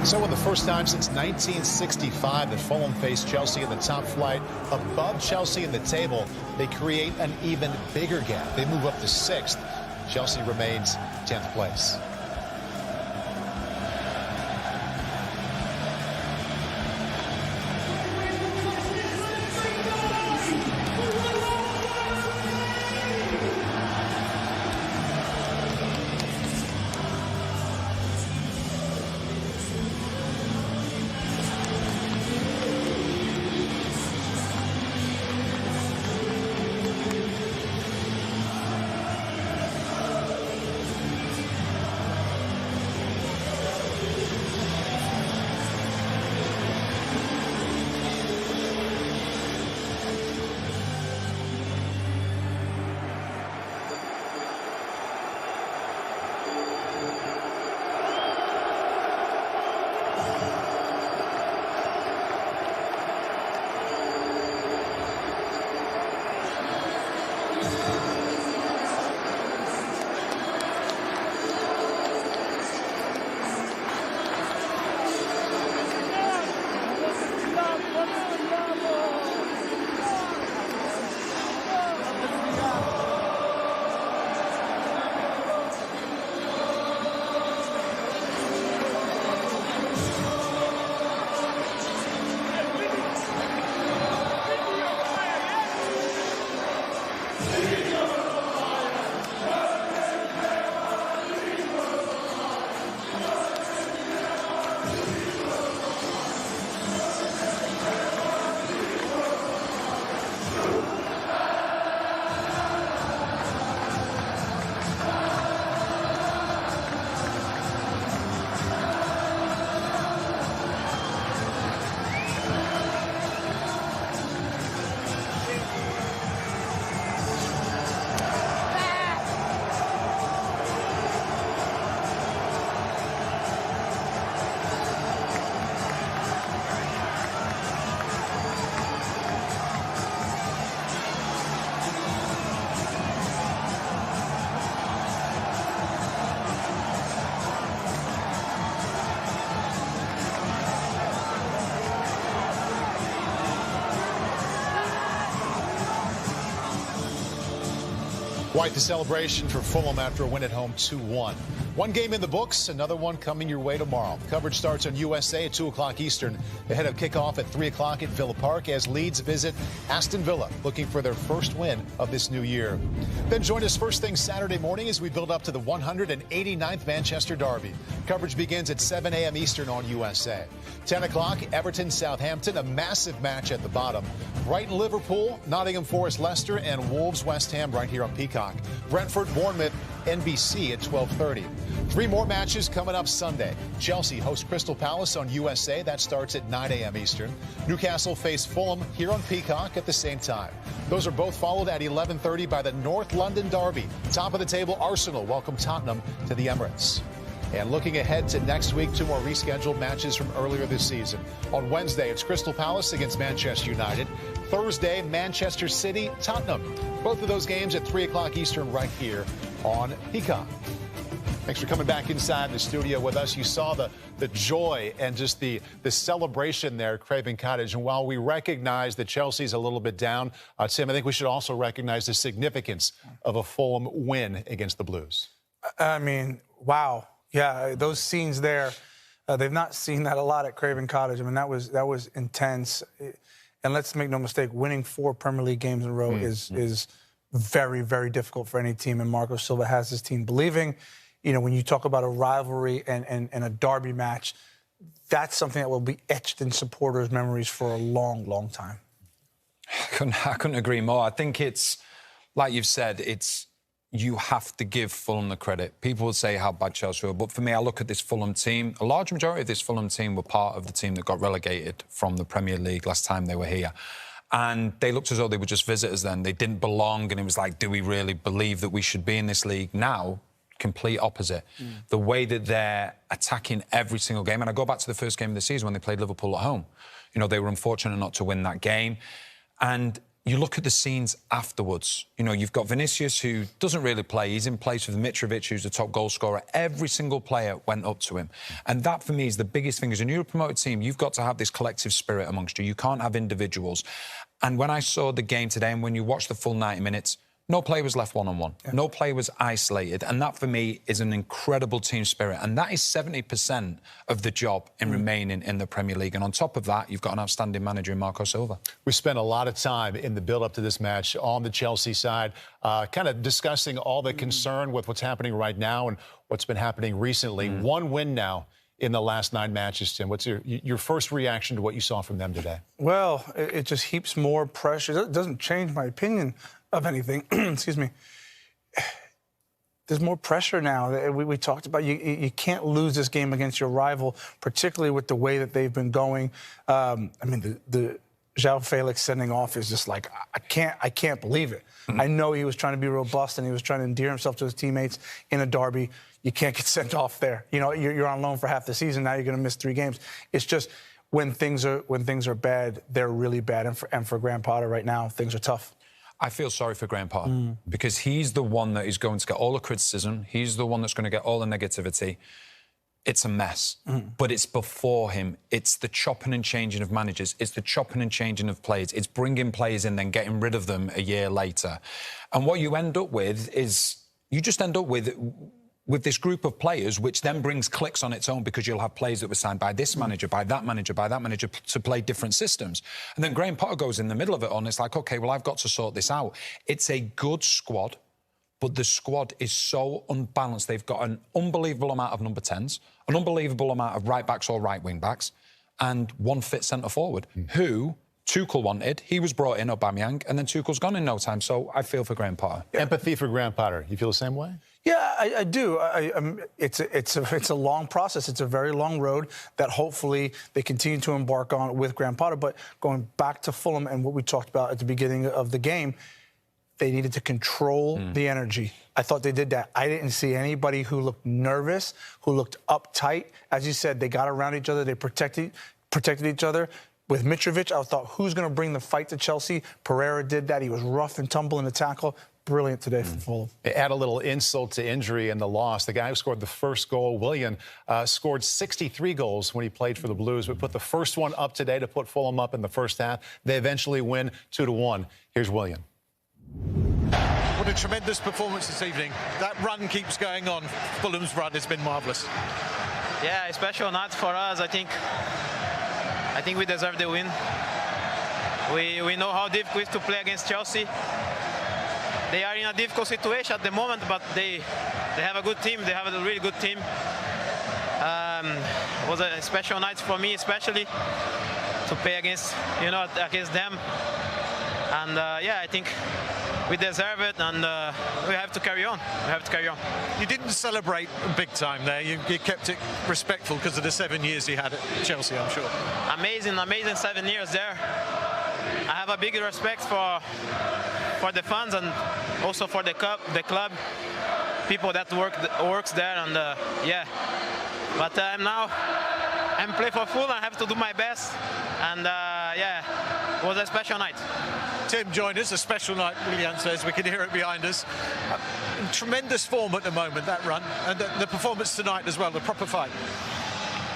So for the first time since 1965 that Fulham faced Chelsea in the top flight, above Chelsea in the table, they create an even bigger gap. They move up to 6th. Chelsea remains 10th place. Quite the celebration for Fulham after a win at home 2-1. One game in the books, another one coming your way tomorrow. Coverage starts on USA at 2 o'clock Eastern, ahead of kickoff at 3 o'clock at Villa Park as Leeds visit Aston Villa, looking for their first win of this new year. Then join us first thing Saturday morning as we build up to the 189th Manchester Derby. Coverage begins at 7 a.m. Eastern on USA. 10 o'clock, Everton Southampton, a massive match at the bottom. Brighton Liverpool, Nottingham Forest Leicester, and Wolves West Ham right here on Peacock. Brentford Bournemouth, NBC at 12:30. 3 more matches coming up Sunday. Chelsea hosts Crystal Palace on USA. That starts at 9 a.m. Eastern. Newcastle face Fulham here on Peacock at the same time. Those are both followed at 11:30 by the North London Derby. Top of the table, Arsenal welcome Tottenham to the Emirates. And looking ahead to next week, 2 more rescheduled matches from earlier this season. On Wednesday, it's Crystal Palace against Manchester United. Thursday, Manchester City, Tottenham. Both of those games at 3 o'clock Eastern right here on Peacock. Thanks for coming back inside the studio with us. You saw the joy and just the celebration there at Craven Cottage. And while we recognize that Chelsea's a little bit down, Tim, I think we should also recognize the significance of a Fulham win against the Blues. I mean, wow. Yeah, those scenes there, they've not seen that a lot at Craven Cottage. I mean, that was intense. And let's make no mistake, winning 4 Premier League games in a row is very, very difficult for any team. And Marco Silva has his team believing. You know, when you talk about a rivalry and a derby match, that's something that will be etched in supporters' memories for a long, long time. I couldn't agree more. I think it's, like you've said, you have to give Fulham the credit. People will say how bad Chelsea were, but for me, I look at this Fulham team. A large majority of this Fulham team were part of the team that got relegated from the Premier League last time they were here. And they looked as though they were just visitors then. They didn't belong, and it was like, do we really believe that we should be in this league now? Complete opposite. The way that they're attacking every single game. And I go back to the first game of the season when they played Liverpool at home. You know, they were unfortunate not to win that game. And you look at the scenes afterwards. You know, you've got Vinicius, who doesn't really play. He's in place with Mitrovic, who's the top goal scorer. Every single player went up to him. And that, for me, is the biggest thing. As a newly promoted team, you've got to have this collective spirit amongst you. You can't have individuals. And when I saw the game today, and when you watch the full 90 minutes, no player was left one-on-one. Yeah. No player was isolated. And that, for me, is an incredible team spirit. And that is 70% of the job in remaining in the Premier League. And on top of that, you've got an outstanding manager in Marco Silva. We spent a lot of time in the build-up to this match on the Chelsea side, kind of discussing all the concern with what's happening right now and what's been happening recently. One win now in the last 9 matches, Tim. What's your first reaction to what you saw from them today? Well, it just heaps more pressure. It doesn't change my opinion of anything. Excuse me. There's more pressure now. We talked about you can't lose this game against your rival, particularly with the way that they've been going. I mean, the Joao Felix sending off is just like, I can't believe it. I know he was trying to be robust and he was trying to endear himself to his teammates in a derby. You can't get sent off there. You know, you're on loan for half the season. Now you're going to miss 3 games. It's just when things are bad, they're really bad. And for Graham Potter right now, things are tough. I feel sorry for Graham Potter because he's the one that is going to get all the criticism. He's the one that's going to get all the negativity. It's a mess, but it's before him. It's the chopping and changing of managers. It's the chopping and changing of players. It's bringing players in, then getting rid of them a year later. And what you end up with is you just end up with this group of players, which then brings clicks on its own because you'll have players that were signed by this manager, by that manager, by that manager to play different systems. And then Graham Potter goes in the middle of it all and it's like, OK, well, I've got to sort this out. It's a good squad, but the squad is so unbalanced. They've got an unbelievable amount of number 10s, an unbelievable amount of right-backs or right wing-backs, and one fit centre-forward, who Tuchel wanted. He was brought in, Aubameyang, and then Tuchel's gone in no time. So I feel for Graham Potter. Empathy for Graham Potter. You feel the same way? Yeah, I do. It's a long process. It's a very long road that hopefully they continue to embark on with Graham Potter. But going back to Fulham and what we talked about at the beginning of the game, they needed to control the energy. I thought they did that. I didn't see anybody who looked nervous, who looked uptight. As you said, they got around each other. They protected each other. With Mitrovic, I thought, who's going to bring the fight to Chelsea? Pereira did that. He was rough and tumble in the tackle. Brilliant today for Fulham. Add a little insult to injury in the loss. The guy who scored the first goal, Willian, scored 63 goals when he played for the Blues, but put the first one up today to put Fulham up in the first half. They eventually win 2-1. Here's Willian. What a tremendous performance this evening. That run keeps going on. Fulham's run has been marvellous. Yeah, a special night for us. I think we deserve the win. We know how difficult it is to play against Chelsea. They are in a difficult situation at the moment, but they have a good team. They have a really good team. It was a special night for me, especially to play against them. And yeah, I think we deserve it, and we have to carry on. We have to carry on. You didn't celebrate big time there. You kept it respectful because of the 7 years you had at Chelsea, I'm sure. Amazing 7 years there. I have a big respect for the fans and also for the club, people that works there, and yeah. But I'm playing for Fulham. I have to do my best, and yeah, it was a special night. Tim joined us, a special night, Willian says. We can hear it behind us. In tremendous form at the moment, that run, and the performance tonight as well, the proper fight.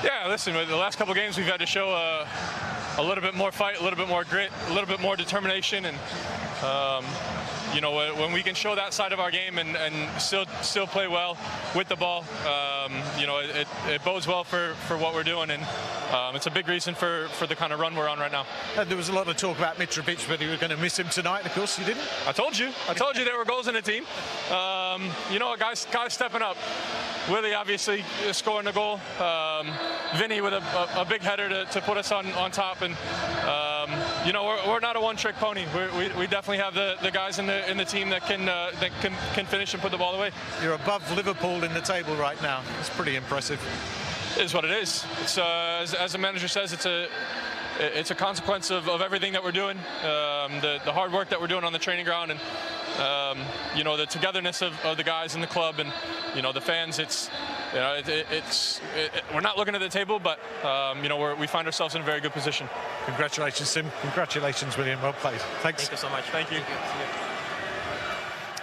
Yeah, listen, the last couple of games we've had to show a little bit more fight, a little bit more grit, a little bit more determination, and you know, when we can show that side of our game and still play well with the ball, you know, it bodes well for what we're doing, and it's a big reason for the kind of run we're on right now. And there was a lot of talk about Mitrovic, but you were going to miss him tonight. Of course, you didn't. I told you there were goals in the team. You know, guys stepping up. Willie obviously scoring a goal. Vinny with a big header to put us on top, and you know, we're not a one-trick pony. We definitely have the guys in the team that can finish and put the ball away. You're above Liverpool in the table right now. It's pretty impressive. It is what it is. It's as the manager says, it's a consequence of everything that we're doing, the hard work that we're doing on the training ground, and you know, the togetherness of the guys in the club, and you know, the fans. you know, we're not looking at the table, but you know, we find ourselves in a very good position. Congratulations, Tim. Congratulations, William. Well played. Thanks. Thank you so much. Thank you.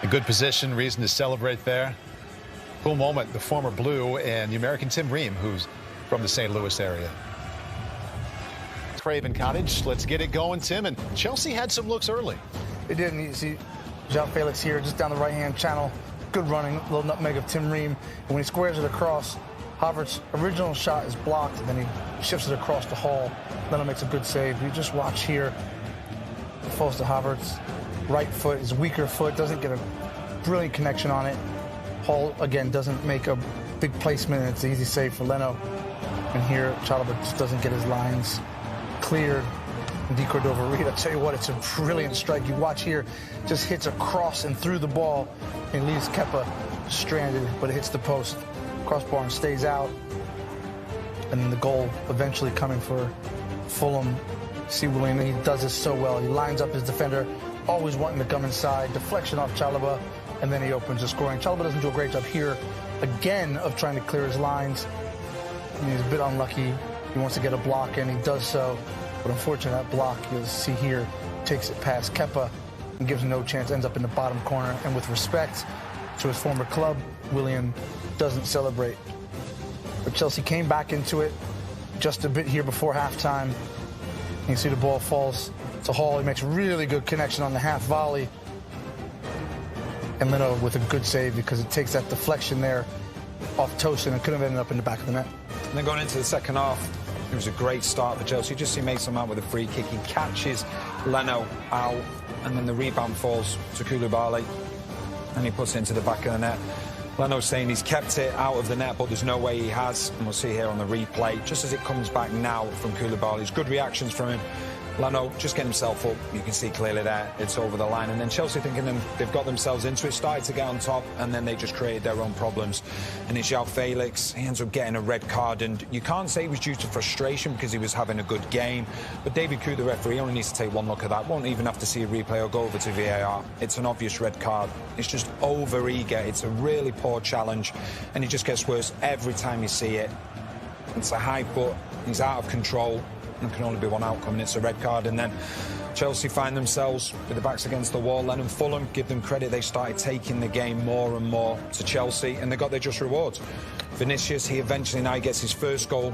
A good position, reason to celebrate there. Cool moment, the former Blue and the American Tim Ream, who's from the St. Louis area. Craven Cottage, let's get it going, Tim. And Chelsea had some looks early. They did. You see Joao Felix here, just down the right-hand channel. Good running, little nutmeg of Tim Ream. And when he squares it across, Havertz's original shot is blocked, and then he shifts it across the hall. Leno makes a good save. You just watch here. It falls to Havertz. Right foot, his weaker foot, doesn't get a brilliant connection on it. Hall, again, doesn't make a big placement, and it's an easy save for Leno. And here, Chalobah just doesn't get his lines cleared. And Di Cordova-Reid, I'll tell you what, it's a brilliant strike. You watch here, just hits across and through the ball and leaves Kepa stranded, but it hits the post. Crossbar and stays out. And then the goal eventually coming for Fulham. See William, he does this so well. He lines up his defender, always wanting to come inside. Deflection off Chalobah, and then he opens the scoring. Chalobah doesn't do a great job here, again, of trying to clear his lines. He's a bit unlucky. He wants to get a block, and he does so. But unfortunately, that block, you'll see here, takes it past Kepa and gives him no chance, ends up in the bottom corner. And with respect to his former club, William doesn't celebrate. But Chelsea came back into it just a bit here before halftime. You see the ball falls to Hall. He makes a really good connection on the half volley. And Leno with a good save because it takes that deflection there off Tosin and could have ended up in the back of the net. And then going into the second half, it was a great start for Chelsea. Just see Mason Mount with a free kick. He catches Leno out, and then the rebound falls to Koulibaly, and he puts it into the back of the net. Leno's saying he's kept it out of the net, but there's no way he has. And we'll see here on the replay, just as it comes back now from Koulibaly. Good reactions from him. Leno just getting himself up. You can see clearly there, it's over the line. And then Chelsea thinking they've got themselves into it, started to get on top, and then they just created their own problems. And it's Joao Felix. He ends up getting a red card, and you can't say it was due to frustration because he was having a good game. But David Koo, the referee, only needs to take one look at that. Won't even have to see a replay or go over to VAR. It's an obvious red card. It's just over-eager. It's a really poor challenge, and it just gets worse every time you see it. It's a high foot. He's out of control. There can only be one outcome, and it's a red card. And then Chelsea find themselves with the backs against the wall. And Fulham, give them credit, they started taking the game more and more to Chelsea, and they got their just rewards. Vinicius, he eventually now gets his first goal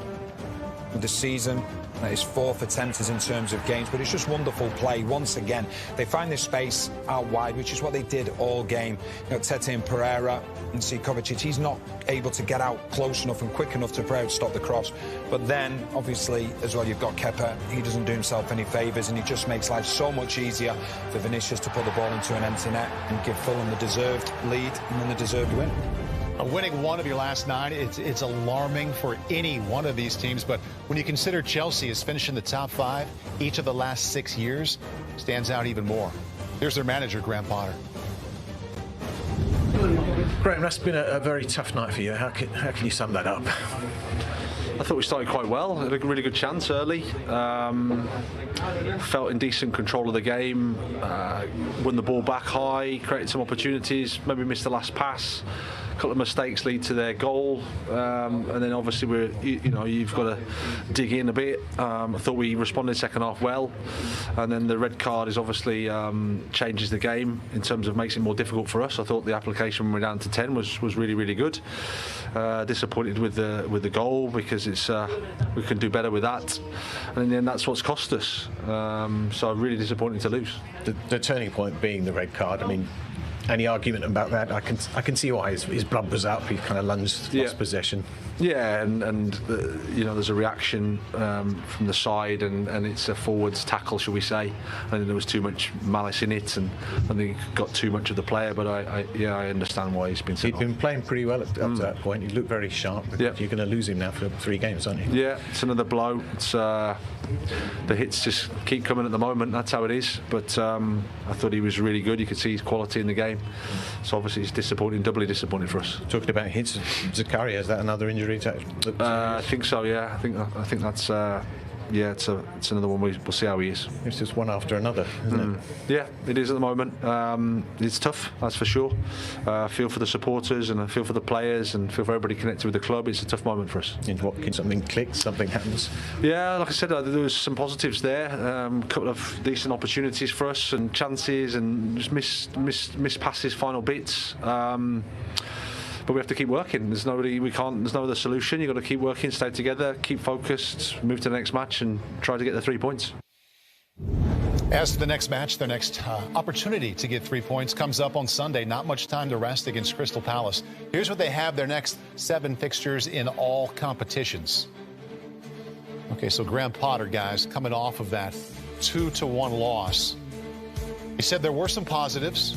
of the season. That is 4th attempt in terms of games, but it's just wonderful play. Once again, they find this space out wide, which is what they did all game. You know, Tete and Pereira and see Kovacic, he's not able to get out close enough and quick enough to Pereira to stop the cross. But then, obviously, as well, you've got Kepa. He doesn't do himself any favours, and he just makes life so much easier for Vinicius to put the ball into an empty net and give Fulham the deserved lead and then the deserved win. Winning one of your last 9, it's alarming for any one of these teams. But when you consider Chelsea has finished in the top 5 each of the last 6 years, stands out even more. Here's their manager, Graham Potter. Graham, that's been a very tough night for you. How can you sum that up? I thought we started quite well. Had a really good chance early. Felt in decent control of the game. Won the ball back high. Created some opportunities. Maybe missed the last pass. A couple of mistakes lead to their goal, and then obviously you've got to dig in a bit. I thought we responded second half well, and then the red card is obviously changes the game in terms of makes it more difficult for us. I thought the application when we're down to 10 was really, really good. Disappointed with the goal because it's we can do better with that, and in the end that's what's cost us. So really disappointing to lose. The turning point being the red card. I mean, any argument about that? I can see why his blood was up. He kind of lunged, lost possession. Yeah, and there's a reaction from the side, and it's a forwards tackle, shall we say? And there was too much malice in it, and I think he got too much of the player. But I understand why he's been sent off. He'd been playing pretty well up to that point. He looked very sharp. Yeah. You're going to lose him now for 3 games, aren't you? Yeah, it's another blow. It's the hits just keep coming at the moment. That's how it is. But I thought he was really good. You could see his quality in the game. So obviously it's disappointing, doubly disappointing for us. Talking about hits, Zakaria, is that another injury? I think so. Yeah, I think that's yeah, it's another one. We'll see how he is. It's just one after another, isn't it? Yeah, it is at the moment. It's tough, that's for sure. I feel for the supporters and I feel for the players and feel for everybody connected with the club. It's a tough moment for us. And what, can something click, something happens? Yeah, like I said, there was some positives there. A couple of decent opportunities for us and chances and just missed passes, final bits. But we have to keep working. There's no other solution. You've got to keep working, stay together, keep focused, move to the next match and try to get the 3 points. As for the next match, their next opportunity to get 3 points comes up on Sunday. Not much time to rest against Crystal Palace. Here's what they have: their next 7 fixtures in all competitions. Okay, so Graham Potter, guys, coming off of that 2-1 loss. He said there were some positives.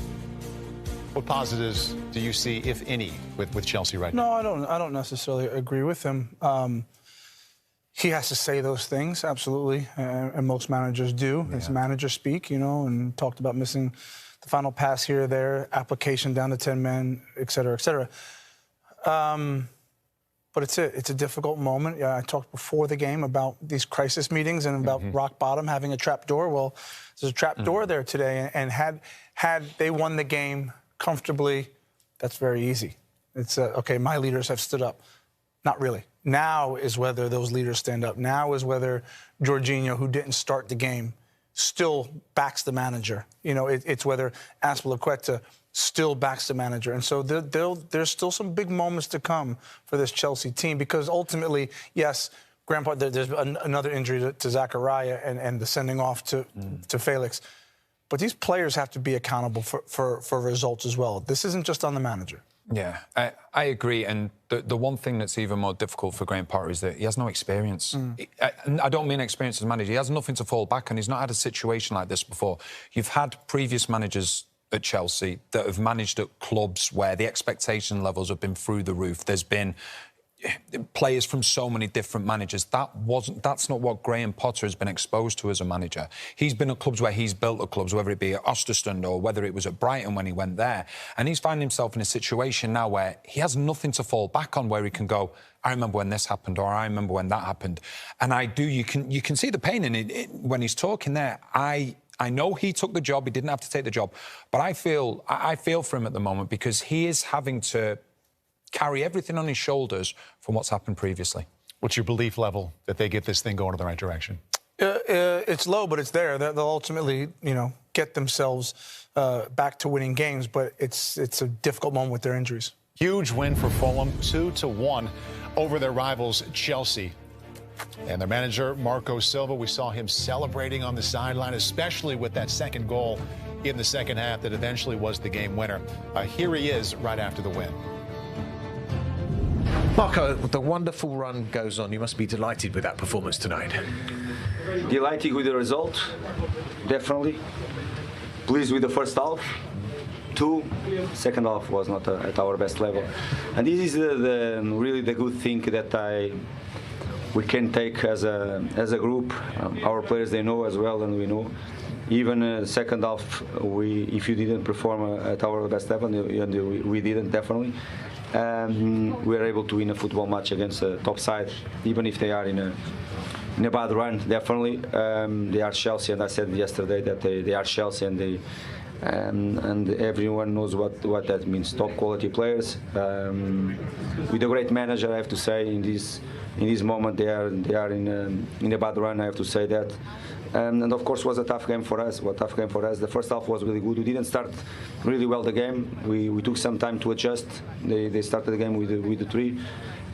What positives do you see, if any, with Chelsea right now? No, I don't necessarily agree with him. He has to say those things, absolutely, and most managers do. Yeah. It's manager speak, and talked about missing the final pass here or there, application down to 10 men, et cetera, et cetera. But it's a difficult moment. Yeah, I talked before the game about these crisis meetings and about rock bottom having a trap door. Well, there's a trap door there today, and had they won the game comfortably, that's very easy. It's okay, my leaders have stood up. Not really. Now is whether those leaders stand up. Now is whether Jorginho, who didn't start the game, still backs the manager. It's whether Azpilicueta still backs the manager. And so there's still some big moments to come for this Chelsea team, because ultimately, yes, there's another injury to Zakaria and the sending off to Felix. But these players have to be accountable for results as well. This isn't just on the manager. Yeah, I agree. And the one thing that's even more difficult for Graham Potter is that he has no experience. I don't mean experience as a manager. He has nothing to fall back on. He's not had a situation like this before. You've had previous managers at Chelsea that have managed at clubs where the expectation levels have been through the roof. There's been players from so many different managers. That's not what Graham Potter has been exposed to as a manager. He's been at clubs where he's built at clubs, whether it be at Östersund or whether it was at Brighton when he went there. And he's finding himself in a situation now where he has nothing to fall back on, where he can go, I remember when this happened, or I remember when that happened. And you can see the pain in it when he's talking there. I know he took the job, he didn't have to take the job, but I feel for him at the moment, because he is having to carry everything on his shoulders from what's happened previously. What's your belief level that they get this thing going in the right direction? It's low, but it's there. They'll ultimately, get themselves back to winning games, but it's a difficult moment with their injuries. Huge win for Fulham, 2-1 over their rivals Chelsea. And their manager, Marco Silva, we saw him celebrating on the sideline, especially with that second goal in the second half that eventually was the game winner. Here he is right after the win. Marco, the wonderful run goes on. You must be delighted with that performance tonight. Delighted with the result, definitely. Pleased with the first half. Second half was not at our best level. And this is really the good thing that we can take as a group. Our players, they know as well, and we know. Even second half, if you didn't perform at our best level, and we didn't, definitely. We are able to win a football match against a top side, even if they are in a bad run. Definitely, they are Chelsea, and I said yesterday that they are Chelsea, and everyone knows what that means. Top quality players, with a great manager. I have to say, in this moment, they are in a bad run. I have to say that. And of course, was a tough game for us. The first half was really good. We didn't start really well the game. We took some time to adjust. They started the game with the three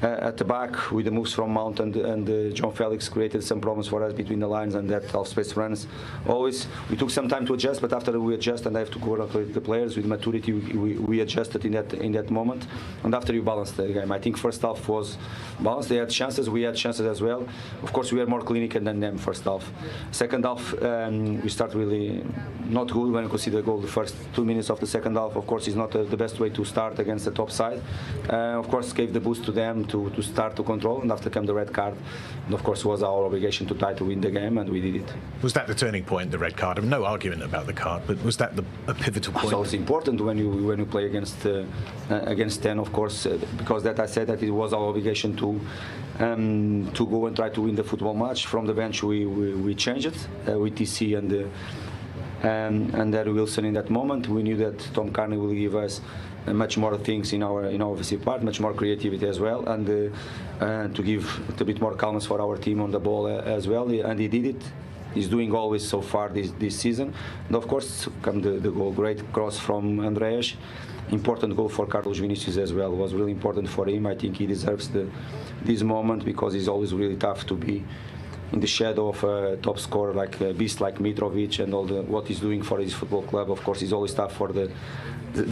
at the back, with the moves from Mount and Joao Felix created some problems for us between the lines and that half-space runs. Always, we took some time to adjust, but after we adjust, and I have to congratulate the players with maturity, we adjusted in that moment. And after you balance the game, I think first half was balanced. They had chances, we had chances as well. Of course, we were more clinical than them first half. Second half, we start really not good when you consider the goal. The first 2 minutes of the second half, of course, is not the best way to start against the top side. Of course, gave the boost to them to start to control, and after came the red card, and of course was our obligation to try to win the game, and we did it. Was that the turning point, the red card? I mean, no argument about the card, but was that a pivotal point? So it's important when you play against 10, of course, because that I said that it was our obligation to to go and try to win the football match. From the bench, we changed it with TC and Darryl Wilson in that moment. We knew that Tom Carney will give us much more things in our offensive part, much more creativity as well, and to give a bit more calmness for our team on the ball as well. And he did it. He's doing always so far this season. And of course, come the goal, great cross from Andreas. Important goal for Carlos Vinicius as well. It was really important for him. I think he deserves this moment because it's always really tough to be in the shadow of a top scorer like a beast like Mitrovic and all what he's doing for his football club. Of course, it's always tough for the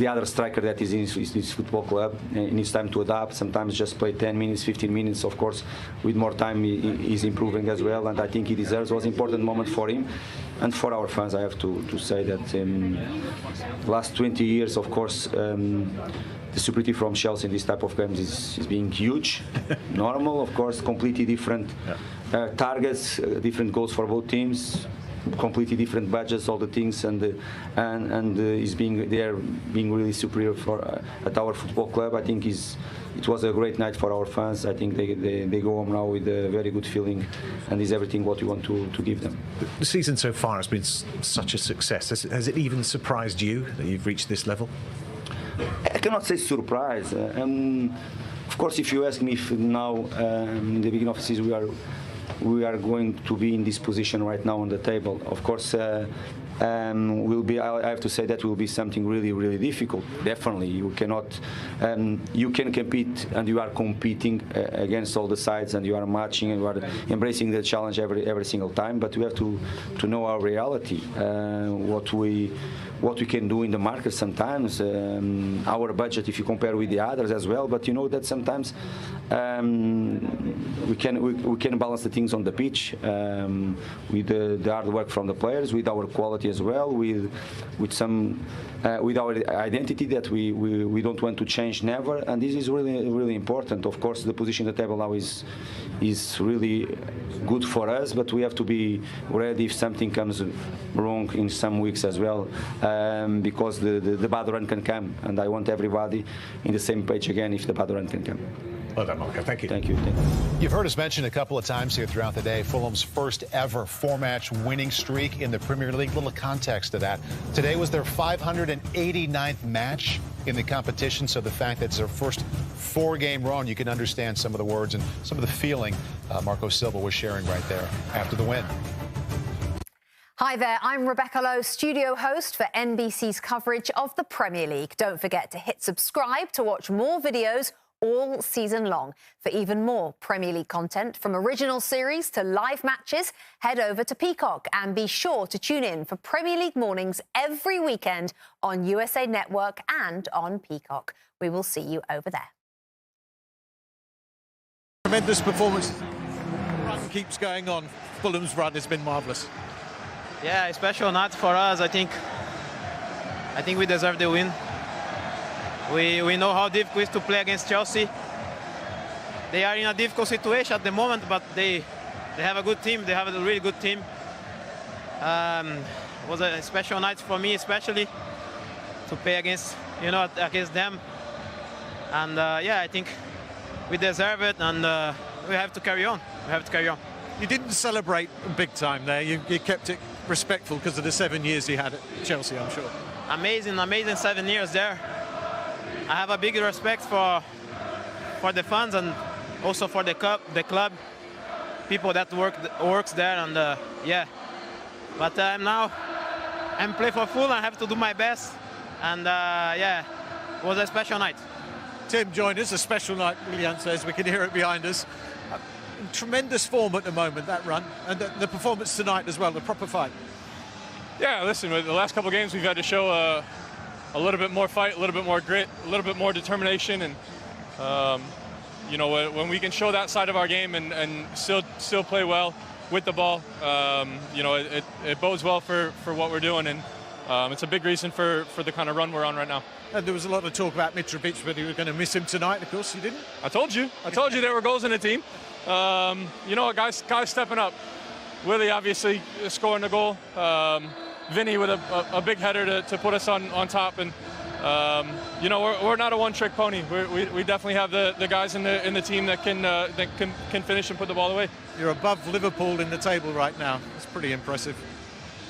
other striker that is in his football club. He needs time to adapt. Sometimes just play 10 minutes, 15 minutes. Of course, with more time, he's improving as well. And I think he deserves. It was an important moment for him and for our fans. I have to say that last 20 years, of course, the superiority from Chelsea in this type of games is being huge. Normal, of course, completely different targets, different goals for both teams. Completely different budgets, all the things, and is being really superior at our football club. I think it was a great night for our fans. I think they go home now with a very good feeling, and is everything what we want to give them. The season so far has been such a success. Has it even surprised you that you've reached this level? I cannot say surprise. Of course, if you ask me if now in the beginning of the season we are going to be in this position right now on the table. Of course, will be. I have to say that will be something really, really difficult. Definitely, you cannot. You can compete, and you are competing against all the sides, and you are matching, and you are embracing the challenge every single time. But we have to know our reality, what we can do in the market sometimes, our budget if you compare with the others as well. But you know that sometimes we can balance the things on the pitch with the hard work from the players, with our quality as well, with our identity that we don't want to change never, and this is really, really important. Of course, the position at the table now is really good for us, but we have to be ready if something comes wrong in some weeks as well, because the bad run can come, and I want everybody in the same page again if the bad run can come. Well done, Marco. Thank you. Thank you. You've heard us mention a couple of times here throughout the day Fulham's first ever 4-match winning streak in the Premier League. Little context to that. Today was their 589th match in the competition, so the fact that it's their first 4-game run, you can understand some of the words and some of the feeling Marco Silva was sharing right there after the win. Hi there, I'm Rebecca Lowe, studio host for NBC's coverage of the Premier League. Don't forget to hit subscribe to watch more videos all season long. For even more Premier League content, from original series to live matches, head over to Peacock and be sure to tune in for Premier League mornings every weekend on USA Network and on Peacock. We will see you over there. Tremendous performance. Run keeps going on. Fulham's run has been marvellous. Yeah, a special night for us. I think we deserve the win. We know how difficult it is to play against Chelsea. They are in a difficult situation at the moment, but they have a good team. They have a really good team. It was a special night for me, especially to play against them. And yeah, I think we deserve it, and we have to carry on. You didn't celebrate big time there. You kept it respectful because of the 7 years he had at Chelsea, I'm sure. Amazing 7 years there. I have a big respect for the fans and also for the club, people that works there, and yeah. But now I'm playing for Fulham. I have to do my best, and yeah, it was a special night. Tim joined us. A special night, Willian says. We can hear it behind us. Tremendous form at the moment, that run, and the performance tonight as well, the proper fight. Yeah, listen, with the last couple of games we've had to show a little bit more fight, a little bit more grit, a little bit more determination, and you know, when we can show that side of our game and still play well with the ball, you know, it bodes well for what we're doing, and it's a big reason for the kind of run we're on right now. And there was a lot of talk about Mitrovic, but you were going to miss him tonight. Of course, you didn't. I told you there were goals in the team. You know, guys stepping up. Willie obviously scoring the goal. Vinny with a big header to put us on top, and You know, we're not a one-trick pony. We definitely have the guys in the team that can finish and put the ball away. You're above Liverpool in the table right now. It's pretty impressive.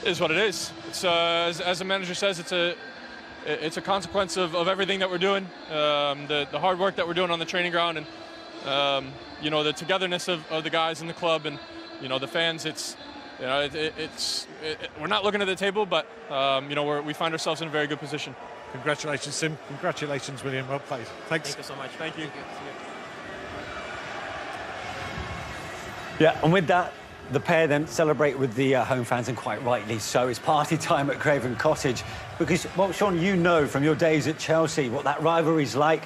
It is what it is. It's as the manager says, it's a consequence of everything that we're doing, the hard work that we're doing on the training ground, and you know, the togetherness of the guys in the club, and you know, the fans. We're not looking at the table, but you know, we find ourselves in a very good position. Congratulations, Sim. Congratulations, William. Well played. Thanks. Thank you so much. Thank you. Yeah, and with that, the pair then celebrate with the home fans, and quite rightly so. It's party time at Craven Cottage because, well, Sean, you know from your days at Chelsea what that rivalry's like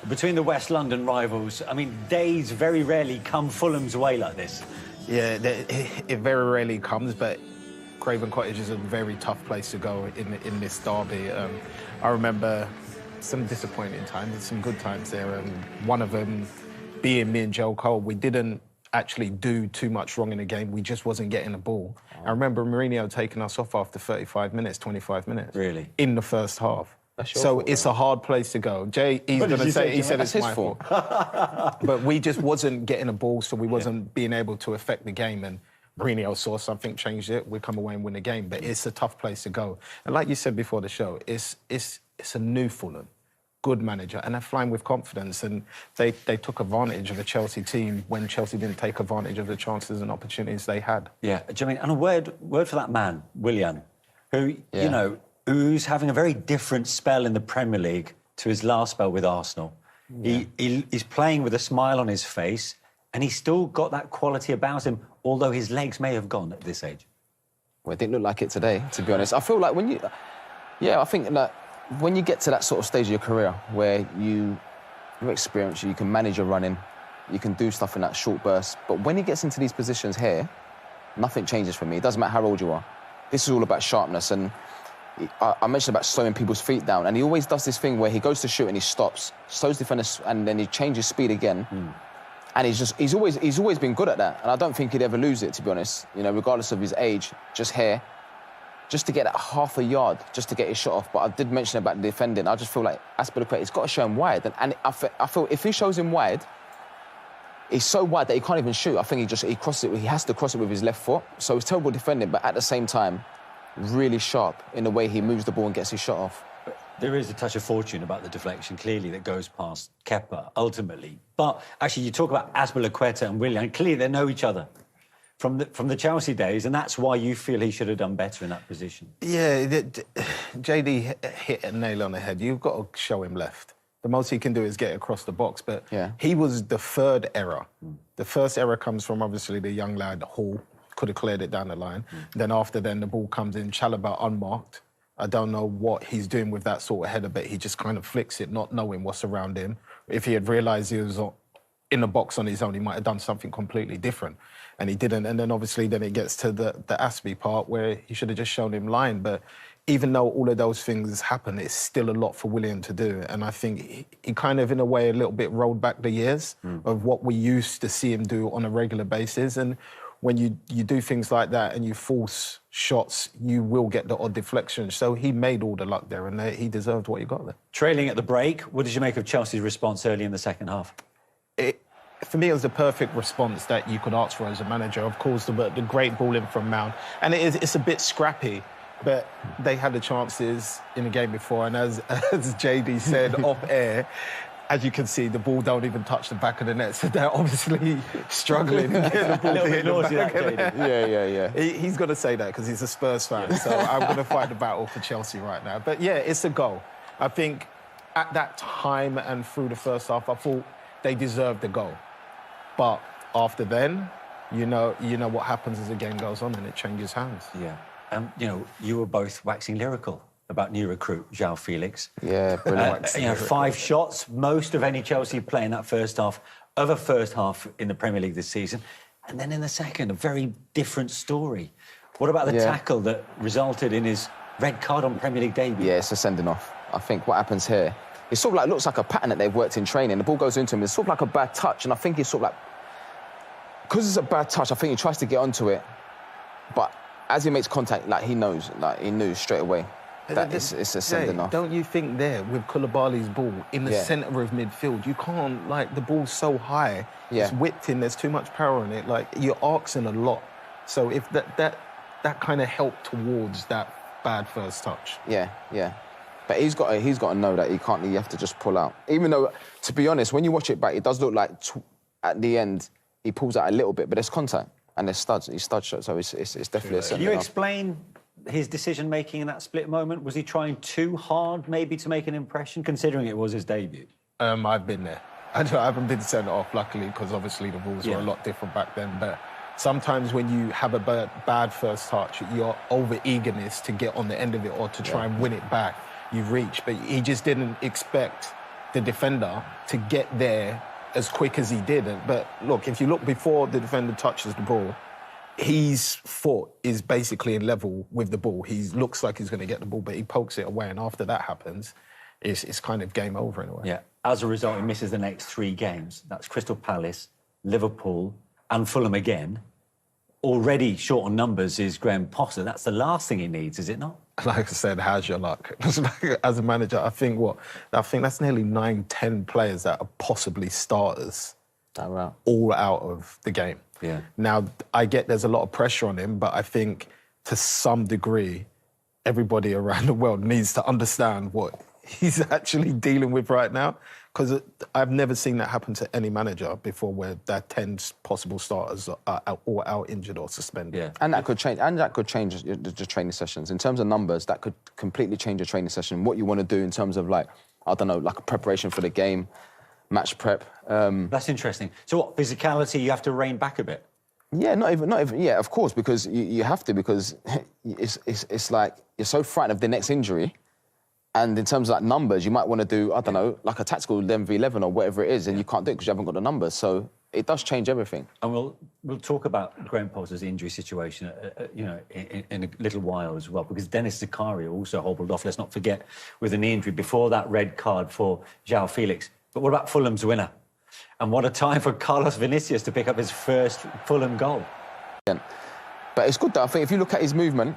between the West London rivals. I mean, days very rarely come Fulham's way like this. Yeah, it very rarely comes, but Craven Cottage is a very tough place to go in this derby. I remember some disappointing times and some good times there. One of them being me and Joao. We didn't actually do too much wrong in the game. We just wasn't getting the ball. Oh. I remember Mourinho taking us off after 35 minutes, 25 minutes. Really? In the first half. So it's a hard place to go. Jay, he's going to say, he said it's my fault. But we just wasn't getting the ball, so we wasn't being able to affect the game. And Mourinho saw something, changed it, we come away and win the game. But it's a tough place to go. And like you said before the show, it's a new Fulham, good manager, and they're flying with confidence. And they took advantage of the Chelsea team when Chelsea didn't take advantage of the chances and opportunities they had. Yeah, do you mean, and a word for that man, Willian, who, you know, who's having a very different spell in the Premier League to his last spell with Arsenal. Yeah. He's playing with a smile on his face, and he's still got that quality about him, although his legs may have gone at this age. Well, it didn't look like it today, to be honest. I feel like I think that when you get to that sort of stage of your career where you're experienced, you can manage your running, you can do stuff in that short burst, but when he gets into these positions here, nothing changes for me. It doesn't matter how old you are. This is all about sharpness, and I mentioned about slowing people's feet down, and he always does this thing where he goes to shoot and he stops, slows defenders, and then he changes speed again. And he's always been good at that, and I don't think he'd ever lose it, to be honest. You know, regardless of his age, just here, just to get that half a yard, just to get his shot off. But I did mention about the defending. I just feel like Azpilicueta, he's got to show him wide, and I feel if he shows him wide, he's so wide that he can't even shoot. I think he crosses it. He has to cross it with his left foot. So it's terrible defending, but at the same time, really sharp in the way he moves the ball and gets his shot off. There is a touch of fortune about the deflection, clearly, that goes past Kepa, ultimately. But actually, you talk about Azpilicueta and Willian. Clearly, they know each other from the Chelsea days, and that's why you feel he should have done better in that position. Yeah, JD hit a nail on the head. You've got to show him left. The most he can do is get across the box, but he was the third error. The first error comes from, obviously, the young lad, Hall, could have cleared it down the line. Then the ball comes in, Chalobah unmarked. I don't know what he's doing with that sort of header, but he just kind of flicks it, not knowing what's around him. If he had realised he was in the box on his own, he might have done something completely different. And he didn't. And then, obviously, then it gets to the Aspie part where he should have just shown him line. But even though all of those things happen, it's still a lot for Willian to do. And I think he kind of, in a way, a little bit rolled back the years of what we used to see him do on a regular basis. And when you do things like that and you force shots, you will get the odd deflection. So he made all the luck there, and he deserved what he got there. Trailing at the break, what did you make of Chelsea's response early in the second half? For me, it was the perfect response that you could ask for as a manager. Of course, the great ball in from Mount. And it's a bit scrappy, but they had the chances in the game before. And as JD said off air, as you can see, the ball don't even touch the back of the net, so they're obviously struggling to get the ball to hit the back of the net. Yeah. He's going to say that because he's a Spurs fan, so I'm going to fight the battle for Chelsea right now. But yeah, it's a goal. I think at that time and through the first half, I thought they deserved the goal. But after then, you know what happens as the game goes on and it changes hands. Yeah. You know, you were both waxing lyrical about new recruit Joao Felix. Yeah, brilliant. 5 shots, most of any Chelsea play in that first half of a first half in the Premier League this season. And then in the second, a very different story. What about the tackle that resulted in his red card on Premier League debut? Yeah, it's a sending off. I think what happens here, it sort of like looks like a pattern that they've worked in training. The ball goes into him, it's sort of like a bad touch, and I think it's sort of like, because it's a bad touch, I think he tries to get onto it, but as he makes contact, like he knows, like he knew straight away. it's a send enough. Don't you think there, with Koulibaly's ball in the centre of midfield, you can't, like, the ball's so high, it's whipped in, there's too much power in it, like, you're asking a lot. So if that kind of helped towards that bad first touch. Yeah. But he's got to know that you have to just pull out. Even though, to be honest, when you watch it back, it does look like at the end he pulls out a little bit, but there's contact and there's studs. He's stud shot, so it's definitely a send. Can you explain his decision-making in that split moment? Was he trying too hard, maybe, to make an impression, considering it was his debut? I've been there. I haven't been sent off, luckily, because obviously the rules were a lot different back then. But sometimes when you have a bad first touch, your over-eagerness to get on the end of it or to try and win it back, you reach. But he just didn't expect the defender to get there as quick as he did. But look, if you look before the defender touches the ball, his foot is basically in level with the ball. He looks like he's going to get the ball, but he pokes it away. And after that happens, it's kind of game over in a way. Yeah. As a result, he misses the next 3 games. That's Crystal Palace, Liverpool and Fulham again. Already short on numbers is Graham Potter. That's the last thing he needs, is it not? Like I said, how's your luck? As a manager, I think that's nearly 9-10 players that are possibly starters. All out of the game. Yeah. Now, I get there's a lot of pressure on him, but I think to some degree, everybody around the world needs to understand what he's actually dealing with right now, because I've never seen that happen to any manager before, where their 10 possible starters are all out injured or suspended. Yeah. And that could change. And that could change the training sessions in terms of numbers. That could completely change your training session. What you want to do in terms of, like, I don't know, like a preparation for the game, match prep. That's interesting. So what, physicality, you have to rein back a bit? Yeah, not even. Yeah, of course, because you have to, because it's like you're so frightened of the next injury. And in terms of like numbers, you might want to do, I don't know, like a tactical 11v11 or whatever it is, and you can't do it because you haven't got the numbers. So it does change everything. And we'll talk about Graham Potter's injury situation, in a little while as well, because Dennis Zakaria also hobbled off. Let's not forget, with an injury before that red card for Joao Felix. But what about Fulham's winner? And what a time for Carlos Vinicius to pick up his first Fulham goal. Yeah. But it's good, though. I think if you look at his movement,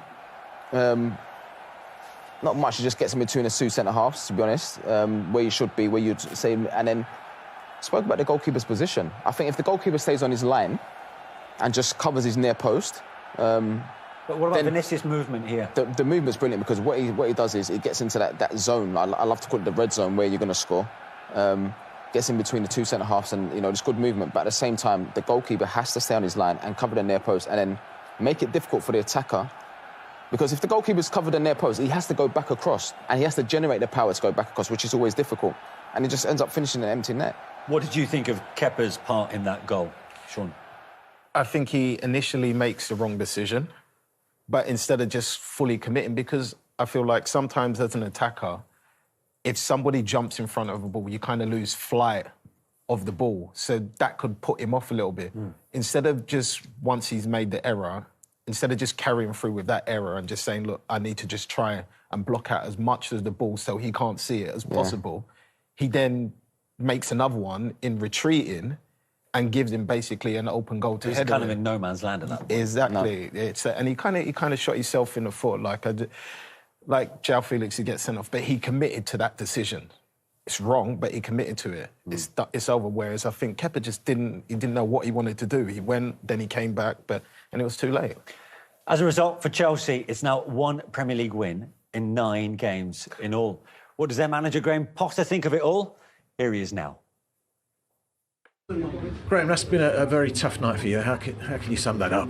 not much. It just gets him between the 2 centre-halves, to be honest, where you should be, where you'd say... And then spoke about the goalkeeper's position. I think if the goalkeeper stays on his line and just covers his near post... but what about Vinicius' movement here? The movement's brilliant, because what he does is he gets into that zone. I love to call it the red zone, where you're going to score. Gets in between the 2 centre-halves and, it's good movement. But at the same time, the goalkeeper has to stay on his line and cover the near post and then make it difficult for the attacker. Because if the goalkeeper's covered the near post, he has to go back across and he has to generate the power to go back across, which is always difficult. And he just ends up finishing an empty net. What did you think of Kepa's part in that goal, Sean? I think he initially makes the wrong decision, but instead of just fully committing, because I feel like sometimes as an attacker, if somebody jumps in front of a ball, you kind of lose flight of the ball. So that could put him off a little bit. Instead of just, once he's made the error, instead of just carrying through with that error and just saying, look, I need to just try and block out as much of the ball so he can't see it as possible, he then makes another one in retreating and gives him basically an open goal to head. He's kind of in no man's land at that point. Exactly. No. And he kind of shot himself in the foot. Like Joao Felix, he gets sent off, but he committed to that decision. It's wrong, but he committed to it. It's over. Whereas I think Kepa just didn't know what he wanted to do. He went, then he came back, and it was too late. As a result, for Chelsea, it's now 1 Premier League win in 9 games in all. What does their manager, Graham Potter, think of it all? Here he is now. Graham, that's been a very tough night for you. How can you sum that up?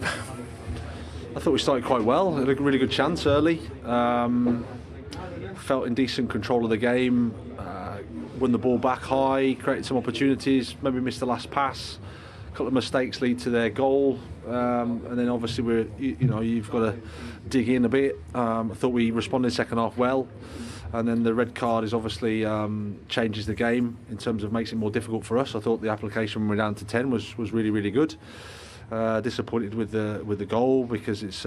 I thought we started quite well. Had a really good chance early. Felt in decent control of the game. Won the ball back high. Created some opportunities. Maybe missed the last pass. A couple of mistakes lead to their goal. And then obviously you've got to dig in a bit. I thought we responded second half well. And then the red card is obviously changes the game in terms of makes it more difficult for us. I thought the application when we're down to 10 was really, really good. Disappointed with the goal because it's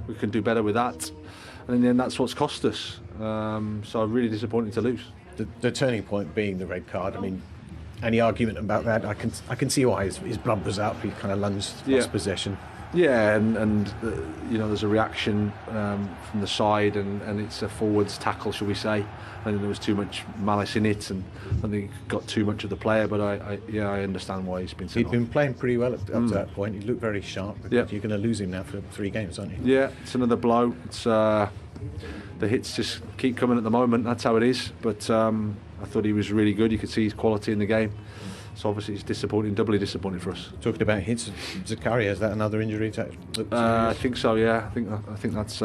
we can do better with that, and in the end that's what's cost us. So I'm really disappointed to lose. The turning point being the red card. I mean, any argument about that? I can see why his blood was up. He kind of lunged lost possession. Yeah, and you know, there's a reaction from the side, and it's a forwards tackle, shall we say? And there was too much malice in it, and I think he got too much of the player. But I understand why he's been sent off. He'd been playing pretty well up to that point. He looked very sharp. Yeah. You're going to lose him now for 3 games, aren't you? Yeah, it's another blow. It's the hits just keep coming at the moment. That's how it is. But I thought he was really good. You could see his quality in the game. So obviously it's disappointing, doubly disappointing for us. Talking about hits, Zakaria, is that another injury? I think so. Yeah, I think that's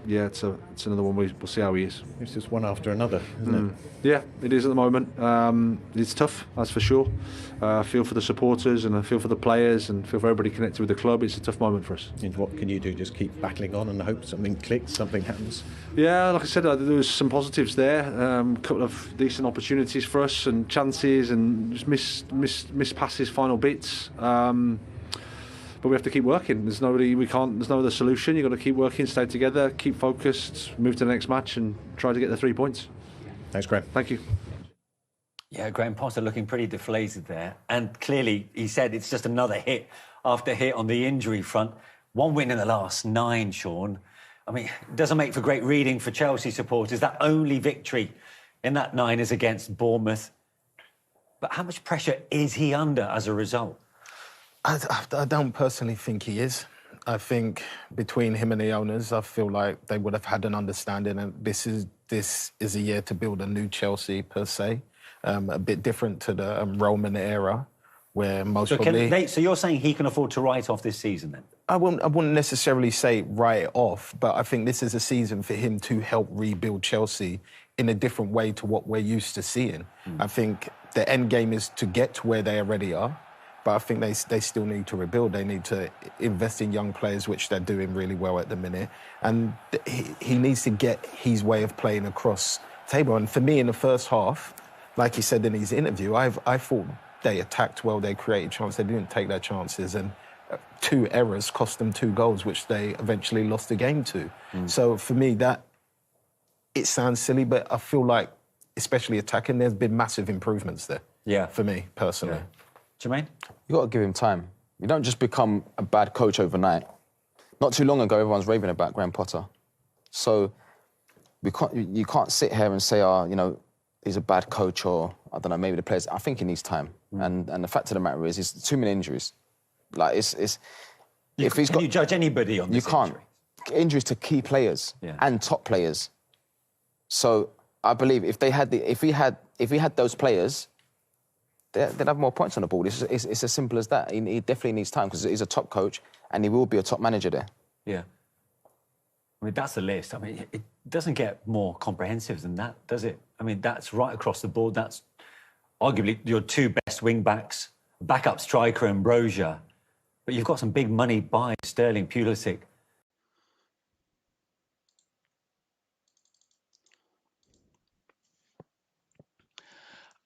it's another one. We'll see how he is. It's just one after another, isn't it? Yeah, it is at the moment. It's tough, that's for sure. I feel for the supporters, and I feel for the players, and feel for everybody connected with the club. It's a tough moment for us. And what can you do? Just keep battling on and hope something clicks, something happens? Yeah, like I said, there was some positives there. A couple of decent opportunities for us, and chances, and just miss passes, final bits. But we have to keep working. There's no other solution. You've got to keep working, stay together, keep focused, move to the next match, and try to get the 3 points. Thanks, Graham. Thank you. Yeah, Graham Potter looking pretty deflated there. And clearly, he said it's just another hit after hit on the injury front. 1 win in the last 9, Sean. I mean, it doesn't make for great reading for Chelsea supporters. That only victory in that 9 is against Bournemouth. But how much pressure is he under as a result? I don't personally think he is. I think between him and the owners, I feel like they would have had an understanding, and this is a year to build a new Chelsea per se, a bit different to the Roman era, where most probably. So you're saying he can afford to write off this season then? I wouldn't necessarily say write it off, but I think this is a season for him to help rebuild Chelsea in a different way to what we're used to seeing. I think the end game is to get to where they already are. But I think they still need to rebuild. They need to invest in young players, which they're doing really well at the minute. And he needs to get his way of playing across the table. And for me, in the first half, like he said in his interview, I thought they attacked well, they created chances, they didn't take their chances. And 2 errors cost them 2 goals, which they eventually lost the game to. So for me, it sounds silly, but I feel like, especially attacking, there's been massive improvements there. Yeah. For me, personally. Yeah. Jermaine? You've got to give him time. You don't just become a bad coach overnight. Not too long ago, everyone's raving about Graham Potter. So you can't sit here and say, he's a bad coach, or, I don't know, maybe the players. I think he needs time. And the fact of the matter is, he's too many injuries. Like, Can you judge anybody on this injury? You can't. Injuries to key players and top players. So I believe if he had those players, they'd have more points on the board. It's as simple as that. He definitely needs time because he's a top coach and he will be a top manager there. Yeah. I mean, that's the list. I mean, it doesn't get more comprehensive than that, does it? I mean, that's right across the board. That's arguably your 2 best wing-backs, backup striker and Brozier. But you've got some big money buys, Sterling, Pulisic.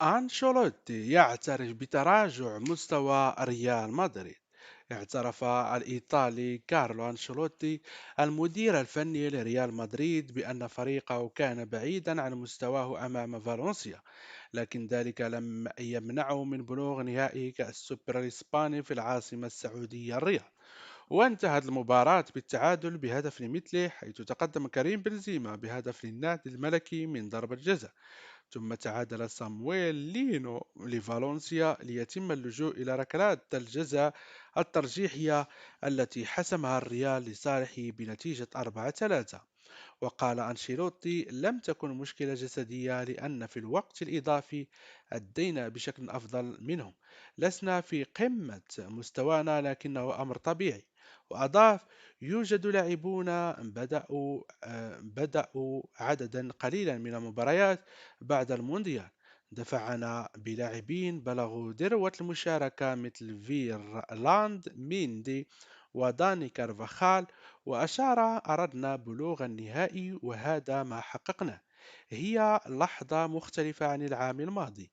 أنشيلوتي يعترف بتراجع مستوى ريال مدريد. اعترف الإيطالي كارلو أنشيلوتي المدير الفني لريال مدريد بأن فريقه كان بعيدا عن مستواه أمام فالنسيا، لكن ذلك لم يمنعه من بلوغ نهائي كأس السوبر الإسباني في العاصمة السعودية الرياض. وانتهت المباراة بالتعادل بهدف لمثله، حيث تقدم كريم بنزيما بهدف للنادي الملكي من ضربة جزاء، ثم تعادل صامويل لينو لفالنسيا ليتم اللجوء إلى ركلات الجزاء الترجيحية التي حسمها الريال لصالحه بنتيجة 4-3. وقال أنشيلوتي: لم تكن مشكلة جسدية، لأن في الوقت الإضافي أدينا بشكل أفضل منهم. لسنا في قمة مستوانا، لكنه أمر طبيعي. وأضاف: يوجد لاعبون بدأوا عددا قليلا من المباريات بعد المونديال. دفعنا بلاعبين بلغوا ذروة المشاركة مثل فيرلاند، ميندي وداني كارفاخال. وأشار: أردنا بلوغ النهائي وهذا ما حققناه. هي لحظة مختلفة عن العام الماضي،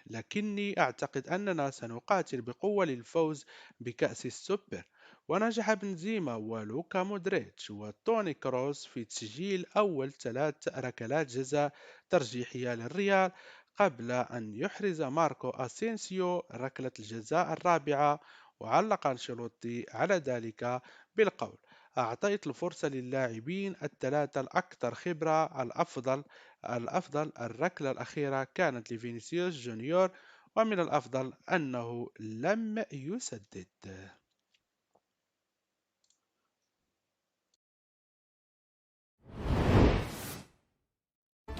لكني أعتقد أننا سنقاتل بقوة للفوز بكأس السوبر. ونجح بنزيما ولوكا مودريتش وتوني كروس في تسجيل أول 3 ركلات جزاء ترجيحية للريال، قبل أن يحرز ماركو أسينسيو ركلة الجزاء الرابعة وعلق أنشيلوتي على ذلك بالقول: أعطيت الفرصة للاعبين الثلاثة الأكثر خبرة. الأفضل الركلة الأخيرة كانت لفينيسيوس جونيور، ومن الأفضل أنه لم يسدد.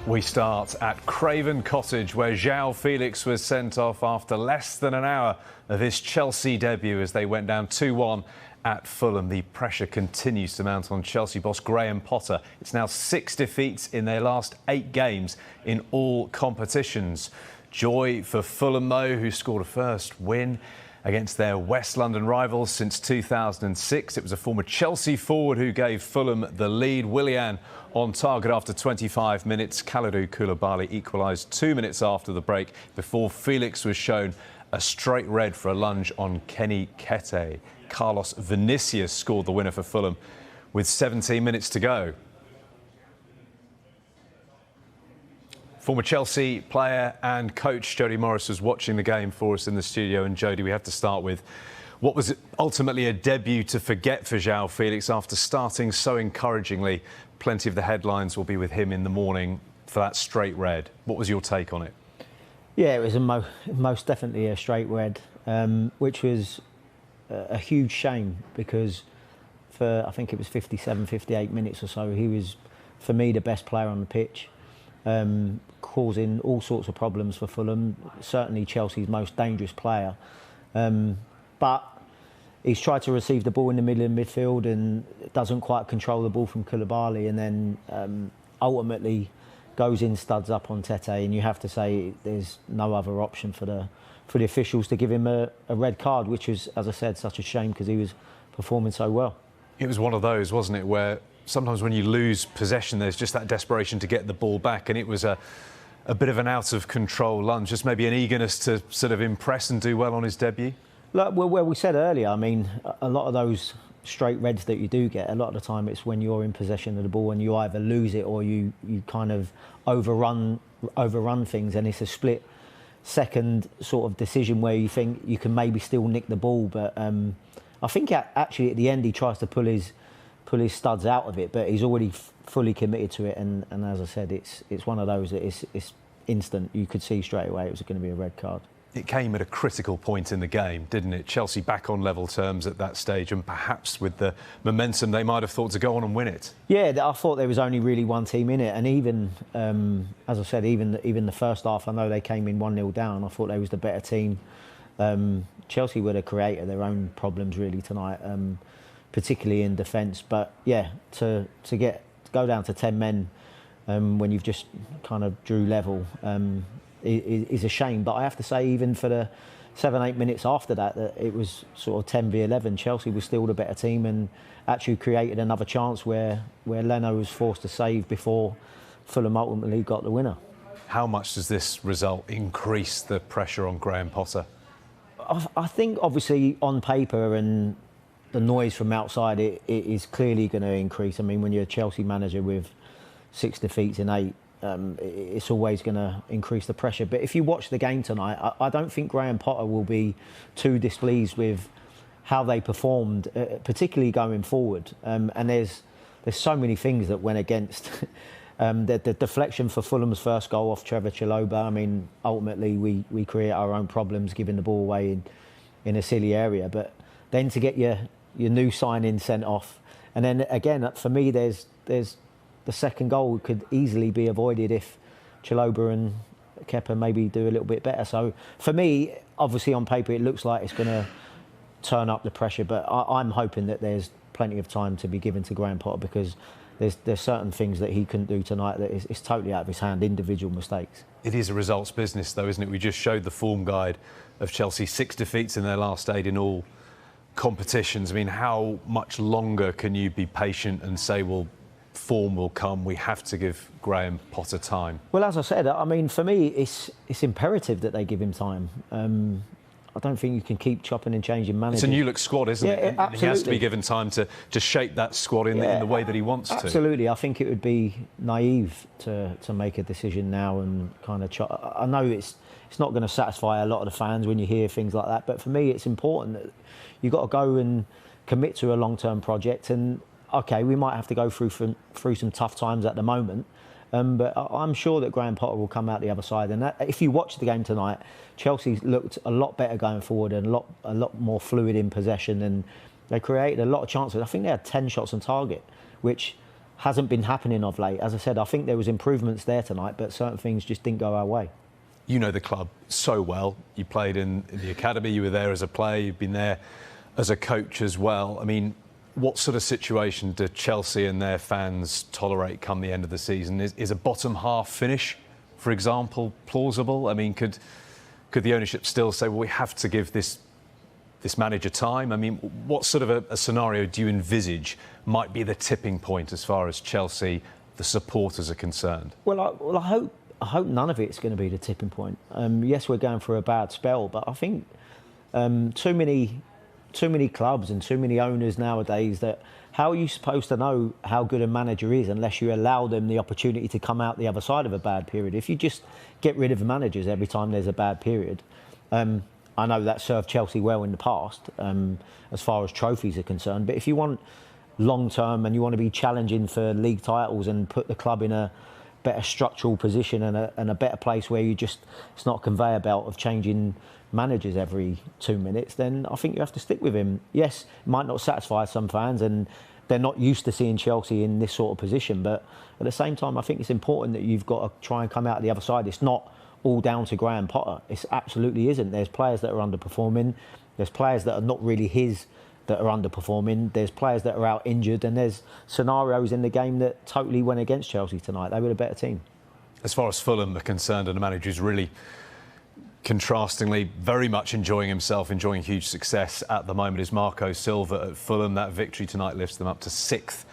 We start at Craven Cottage, where Joao Felix was sent off after less than an hour of his Chelsea debut as they went down 2-1 at Fulham. The pressure continues to mount on Chelsea boss Graham Potter. It's now 6 defeats in their last 8 games in all competitions. Joy for Fulham, though, who scored a first win against their West London rivals since 2006. It was a former Chelsea forward who gave Fulham the lead. Willian on target after 25 minutes. Kalidou Koulibaly equalised 2 minutes after the break before Felix was shown a straight red for a lunge on Kenny Kete. Carlos Vinicius scored the winner for Fulham with 17 minutes to go. Former Chelsea player and coach Jody Morris was watching the game for us in the studio. And Jody, we have to start with what was ultimately a debut to forget for Joao Felix after starting so encouragingly. Plenty of the headlines will be with him in the morning for that straight red. What was your take on it? Yeah, it was most definitely a straight red, which was a huge shame because for, I think it was 57, 58 minutes or so, he was, for me, the best player on the pitch. Causing all sorts of problems for Fulham, certainly Chelsea's most dangerous player. But he's tried to receive the ball in the middle of midfield and doesn't quite control the ball from Koulibaly, and then ultimately goes in studs up on Tete, and you have to say there's no other option for the officials to give him a red card, which was, as I said, such a shame because he was performing so well. It was one of those, wasn't it, where sometimes when you lose possession, there's just that desperation to get the ball back, and it was a bit of an out-of-control lunge, just maybe an eagerness to sort of impress and do well on his debut? Look, well, we said earlier, I mean, a lot of those straight reds that you do get, a lot of the time it's when you're in possession of the ball and you either lose it or you kind of overrun things, and it's a split-second sort of decision where you think you can maybe still nick the ball. But I think actually at the end he tries to pull his studs out of it, but he's already fully committed to it, and as I said, it's one of those that it's instant. You could see straight away it was going to be a red card. It came at a critical point in the game, didn't it? Chelsea back on level terms at that stage, and perhaps with the momentum they might have thought to go on and win it. Yeah, I thought there was only really one team in it, and even as I said, even the first half, I know they came in 1-0 down. I thought they was the better team. Chelsea would have created their own problems really tonight, particularly in defence. But yeah, to go down to 10 men when you've just kind of drew level is a shame. But I have to say, even for the 7-8 minutes after that it was sort of 10v11. Chelsea was still the better team and actually created another chance where Leno was forced to save before Fulham ultimately got the winner. How much does this result increase the pressure on Graham Potter? I think obviously on paper and the noise from outside, it is clearly going to increase. I mean, when you're a Chelsea manager with 6 defeats in 8, it's always going to increase the pressure. But if you watch the game tonight, I don't think Graham Potter will be too displeased with how they performed, particularly going forward. And there's so many things that went against. The deflection for Fulham's first goal off Trevor Chalobah. I mean, ultimately we create our own problems giving the ball away in a silly area. But then to get your new signing sent off, and then again for me, there's the second goal could easily be avoided if Chalobah and Kepa maybe do a little bit better. So for me, obviously on paper it looks like it's going to turn up the pressure, but I'm hoping that there's plenty of time to be given to Graham Potter, because there's certain things that he couldn't do tonight that is totally out of his hand, individual mistakes. It is a results business though, isn't it? We just showed the form guide of Chelsea, 6 defeats in their last 8 in all competitions. I mean, how much longer can you be patient and say, well, form will come, we have to give Graham Potter time? Well, as I said, I mean, for me, it's imperative that they give him time. I don't think you can keep chopping and changing managers. It's a new-look squad, isn't it? And absolutely. He has to be given time to shape that squad in the way that he wants to. Absolutely. I think it would be naive to make a decision now and kind of chop. I know it's it's not going to satisfy a lot of the fans when you hear things like that. But for me, it's important that you've got to go and commit to a long-term project. And okay, we might have to go through some tough times at the moment. But I'm sure that Graham Potter will come out the other side. And that, if you watch the game tonight, Chelsea looked a lot better going forward and a lot more fluid in possession. And they created a lot of chances. I think they had 10 shots on target, which hasn't been happening of late. As I said, I think there was improvements there tonight, but certain things just didn't go our way. You know the club so well. You played in the academy. You were there as a player. You've been there as a coach as well. I mean, what sort of situation do Chelsea and their fans tolerate come the end of the season? Is a bottom half finish, for example, plausible? I mean, could the ownership still say, well, we have to give this manager time? I mean, what sort of a scenario do you envisage might be the tipping point as far as Chelsea, the supporters, are concerned? Well, I hope none of it's going to be the tipping point. Yes, we're going through a bad spell, but I think too many clubs and too many owners nowadays that how are you supposed to know how good a manager is unless you allow them the opportunity to come out the other side of a bad period? If you just get rid of managers every time there's a bad period, I know that served Chelsea well in the past as far as trophies are concerned, but if you want long term and you want to be challenging for league titles and put the club in a better structural position and a better place where it's not a conveyor belt of changing managers every 2 minutes, then I think you have to stick with him. Yes, it might not satisfy some fans and they're not used to seeing Chelsea in this sort of position, but at the same time I think it's important that you've got to try and come out the other side. It's not all down to Graham Potter. It absolutely isn't. There's players that are underperforming, there's players that are not really his that are underperforming, there's players that are out injured, and there's scenarios in the game that totally went against Chelsea tonight. They were a better team. As far as Fulham are concerned, and the manager is really contrastingly very much enjoying himself, enjoying huge success at the moment, is Marco Silva at Fulham. That victory tonight lifts them up to 6th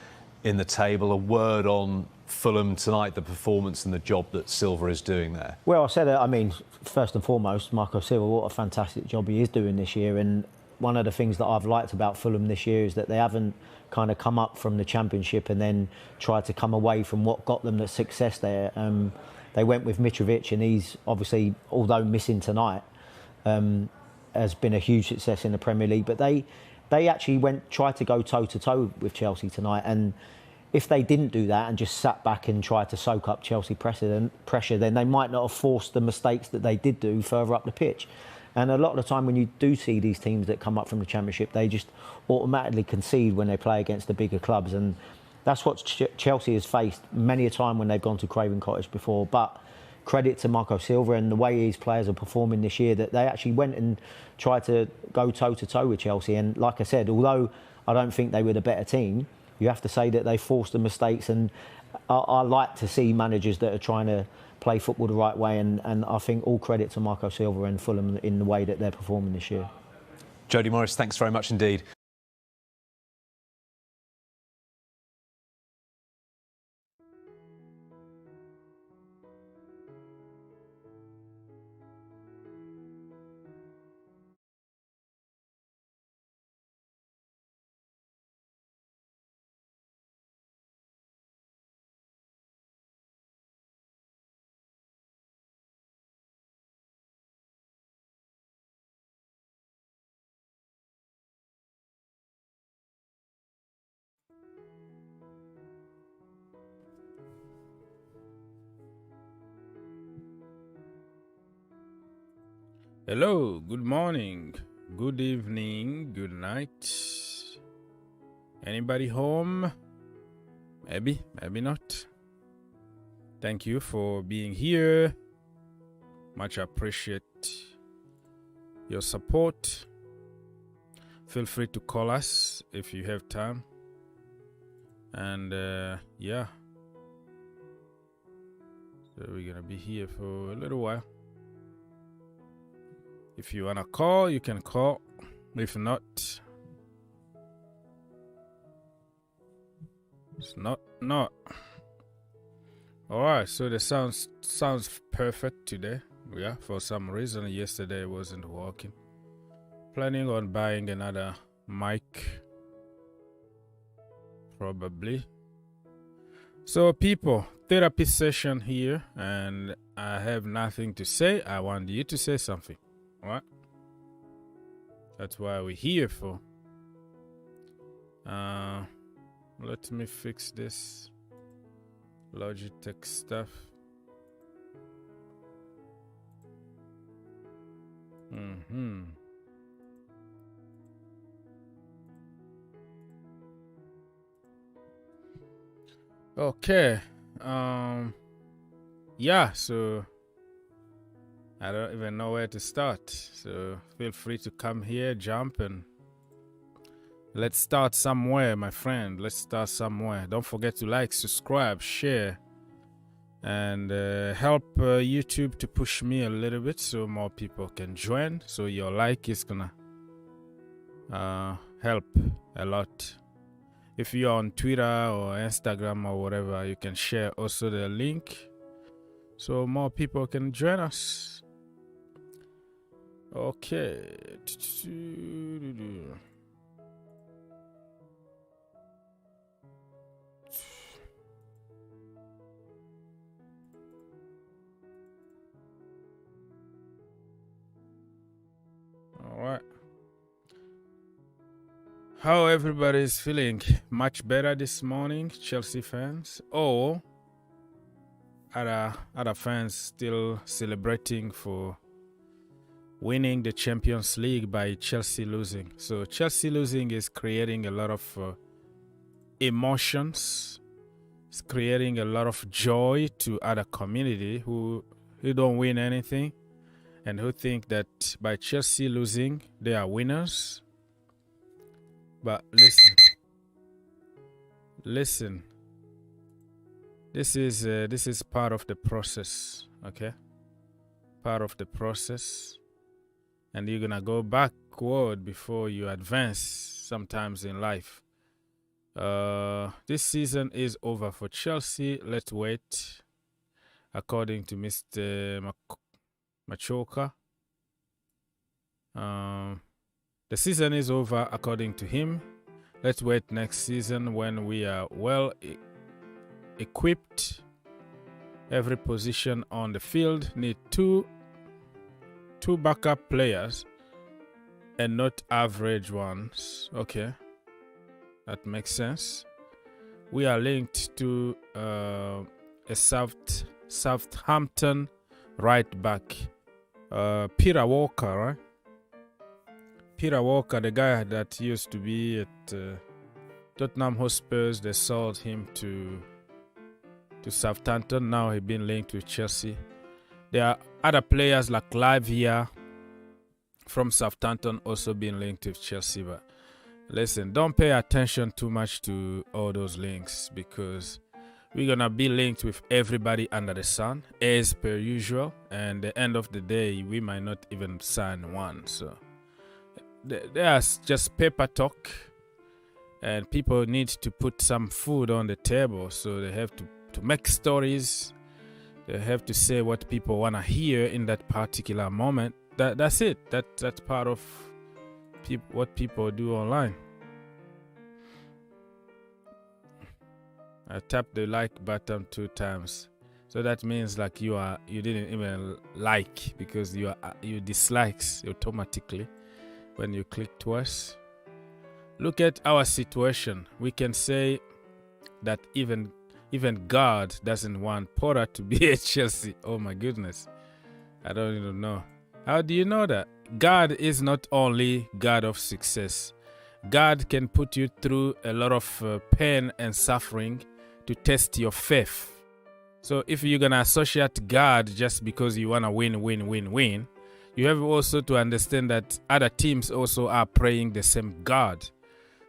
in the table. A word on Fulham tonight, the performance and the job that Silva is doing there. Well, I said it, I mean, first and foremost, Marco Silva, what a fantastic job he is doing this year. And one of the things that I've liked about Fulham this year is that they haven't kind of come up from the Championship and then tried to come away from what got them the success there. They went with Mitrovic, and he's obviously, although missing tonight, has been a huge success in the Premier League. But they actually tried to go toe-to-toe with Chelsea tonight. And if they didn't do that and just sat back and tried to soak up Chelsea pressure, then they might not have forced the mistakes that they did do further up the pitch. And a lot of the time when you do see these teams that come up from the Championship, they just automatically concede when they play against the bigger clubs. And that's what Chelsea has faced many a time when they've gone to Craven Cottage before. But credit to Marco Silva and the way his players are performing this year, that they actually went and tried to go toe-to-toe with Chelsea. And like I said, although I don't think they were the better team, you have to say that they forced the mistakes. And I like to see managers that are trying to play football the right way, and I think all credit to Marco Silva and Fulham in the way that they're performing this year. Jody Morris, thanks very much indeed. Hello, good morning, good evening, good night. Anybody home? Maybe, maybe not. Thank you for being here. Much appreciate your support. Feel free to call us if you have time. And yeah. So we're gonna be here for a little while. If you wanna call, you can call. If not, it's not. Alright, so the sounds perfect today. Yeah, for some reason yesterday it wasn't working. Planning on buying another mic, probably. So people, therapy session here, and I have nothing to say. I want you to say something. All right? That's why we're here for. Let me fix this Logitech stuff. Okay. Yeah, so I don't even know where to start. So feel free to come here, jump, and let's start somewhere, my friend. Let's start somewhere. Don't forget to like, subscribe, share, and help YouTube to push me a little bit so more people can join. So your like is gonna help a lot. If you're on Twitter or Instagram or whatever, you can share also the link so more people can join us. Okay. All right. How everybody's feeling? Much better this morning, Chelsea fans? Or other fans still celebrating for winning the Champions League by Chelsea losing? So Chelsea losing is creating a lot of emotions. It's creating a lot of joy to other community who don't win anything and who think that by Chelsea losing, they are winners. But listen. This is part of the process, okay? Part of the process, and you're gonna go backward before you advance. Sometimes in life, this season is over for Chelsea. Let's wait. According to Mr. Machoka, the season is over according to him. Let's wait next season when we are well equipped. Every position on the field need two backup players and not average ones. Okay, that makes sense. We are linked to a Southampton right back, Peter Walker, right? Peter Walker, the guy that used to be at Tottenham Hotspurs. They sold him to Southampton. Now he's been linked with Chelsea. There are other players like Lavia from Southampton also being linked with Chelsea. But listen, don't pay attention too much to all those links because we're going to be linked with everybody under the sun as per usual. And at the end of the day, we might not even sign one. So there's just paper talk, and people need to put some food on the table, so they have to make stories. They have to say what people want to hear in that particular moment. That's it. That's part of what people do online. I tapped the like button 2 times, so that means like you didn't even like, because you dislikes automatically when you click twice. Look at our situation. We can say that even God doesn't want Potter to be at Chelsea. Oh my goodness. I don't even know. How do you know that? God is not only God of success. God can put you through a lot of pain and suffering to test your faith. So if you're going to associate God just because you want to win, you have also to understand that other teams also are praying the same God.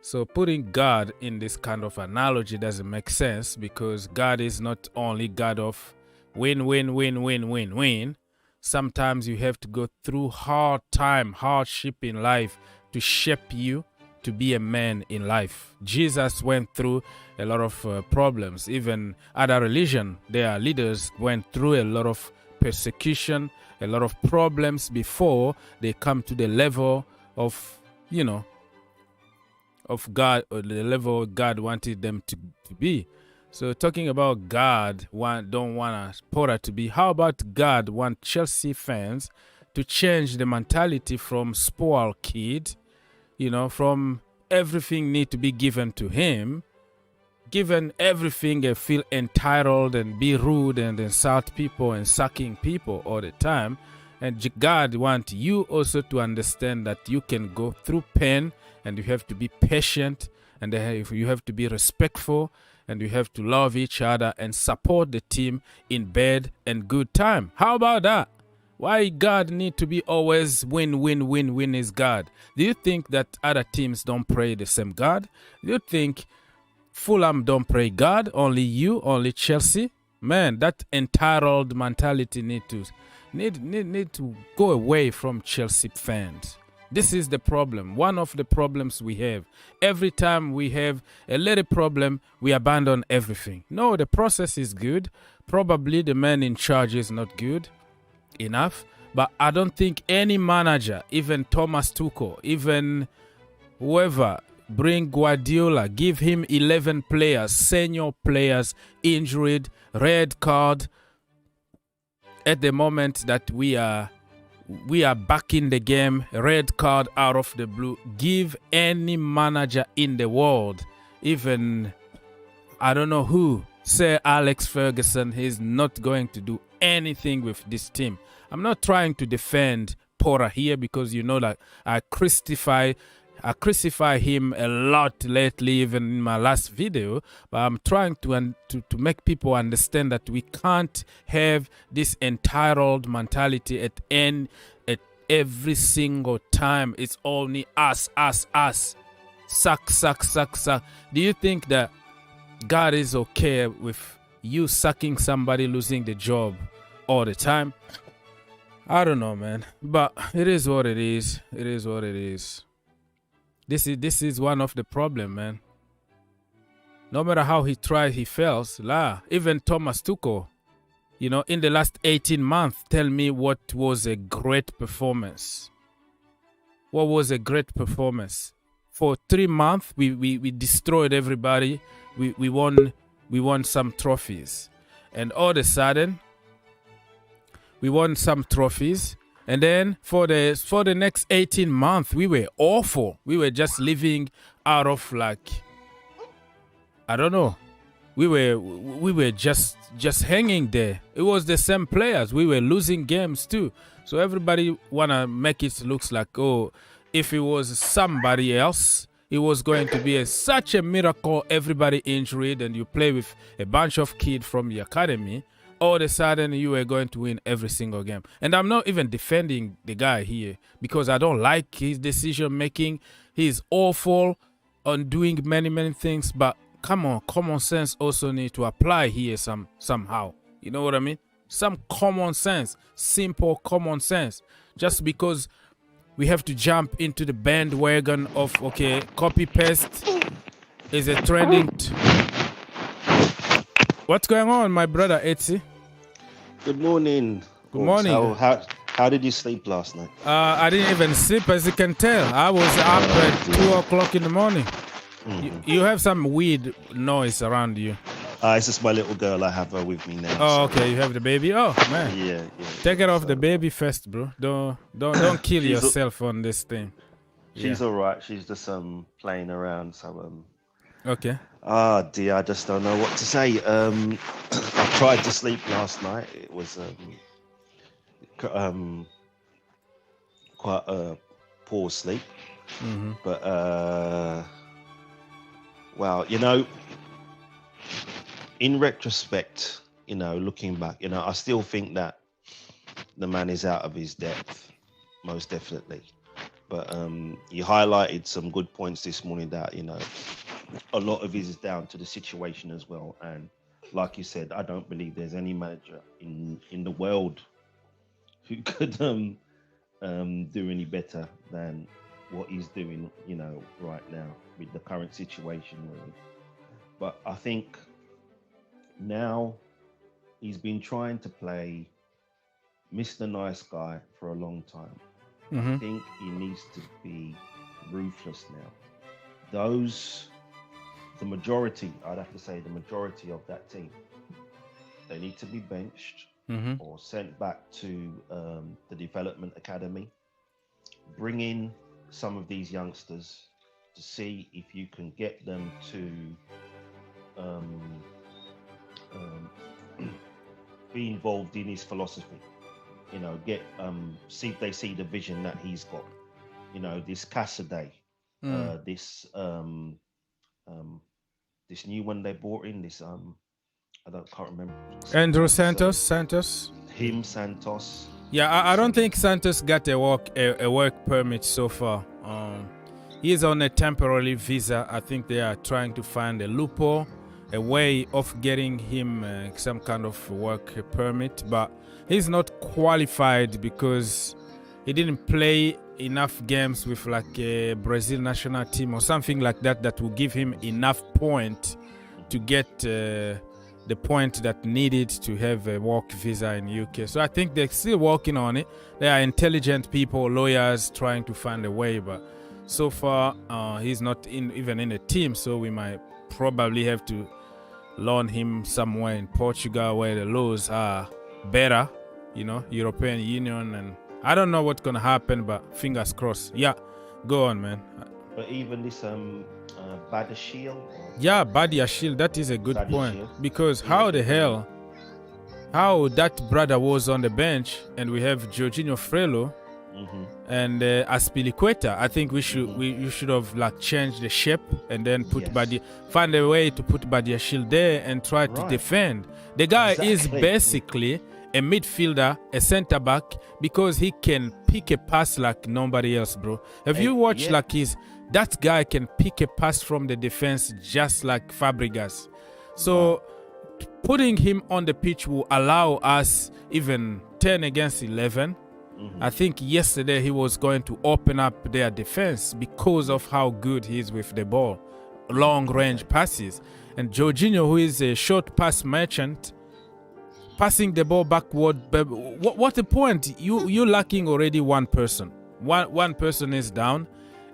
So putting God in this kind of analogy doesn't make sense, because God is not only God of win. Sometimes you have to go through hardship in life to shape you to be a man in life. Jesus went through a lot of problems. Even other religion, their leaders went through a lot of persecution, a lot of problems before they come to the level of, of God, or the level God wanted them to be. So talking about God don't want Porter to be. How about God want Chelsea fans to change the mentality from spoiled kid, from everything need to be given to him, given everything and feel entitled and be rude and insult people and sucking people all the time. And God wants you also to understand that you can go through pain and you have to be patient and you have to be respectful and you have to love each other and support the team in bad and good time. How about that? Why God need to be always win is God? Do you think that other teams don't pray the same God? Do you think Fulham don't pray God? Only you, only Chelsea? Man, that entitled mentality need to go away from Chelsea fans. This is the problem. One of the problems we have. Every time we have a little problem, we abandon everything. No, the process is good. Probably the man in charge is not good enough. But I don't think any manager, even Thomas Tuchel, even whoever, bring Guardiola, give him 11 players, senior players, injured, red card. At the moment that we are back in the game, red card out of the blue. Give any manager in the world, even, I don't know who, say Alex Ferguson, he's not going to do anything with this team. I'm not trying to defend Porter here because that I crucify him a lot lately, even in my last video. But I'm trying to make people understand that we can't have this entitled mentality at every single time. It's only us. Suck. Do you think that God is okay with you sucking somebody losing the job all the time? I don't know, man. But it is what it is. It is what it is. This is one of the problem, man. No matter how he tried, he fails. Even Thomas Tuchel, in the last 18 months, tell me what was a great performance. What was a great performance? For 3 months, we destroyed everybody. We won some trophies. And all of a sudden, we won some trophies. And then for the next 18 months, we were awful. We were just living out of I don't know. We were just hanging there. It was the same players. We were losing games too. So everybody wanna make it looks like, if it was somebody else, it was going to be such a miracle. Everybody injured, and you play with a bunch of kids from the academy. All of a sudden, you are going to win every single game. And I'm not even defending the guy here because I don't like his decision making. He's awful on doing many things. But come on, common sense also need to apply here somehow. You know what I mean? Some common sense, simple common sense. Just because we have to jump into the bandwagon of, copy paste is a trending. What's going on, my brother Etsy? Good morning. Good morning. How did you sleep last night? I didn't even sleep, as you can tell. I was up at 2 o'clock in the morning. You have some weird noise around you. It's just my little girl. I have her with me now. Oh, okay. You have the baby. Oh, man. Yeah. Take care of the baby first, bro. Don't kill yourself on this thing. She's all right. She's just playing around. So Okay. Dear, I just don't know what to say. I tried to sleep last night. It was quite a poor sleep. Mm-hmm. But well, in retrospect, looking back, I still think that the man is out of his depth, most definitely. But you highlighted some good points this morning that, a lot of it is down to the situation as well. And like you said, I don't believe there's any manager in the world who could do any better than what he's doing, right now with the current situation, really. But I think now he's been trying to play Mr. Nice Guy for a long time. Mm-hmm. I think he needs to be ruthless now. Those the majority, I'd have to say the majority of that team, they need to be benched or sent back to the development academy. Bring in some of these youngsters to see if you can get them to be involved in his philosophy. You know, get see if they see the vision that he's got. You know, this Cassidy, this this new one they brought in, this can't remember. Andrew Santos. Santos. Yeah, I don't think Santos got a work permit so far. He's on a temporary visa. I think they are trying to find a loophole, a way of getting him some kind of work permit, but he's not qualified because he didn't play enough games with like a Brazil national team or something like that that will give him enough point to get the point that needed to have a work visa in UK. So I think they're still working on it. They are intelligent people, lawyers trying to find a way, but so far he's not even in a team, so we might probably have to loan him somewhere in Portugal where the laws are better, you know, European Union, and I don't know what's gonna happen, but fingers crossed. Yeah, go on, man. But even this Badiashile. Yeah, Badiashile, that is a good point. Because how the hell, how that brother was on the bench and we have Jorginho Frello and Aspilicueta. I think we should have like changed the shape and then put find a way to put Badiashile there and try to defend. The guy is basically a midfielder, a centre back, because he can pick a pass like nobody else, bro. Have you watched like that guy can pick a pass from the defense just like Fabregas. So putting him on the pitch will allow us even 10 against 11. I think yesterday he was going to open up their defense because of how good he is with the ball, long range passes. And Jorginho, who is a short pass merchant, passing the ball backward. What the point? You're lacking already one person. One person is down,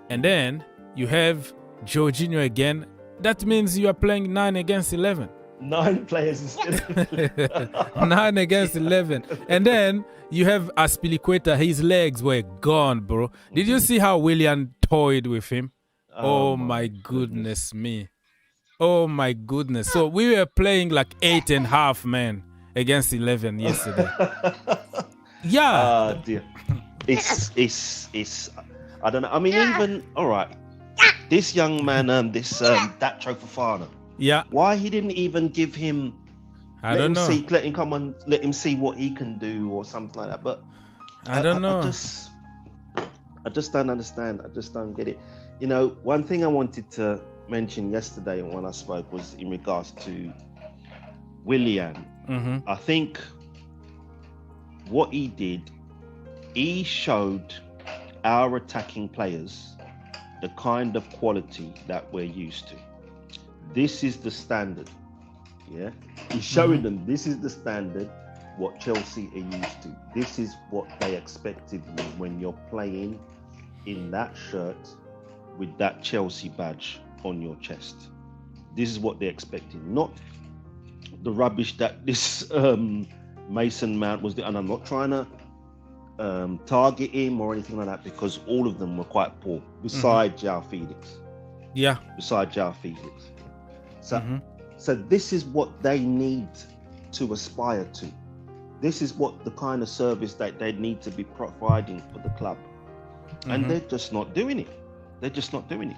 and then you have Jorginho again. That means you are playing 9 against 11. 9 players instead of 9 against 11. And then you have Aspilicueta. His legs were gone, bro. Did you see how Willian toyed with him? Oh my goodness me. Oh my goodness. So we were playing like 8.5 men against 11 yesterday. Yeah. Dear. It's I don't know. I mean, even all right. This young man, Dacho Fofana. Yeah. Why he didn't even give him? I don't know. Let him come on. Let him see what he can do or something like that. But I don't know. I just don't understand. I just don't get it. You know, one thing I wanted to mention yesterday when I spoke was in regards to Willian. I think what he did, he showed our attacking players the kind of quality that we're used to. This is the standard. Yeah, he's showing them this is the standard, what Chelsea are used to. This is what they expected when you're playing in that shirt with that Chelsea badge on your chest. This is what they expected, not the rubbish that this Mason Mount was doing. And I'm not trying to target him or anything like that, because all of them were quite poor, besides Joao Felix. Yeah. Besides Joao Felix. So this is what they need to aspire to. This is what the kind of service that they need to be providing for the club. And they're just not doing it. They're just not doing it.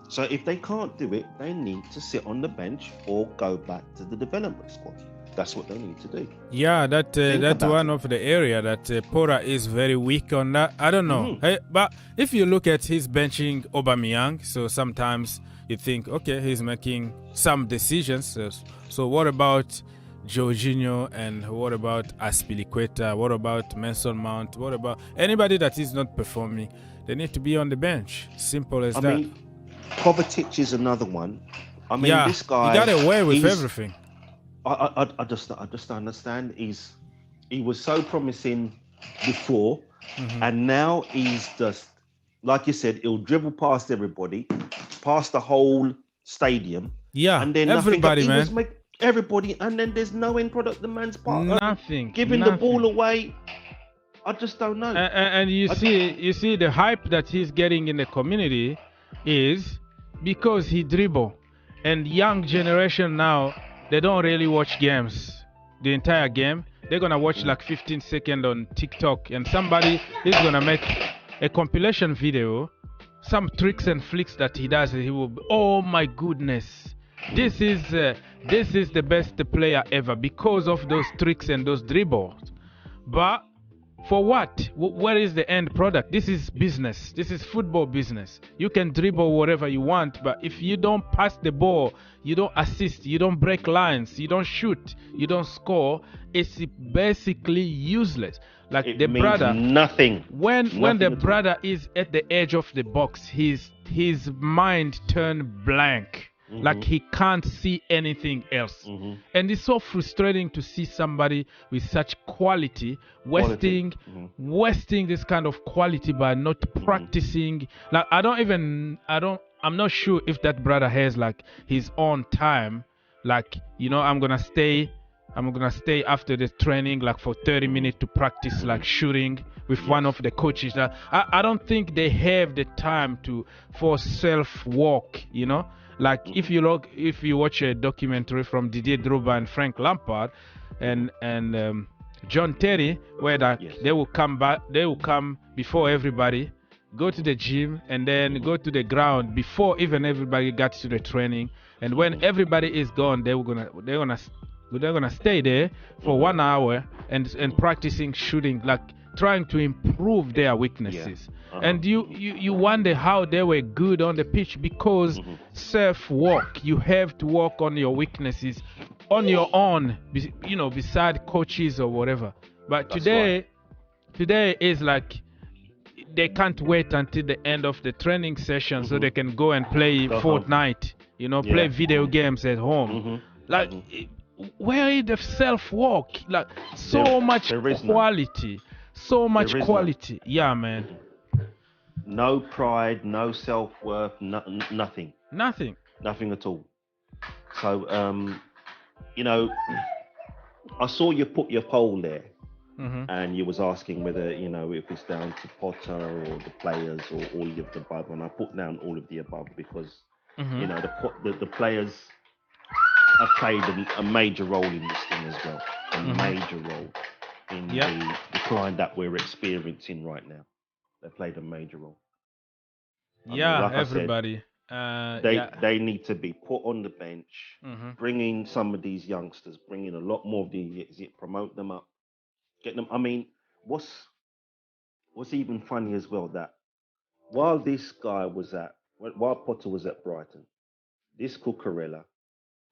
So if they can't do it, they need to sit on the bench or go back to the development squad. That's what they need to do. Yeah, that's one of the area that Pora is very weak on. That I don't know. But if you look at his benching Aubameyang, so sometimes you think, okay, he's making some decisions. So what about Jorginho, and what about Aspilicueta? What about Mason Mount? What about anybody that is not performing? They need to be on the bench. Simple as that. I mean, Kovacic is another one. I mean, this guy, he got away with everything. I just don't understand. He was so promising before, and now he's just, like you said, he'll dribble past everybody, past the whole stadium. Yeah, and then everybody, man. Everybody, and then there's no end product. The man's part. Nothing. Giving the ball away. I just don't know. And you see the hype that he's getting in the community is because he dribble. And young generation now, they don't really watch games, the entire game. They're gonna watch like 15 seconds on TikTok, and somebody is gonna make a compilation video, some tricks and flicks that he does, and he will, oh my goodness, this is the best player ever because of those tricks and those dribbles. But for what? Where is the end product? This is business. This is football business. You can dribble whatever you want, but if you don't pass the ball, you don't assist, you don't break lines, you don't shoot, you don't score, it's basically useless. Like it the means brother, nothing. When the Nothing at brother is at the edge of the box, his mind turned blank. Like he can't see anything else. And it's so frustrating to see somebody with such quality wasting this kind of quality by not practicing. Like I'm not sure if that brother has like his own time. Like, I'm gonna stay after the training like for 30 minutes to practice like shooting with one of the coaches. I don't think they have the time for self-work, Like if you watch a documentary from Didier Drogba and Frank Lampard and John Terry, where they will come before everybody, go to the gym and then go to the ground before even everybody got to the training. And when everybody is gone, they're gonna stay there for 1 hour and practicing shooting, like trying to improve their weaknesses. And you wonder how they were good on the pitch because self-work. You have to work on your weaknesses on your own, beside coaches or whatever. But today is like they can't wait until the end of the training session so they can go and play Fortnite, play video games at home. Like, where is the self-work? Like, so much quality. So much quality. Yeah, man. No pride, no self-worth, nothing. Nothing. Nothing at all. So, I saw you put your poll there, and you was asking whether, if it's down to Potter or the players or all of the above, and I put down all of the above because, the players have played a major role in this thing as well. A major role in the decline that we're experiencing right now. They played a major role. Like everybody. They need to be put on the bench, bring in some of these youngsters, bring in a lot more of these, promote them up, get them. I mean, what's even funny as well, that while Potter was at Brighton, this Cucurella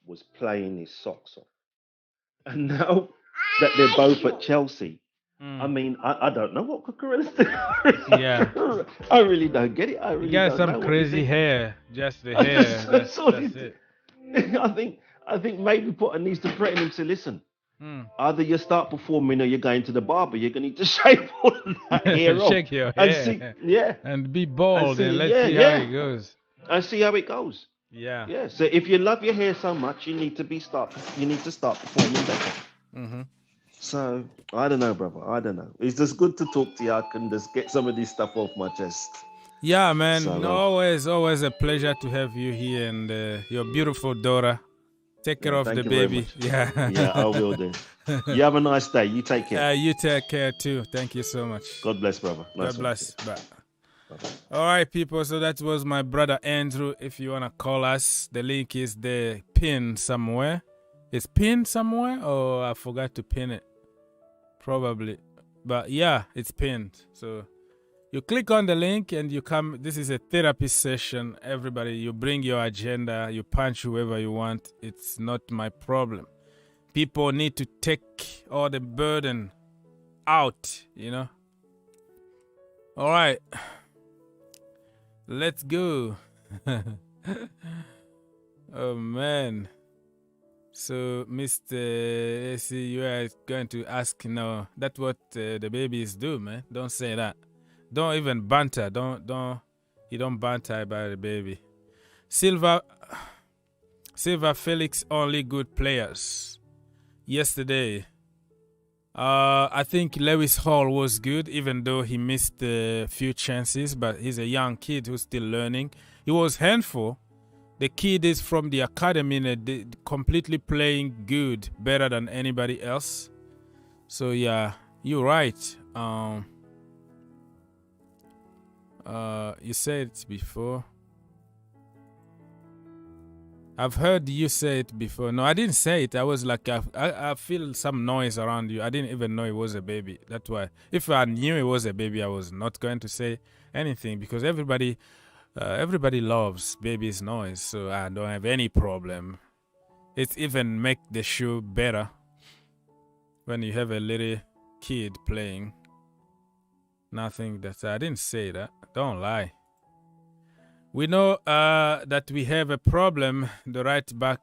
was playing his socks off. And now that they're both at Chelsea, I mean, I don't know what Cucurella's doing. Yeah. I really don't get it. You got some crazy hair. Just the hair. That's it. I think maybe Potter needs to threaten him to listen. Either you start performing or you're going to the barber. You're going to need to shave all of that hair off. Shake your hair. And be bald and let's see how it goes. And see how it goes. Yeah. So if you love your hair so much, you need to start performing better. So I don't know, brother. I don't know. It's just good to talk to you. I can just get some of this stuff off my chest. Yeah, man. So, always a pleasure to have you here and your beautiful daughter. Take care of the baby. Yeah. Yeah, I will do. You have a nice day. You take care. You take care too. Thank you so much. God bless, brother. Nice God bless. Bye. All right, people. So that was my brother Andrew. If you want to call us, the link is there pinned somewhere. It's pinned somewhere, or I forgot to pin it. Probably. But yeah, it's pinned. So you click on the link and you come. This is a therapy session. Everybody, you bring your agenda. You punch whoever you want. It's not my problem. People need to take all the burden out, All right. Let's go. Oh, man. So, Mr. AC, you are going to ask, that's what the babies do, man. Don't say that. Don't even banter. You don't banter about the baby. Silva, Silva, Felix, only good players. Yesterday, I think Lewis Hall was good, even though he missed a few chances, but he's a young kid who's still learning. He was handful. The kid is from the academy and completely playing good, better than anybody else. So yeah, you're right. You said it before. I've heard you say it before. No, I didn't say it. I was like, I feel some noise around you. I didn't even know it was a baby. That's why. If I knew it was a baby, I was not going to say anything because everybody loves baby's noise. So I don't have any problem. It even make the show better when you have a little kid playing. Nothing that I didn't say that. Don't lie. We know that we have a problem, the right back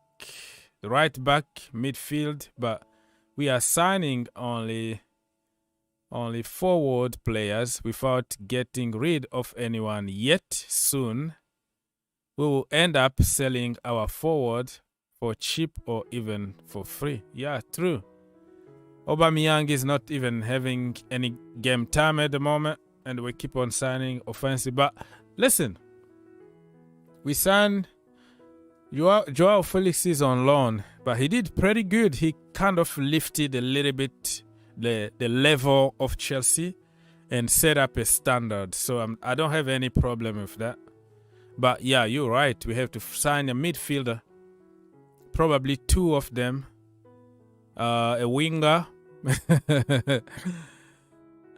midfield, but we are signing only forward players without getting rid of anyone yet. Soon, we will end up selling our forward for cheap or even for free. Yeah, true. Aubameyang is not even having any game time at the moment, and we keep on signing offensive. But listen. We signed Joao Felix is on loan, but he did pretty good. He kind of lifted a little bit the level of Chelsea and set up a standard. So I don't have any problem with that. But yeah, you're right. We have to sign a midfielder, probably two of them, a winger.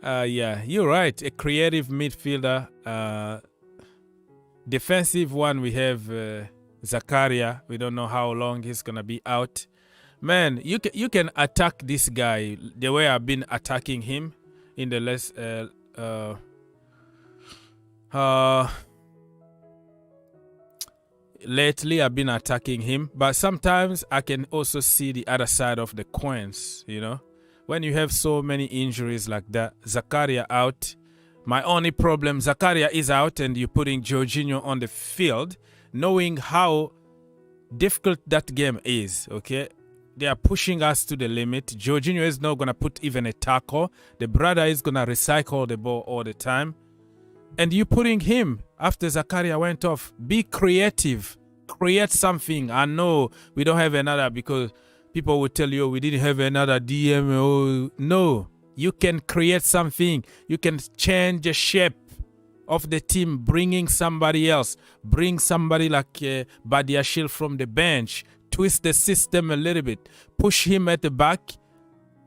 Yeah, you're right. A creative midfielder. Defensive one, we have Zakaria. We don't know how long he's going to be out. Man, you can attack this guy the way I've been attacking him in the last... lately, I've been attacking him. But sometimes I can also see the other side of the coins, you know. When you have so many injuries like that, Zakaria out... My only problem, Zakaria is out and you're putting Jorginho on the field, knowing how difficult that game is, okay? They are pushing us to the limit. Jorginho is not going to put even a tackle. The brother is going to recycle the ball all the time. And you're putting him after Zakaria went off. Be creative. Create something. I know we don't have another because people will tell you we didn't have another DMO. No. You can create something. You can change the shape of the team, bringing somebody else. Bring somebody like Badiashile from the bench. Twist the system a little bit. Push him at the back.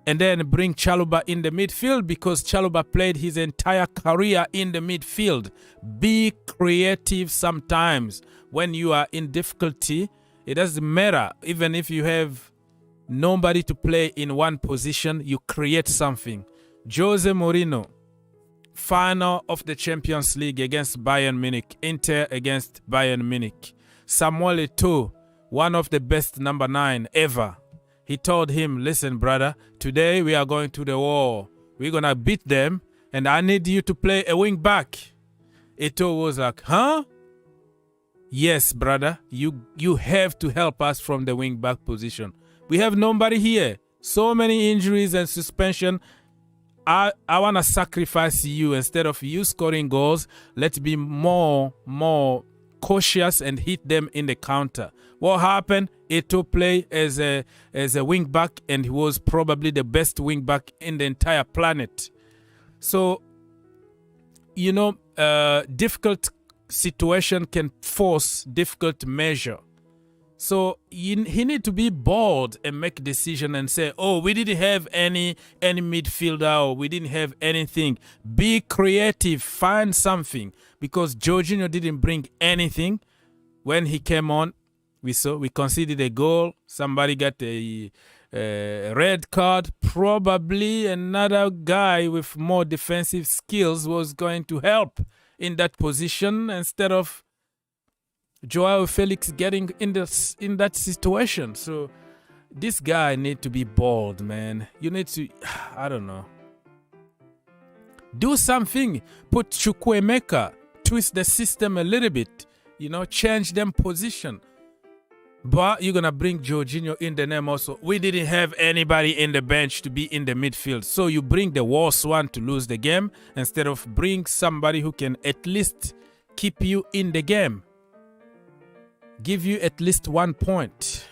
And then bring Chalobah in the midfield because Chalobah played his entire career in the midfield. Be creative sometimes. When you are in difficulty, it doesn't matter. Even if you have... nobody to play in one position, you create something. Jose Mourinho, final of the Champions League against Bayern Munich. Inter against Bayern Munich. Samuel Eto'o, one of the best number 9 ever. He told him, listen, brother, today we are going to the war. We're going to beat them, and I need you to play a wing back. Eto'o was like, huh? Yes, brother, you have to help us from the wing back position. We have nobody here. So many injuries and suspension. I want to sacrifice you. Instead of you scoring goals, let's be more cautious and hit them in the counter. What happened? Eto'o played as a wing back, and he was probably the best wing back in the entire planet. So, you know, difficult situation can force difficult measure. So he need to be bold and make a decision and say, oh, we didn't have any midfielder or we didn't have anything. Be creative. Find something. Because Jorginho didn't bring anything. When he came on, we conceded a goal. Somebody got a red card. Probably another guy with more defensive skills was going to help in that position instead of Joao Felix getting in that situation. So this guy need to be bold, man. You need to, I don't know. Do something. Put Chukwuemeka. Twist the system a little bit. You know, change them position. But you're going to bring Jorginho in the name also. We didn't have anybody in the bench to be in the midfield. So you bring the worst one to lose the game instead of bring somebody who can at least keep you in the game. Give you at least 1 point.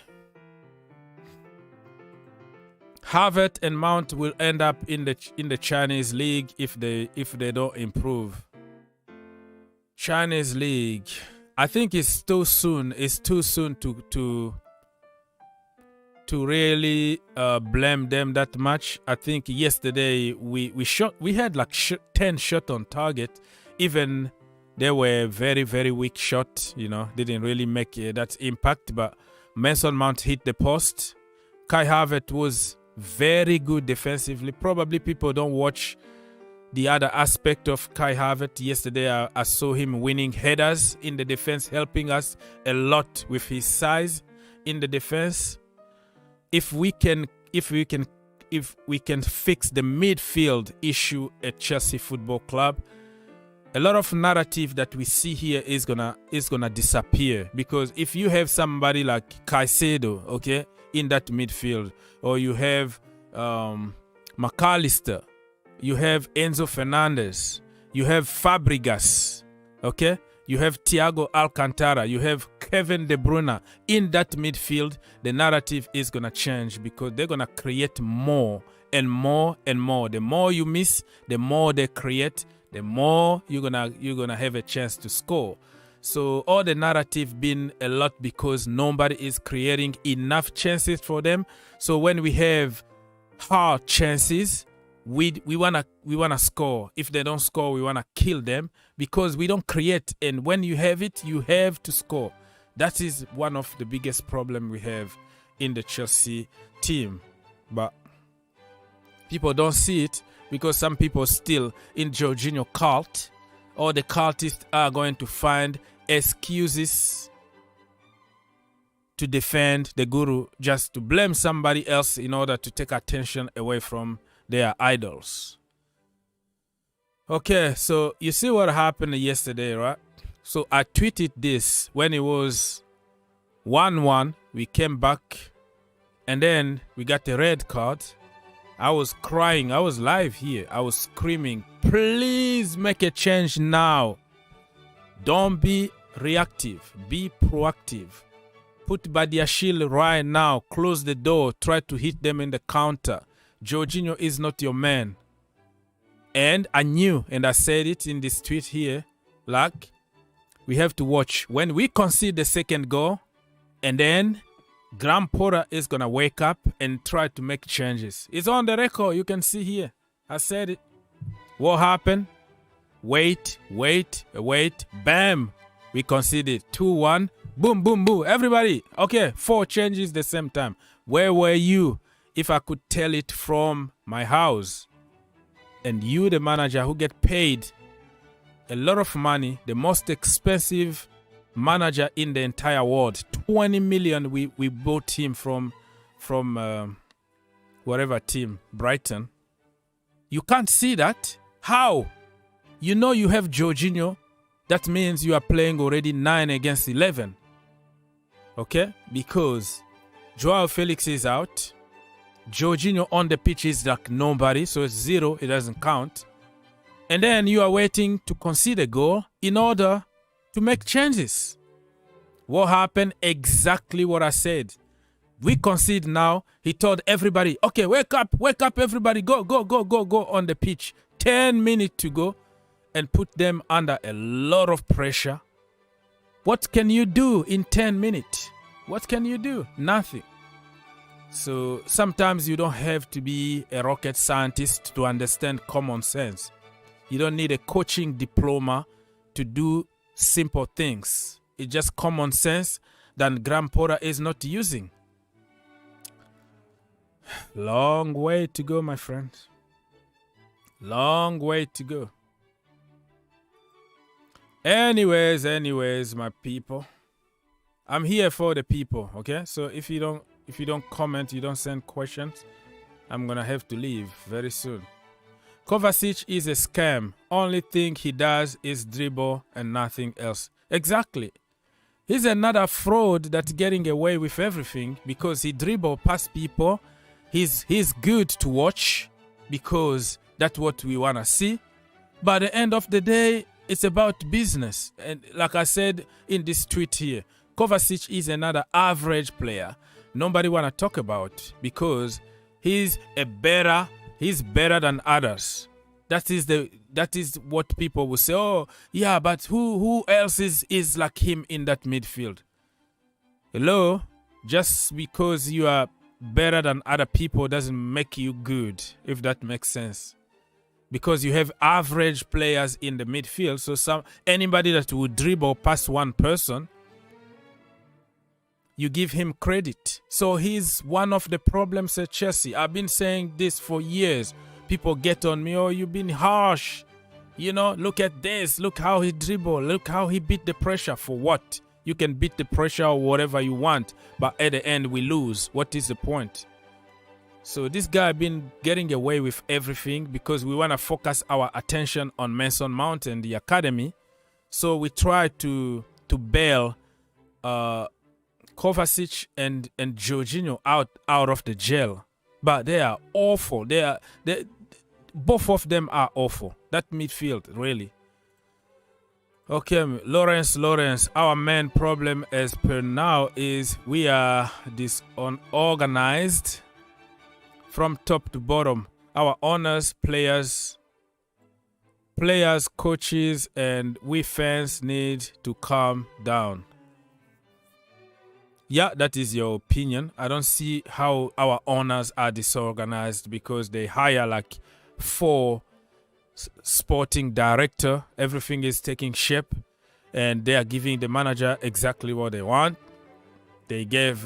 Havertz and Mount will end up in the Chinese league if they don't improve. Chinese league, I think it's too soon. It's too soon to really blame them that much. I think yesterday we had like 10 shots on target. Even they were very, very weak shot. Didn't really make that impact. But Mason Mount hit the post. Kai Havertz was very good defensively. Probably people don't watch the other aspect of Kai Havertz. Yesterday I saw him winning headers in the defense, helping us a lot with his size in the defense. If we can fix the midfield issue at Chelsea Football Club, a lot of narrative that we see here is gonna disappear. Because if you have somebody like Caicedo, okay, in that midfield, or you have McAllister, you have Enzo Fernandez, you have Fabregas, okay? You have Thiago Alcantara, you have Kevin De Bruyne. In that midfield, the narrative is going to change because they're going to create more and more and more. The more you miss, the more they create, the more you're gonna have a chance to score. So all the narrative been a lot because nobody is creating enough chances for them. So when we have hard chances, we wanna score. If they don't score, we wanna kill them because we don't create. And when you have it, you have to score. That is one of the biggest problem we have in the Chelsea team. But people don't see it because some people still in Jorginho cult, or the cultists are going to find excuses to defend the guru, just to blame somebody else in order to take attention away from their idols. Okay, so you see what happened yesterday, right? So I tweeted this when it was 1-1. We came back and then we got a red card. I was crying. I was live here. I was screaming, please make a change now. Don't be reactive. Be proactive. Put Badiashile right now. Close the door. Try to hit them in the counter. Jorginho is not your man. And I knew, and I said it in this tweet here, like, we have to watch. When we concede the second goal, and then Graham Potter is going to wake up and try to make changes. It's on the record. You can see here. I said it. What happened? Wait. Bam. We conceded 2-1. Boom, boom, boom. Everybody. Okay, 4 changes the same time. Where were you if I could tell it from my house? And you, the manager who get paid a lot of money, the most expensive manager in the entire world, 20 million we bought him from whatever team, Brighton. You can't see that. How? You know you have Jorginho. That means you are playing already 9 against 11. Okay? Because Joao Felix is out. Jorginho on the pitch is like nobody, so it's 0. It doesn't count. And then you are waiting to concede a goal in order to make changes. What happened? Exactly what I said. We concede now. He told everybody, okay, wake up, everybody, go on the pitch. 10 minutes to go, and put them under a lot of pressure. What can you do in 10 minutes? What can you do? Nothing. So sometimes you don't have to be a rocket scientist to understand common sense. You don't need a coaching diploma to do simple things. It's just common sense that Graham Potter is not using. Long way to go, my friends. Long way to go. Anyways, my people. I'm here for the people, okay? So if you don't comment, you don't send questions, I'm gonna have to leave very soon. Kovacic is a scam. Only thing he does is dribble and nothing else. Exactly. He's another fraud that's getting away with everything because he dribble past people. He's good to watch because that's what we want to see. But at the end of the day, it's about business. And like I said in this tweet here, Kovacic is another average player. Nobody want to talk about because he's better than others. That is what people will say. Oh, yeah, but who else is like him in that midfield? Hello? Just because you are better than other people doesn't make you good, if that makes sense. Because you have average players in the midfield, so anybody that would dribble past one person, you give him credit. So he's one of the problems at Chelsea. I've been saying this for years. People get on me, oh, you've been harsh. You know, look at this. Look how he dribbled. Look how he beat the pressure. For what? You can beat the pressure or whatever you want, but at the end we lose. What is the point? So this guy been getting away with everything because we want to focus our attention on Mason Mount and the academy. So we try to bail Kovacic and Jorginho out of the jail. But they are awful. Both of them are awful. That midfield, really. Okay, Lawrence, our main problem as per now is we are disorganized from top to bottom. Our owners, players, coaches, and we fans need to calm down. Yeah, that is your opinion. I don't see how our owners are disorganized because they hire like 4 sporting director. Everything is taking shape and they are giving the manager exactly what they want. They gave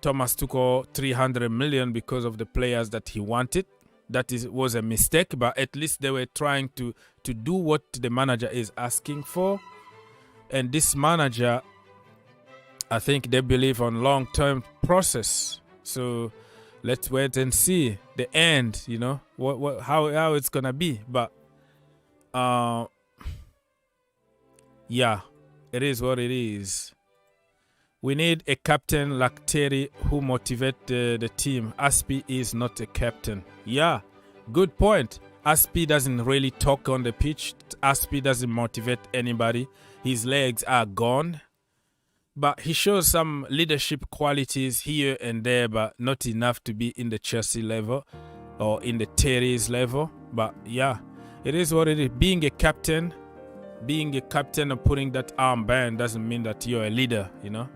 Thomas Tuchel 300 million because of the players that he wanted. That was a mistake, but at least they were trying to do what the manager is asking for. And this manager, I think they believe on long-term process. So let's wait and see the end, you know, how it's gonna be. But yeah, it is what it is. We need a captain like Terry who motivate the team. Aspi is not a captain. Yeah, good point. Aspi doesn't really talk on the pitch. Aspi doesn't motivate anybody. His legs are gone. But he shows some leadership qualities here and there, but not enough to be in the Chelsea level or in the Terry's level. But yeah, it is what it is. Being a captain and putting that armband doesn't mean that you're a leader, you know.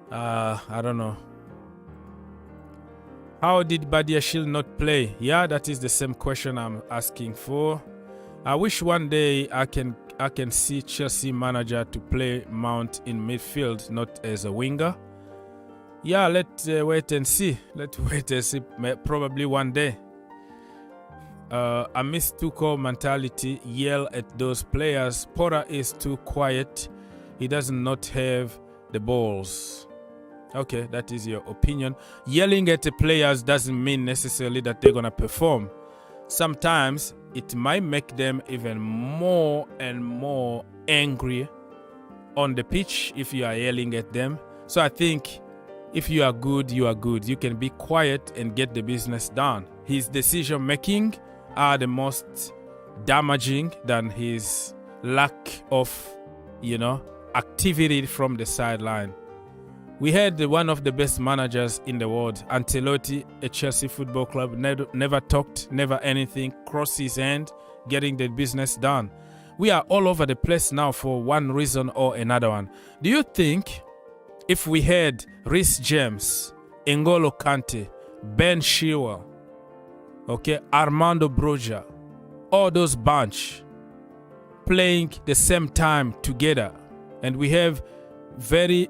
I don't know. How did Badiashile not play? Yeah, that is the same question I'm asking for. I wish one day I can see Chelsea manager to play Mount in midfield, not as a winger. Yeah, let's wait and see. Probably one day. I miss Tuchel mentality. Yell at those players. Porter is too quiet. He does not have the balls. Okay, that is your opinion. Yelling at the players doesn't mean necessarily that they're going to perform. Sometimes it might make them even more and more angry on the pitch if you are yelling at them. So I think if you are good, you are good. You can be quiet and get the business done. His decision making are the most damaging than his lack of, activity from the sideline. We had one of the best managers in the world, Ancelotti, at Chelsea Football Club, never talked, never anything, crossed his hand, getting the business done. We are all over the place now for one reason or another one. Do you think if we had Reece James, N'Golo Kante, Ben Chilwell, Armando Broja, all those bunch playing the same time together, and we have very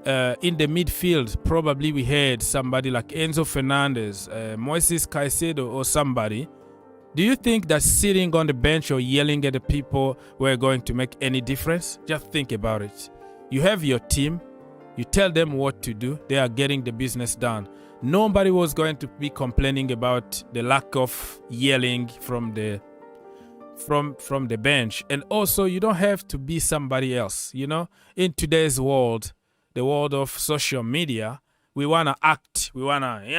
in the midfield, probably we had somebody like Enzo Fernandez, Moises Caicedo or somebody. Do you think that sitting on the bench or yelling at the people were going to make any difference? Just think about it. You have your team, you tell them what to do, they are getting the business done. Nobody was going to be complaining about the lack of yelling from the from the bench. And also, you don't have to be somebody else. You know, in today's world, the world of social media, we wanna act, we wanna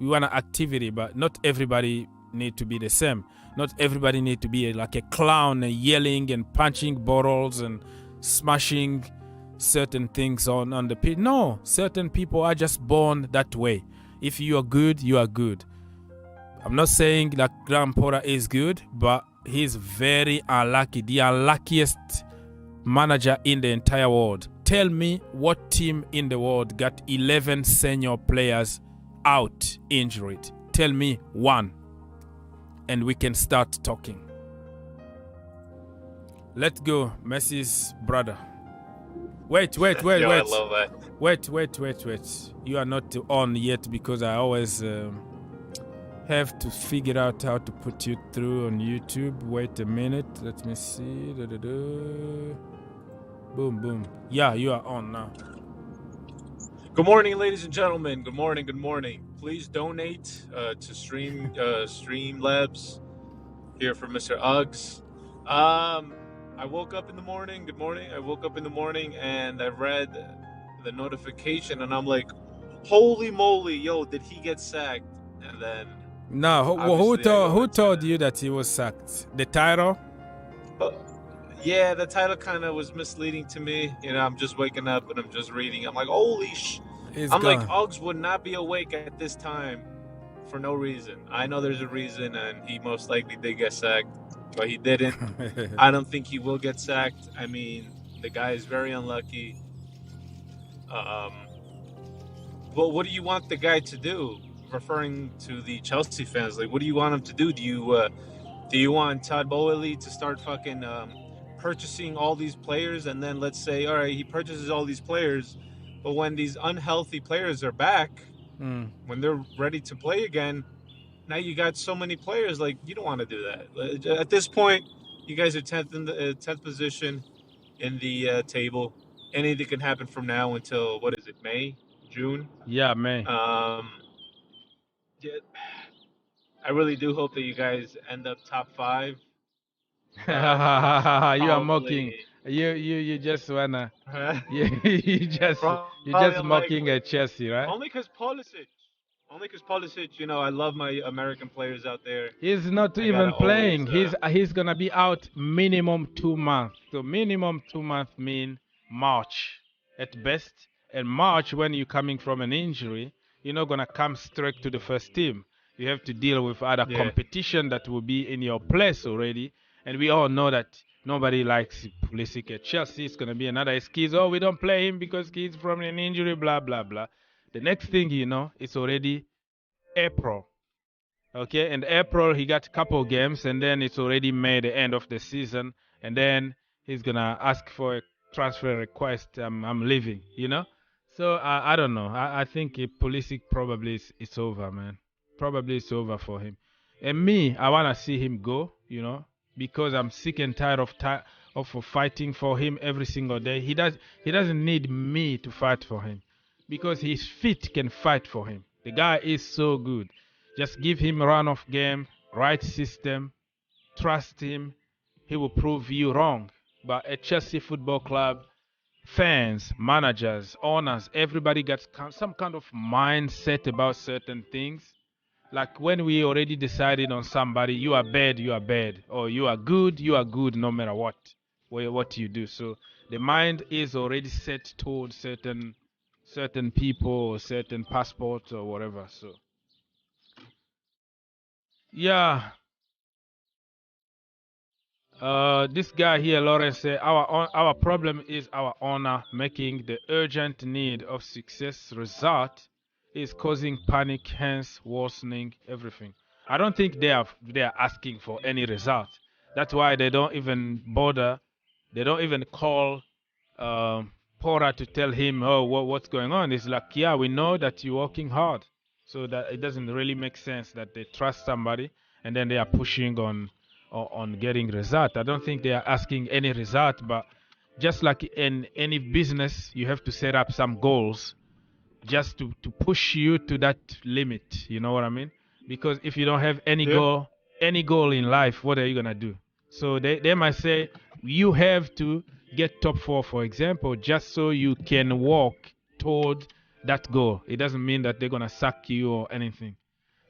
activity, but not everybody need to be the same. Not everybody need to be like a clown, yelling and punching bottles and smashing certain things on the pitch. No, certain people are just born that way. If you are good, you are good. I'm not saying that Graham Potter is good, but he's very unlucky. The unluckiest manager in the entire world. Tell me what team in the world got 11 senior players out injured. Tell me one. And we can start talking. Let's go, Messi's brother. Wait. Yo, I love that. Wait. You are not on yet because I always have to figure out how to put you through on YouTube. Wait a minute. Let me see. Boom. Yeah, you are on now. Good morning, ladies and gentlemen. Good morning. Please donate to Streamlabs here for Mr. Uggs. I woke up in the morning. Good morning. I woke up in the morning and I read the notification and I'm like, holy moly, yo, did he get sacked? And then no, who told you that he was sacked? The title? Yeah, the title kind of was misleading to me. You know, I'm just waking up and I'm just reading. I'm like, holy sh! I'm like, Uggs would not be awake at this time for no reason. I know there's a reason, and he most likely did get sacked, but he didn't. I don't think he will get sacked. I mean, the guy is very unlucky. Well, what do you want the guy to do? Referring to the Chelsea fans, like, what do you want him to do? Do you want Todd Boehly to start fucking purchasing all these players, and then let's say, all right, he purchases all these players, but when these unhealthy players are back, when they're ready to play again, now you got so many players, like, you don't want to do that. At this point, you guys are 10th in the 10th position in the table. Anything can happen from now until, what is it, May, June? Yeah, May. Yeah, I really do hope that you guys end up top 5. You are mocking. You just wanna. You just mocking at Chelsea, right? Only because Pulisic. You know, I love my American players out there. He's not even playing. He's gonna be out minimum 2 months. So minimum 2 months mean March at best. And March, when you're coming from an injury, you're not gonna come straight to the first team. You have to deal with other competition that will be in your place already. And we all know that nobody likes Pulisic at Chelsea. It's going to be another excuse. Oh, we don't play him because he's from an injury, blah, blah, blah. The next thing you know, it's already April. Okay, and April, he got a couple games, and then it's already May, the end of the season. And then he's going to ask for a transfer request. I'm leaving, you know? So I don't know. I think Pulisic probably it's over, man. Probably it's over for him. And me, I want to see him go, you know? Because I'm sick and tired of fighting for him every single day. He doesn't need me to fight for him, because his feet can fight for him. The guy is so good. Just give him a run of game, right system, trust him. He will prove you wrong. But at Chelsea Football Club, fans, managers, owners, everybody gets some kind of mindset about certain things. Like when we already decided on somebody, you are bad, or you are good, no matter what you do. So the mind is already set towards certain people or certain passports or whatever. So yeah. This guy here, Lawrence, said our problem is our owner making the urgent need of success result is causing panic, hence worsening everything. I don't think they are asking for any result. That's why they don't even bother. They don't even call Pora to tell him, oh, what's going on. It's like, yeah, we know that you're working hard. So that it doesn't really make sense that they trust somebody and then they are pushing on getting result. I don't think they are asking any result, but just like in any business, you have to set up some goals just to push you to that limit. You know what I mean? Because if you don't have any goal, any goal in life, what are you going to do? So they might say, you have to get top 4, for example, just so you can walk toward that goal. It doesn't mean that they're going to sack you or anything.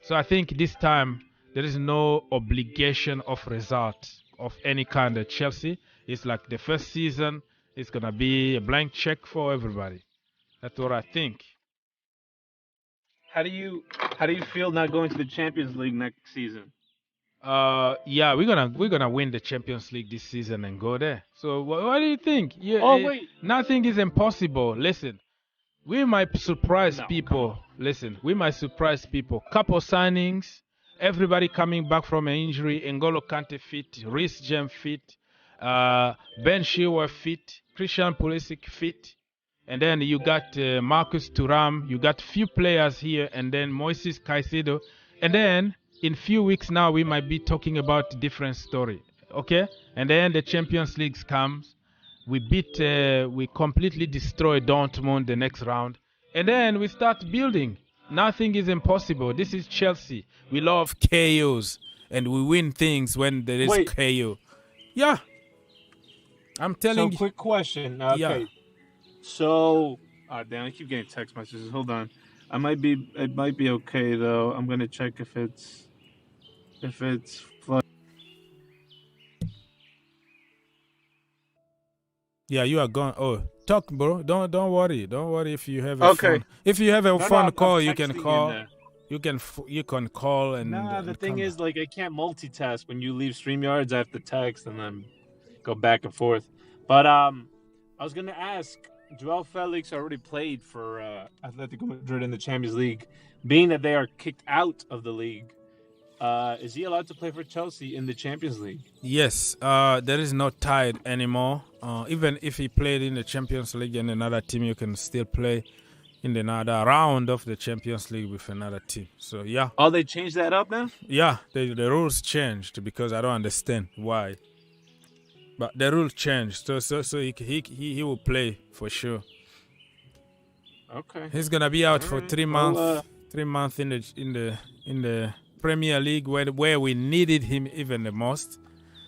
So I think this time there is no obligation of result of any kind at Chelsea. It's like the first season, it's going to be a blank check for everybody. That's what I think. How do you feel not going to the Champions League next season? Yeah, we're gonna win the Champions League this season and go there. So what do you think? Yeah, Wait. Nothing is impossible. Listen, we might surprise people. Listen, we might surprise people. Couple signings, everybody coming back from an injury. N'Golo Kante fit, Reece James fit, Ben Chilwell fit, Christian Pulisic fit. And then you got Marcus Thuram. You got few players here, and then Moises Caicedo. And then in few weeks now, we might be talking about a different story. Okay? And then the Champions League comes. We completely destroy Dortmund the next round. And then we start building. Nothing is impossible. This is Chelsea. We love KOs. And we win things when there is KO. Yeah. I'm telling you. So, quick question. Okay. Yeah. So, damn, I keep getting text messages. Hold on. It might be okay though. I'm gonna check if it's Yeah, you are gone. Oh, talk, bro. Don't worry. Don't worry if you have a phone. If you have a phone call, you can call. You can call and. Nah, the thing is, like, I can't multitask. When you leave StreamYards, I have to text and then go back and forth. But I was gonna ask. Joao Felix already played for Atletico Madrid in the Champions League. Being that they are kicked out of the league, is he allowed to play for Chelsea in the Champions League? Yes, there is no tie anymore. Even if he played in the Champions League and another team, you can still play in another round of the Champions League with another team. So, yeah. Oh, they changed that up now? Yeah, the rules changed because I don't understand why. But the rule changed, so he will play for sure. Okay. He's gonna be out for 3 months. 3 months in the Premier League where we needed him even the most.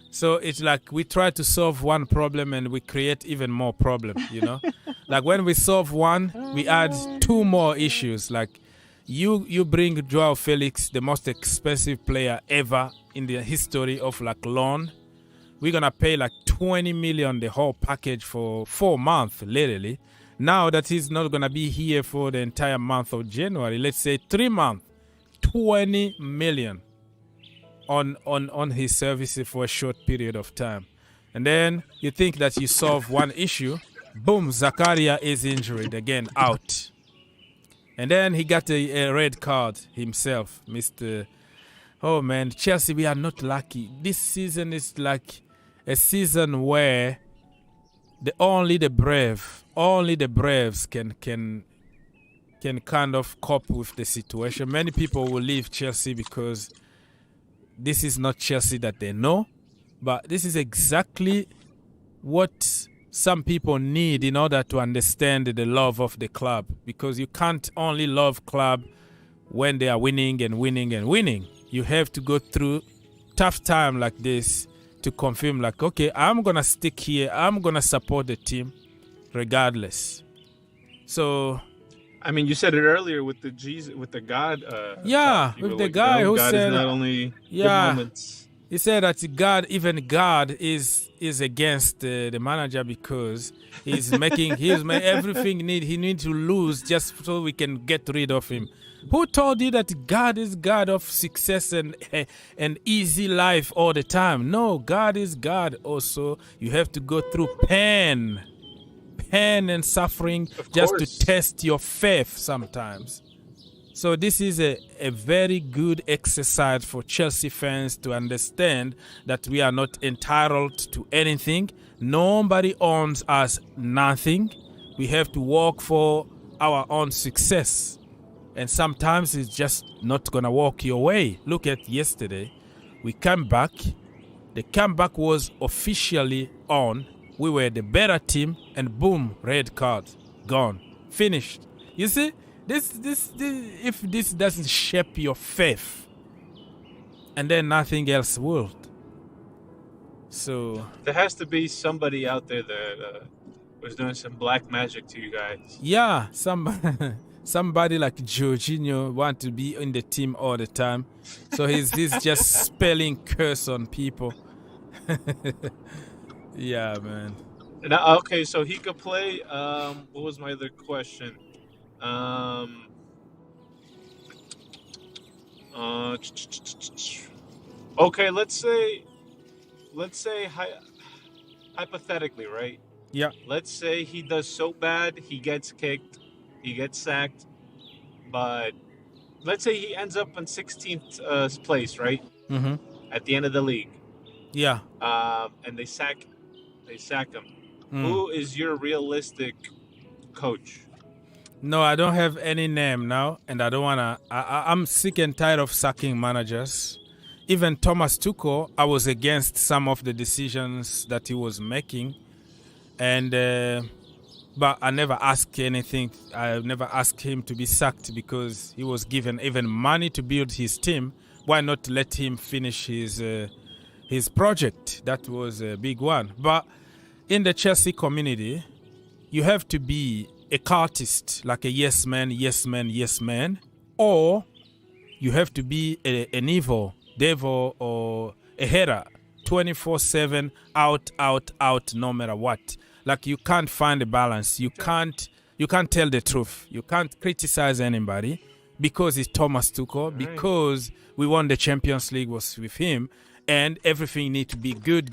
So it's like we try to solve one problem and we create even more problems. You know, like when we solve one, we add 2 more issues. Like you bring Joao Felix, the most expensive player ever in the history of like loan. We're going to pay like 20 million, the whole package for 4 months, literally. Now that he's not going to be here for the entire month of January, let's say 3 months, 20 million on his services for a short period of time. And then you think that you solve one issue, boom, Zakaria is injured again, out. And then he got a red card himself, Mr. Oh, man, Chelsea, we are not lucky. This season is like a season where only the braves can kind of cope with the situation. Many people will leave Chelsea because this is not Chelsea that they know, but this is exactly what some people need in order to understand the love of the club, because you can't only love club when they are winning and winning and winning. You have to go through tough time like this to confirm, like, okay, I'm going to stick here. I'm going to support the team regardless. So, I mean, you said it earlier with the God. Yeah, with the guy who God said, is not only good moments. He said that God is against the manager because he's making everything he needs to lose just so we can get rid of him. Who told you that God is God of success and easy life all the time? No, God is God also. You have to go through pain and suffering just to test your faith sometimes. So this is a very good exercise for Chelsea fans to understand that we are not entitled to anything. Nobody owns us nothing. We have to work for our own success. And sometimes it's just not going to work your way. Look at yesterday. We came back. The comeback was officially on. We were the better team, and boom, red card. Gone. Finished. You see, this if this doesn't shape your faith, and then nothing else would. So There has to be somebody out there that was doing some black magic to you guys. yeah, somebody like Jorginho want to be in the team all the time, so he's just spelling curse on people. Yeah, man. Now, okay, so he could play. What was my other question? Okay, let's say hypothetically, right? Yeah. Let's say he does so bad, he gets kicked, he gets sacked, but let's say he ends up in 16th place, right? Mm-hmm. At the end of the league. Yeah. And they sack him. Mm. Who is your realistic coach? No, I don't have any name now, and I don't wanna. I'm sick and tired of sacking managers. Even Thomas Tuchel, I was against some of the decisions that he was making, and but I never asked anything. I never asked him to be sacked because he was given even money to build his team. Why not let him finish his project? That was a big one. But in the Chelsea community, you have to be a cultist, like a yes man, yes man, yes man, or you have to be an evil devil or a hater, 24/7, out, no matter what. Like you can't find a balance. You can't tell the truth. You can't criticize anybody because it's Thomas Tuchel, because we won the Champions League was with him, and everything need to be good,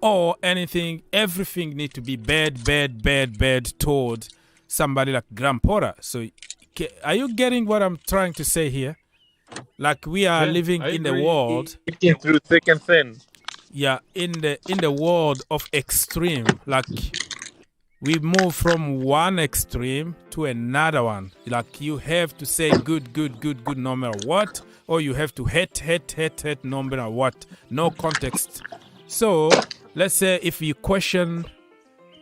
or everything need to be bad toward somebody like Graham Potter. So are you getting what I'm trying to say here? Like we are living in the world through thick and thin. Yeah, in the world of extreme. Like we move from one extreme to another one. Like you have to say good no matter what, or you have to hate no matter what. No context. So let's say if you question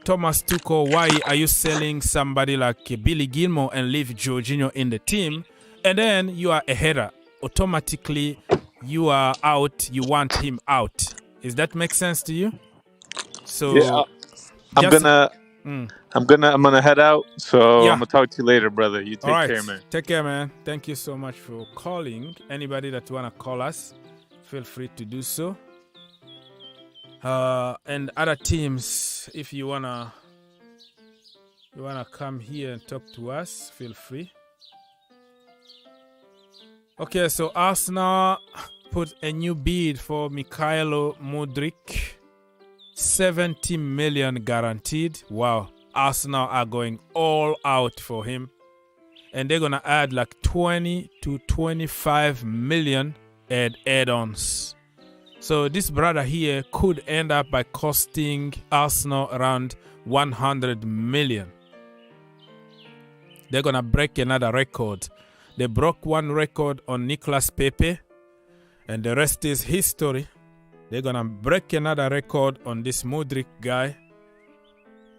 Thomas Tuchel, why are you selling somebody like Billy Gilmore and leave Jorginho in the team? And then you are a hater. Automatically, you are out. You want him out. Does that make sense to you? So yeah, I'm gonna head out. So I'm gonna talk to you later, brother. You take care, man. Take care, man. Thank you so much for calling. Anybody that wanna call us, feel free to do so. And other teams, if you wanna come here and talk to us, feel free. Okay, so Arsenal put a new bid for Mikhailo Mudryk, 70 million guaranteed. Wow, Arsenal are going all out for him, and they're gonna add like 20 to 25 million add-ons. So this brother here could end up by costing Arsenal around 100 million. They're gonna break another record. They broke one record on Nicolas Pepe, and the rest is history. They're gonna break another record on this Mudryk guy.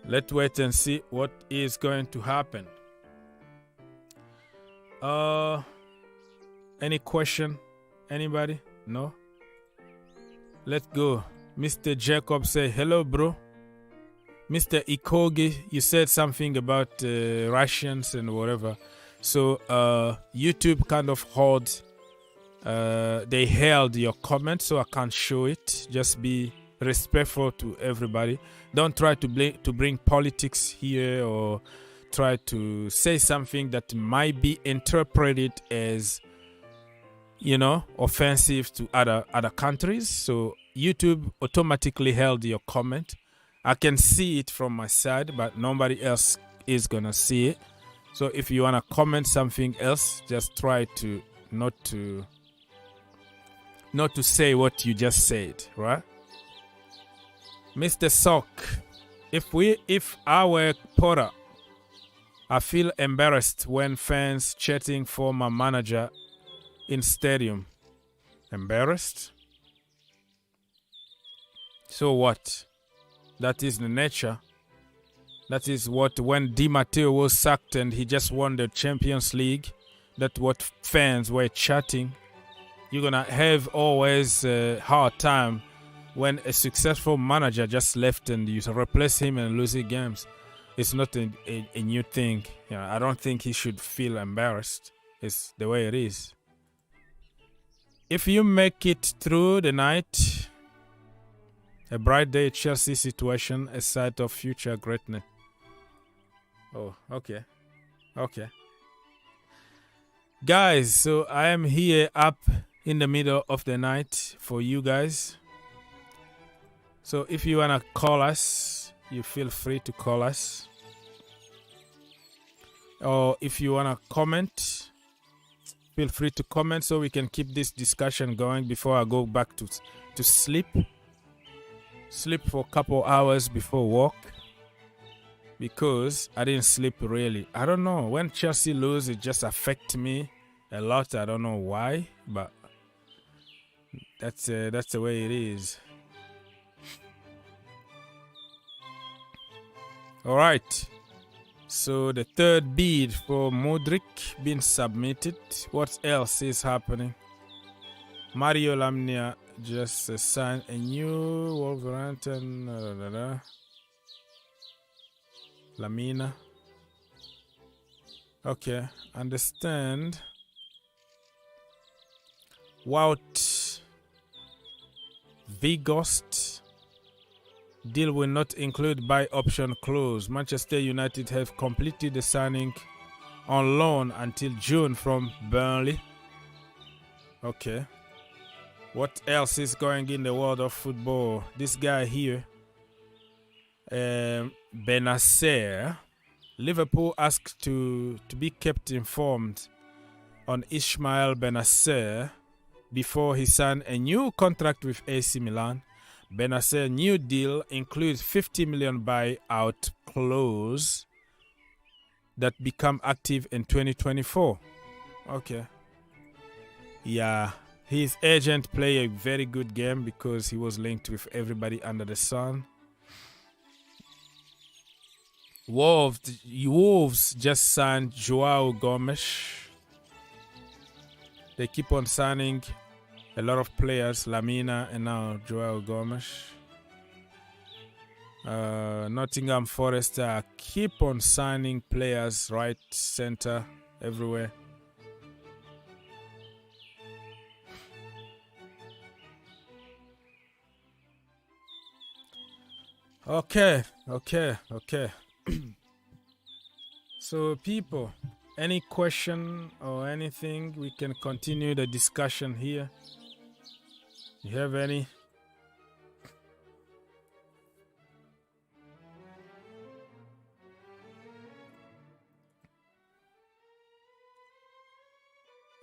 Let's wait and see what is going to happen. Any question? Anybody? No? Let's go. Mr. Jacob say, hello, bro. Mr. Ikogi, you said something about Russians and whatever. So YouTube kind of they held your comment, so I can't show it. Just be respectful to everybody. Don't try to bring politics here or try to say something that might be interpreted as, offensive to other countries. So YouTube automatically held your comment. I can see it from my side, but nobody else is gonna see it. So if you wanna comment something else, just try to not to say what you just said, right? Mr. Sock, if I were Potter, I feel embarrassed when fans chatting for my manager in stadium. Embarrassed? So what? That is the nature. That is what when Di Matteo was sacked and he just won the Champions League, that's what fans were chatting. You're going to have always a hard time when a successful manager just left and you replace him and losing games. It's not a new thing. I don't think he should feel embarrassed. It's the way it is. If you make it through the night, a bright day Chelsea situation, a sight of future greatness. Oh, okay. Okay. Guys, so I am here up in the middle of the night for you guys. So if you want to call us, you feel free to call us. Or if you want to comment, feel free to comment so we can keep this discussion going before I go back to sleep. Sleep for a couple hours before work. Because I didn't sleep really. I don't know. When Chelsea lose, it just affects me a lot. I don't know why, but that's the way it is. All right. So the third bid for Modric been submitted. What else is happening? Mario Lamnia just signed a new Wolverhampton. Lamina. Okay, understand. Wout Weghorst deal will not include buy option clause. Manchester United have completed the signing on loan until June from Burnley. Okay. What else is going in the world of football? This guy here. Benacer. Liverpool asked to be kept informed on Ismail Benacer before he signed a new contract with AC Milan. Benacer's new deal includes 50 million buyout clause that become active in 2024. Okay. Yeah, his agent played a very good game because he was linked with everybody under the sun. Wolves just signed Joao Gomes. They keep on signing a lot of players, Lamina and now Joao Gomes. Nottingham Forest keep on signing players right, center, everywhere. Okay. So people, any question or anything, we can continue the discussion here. You have any?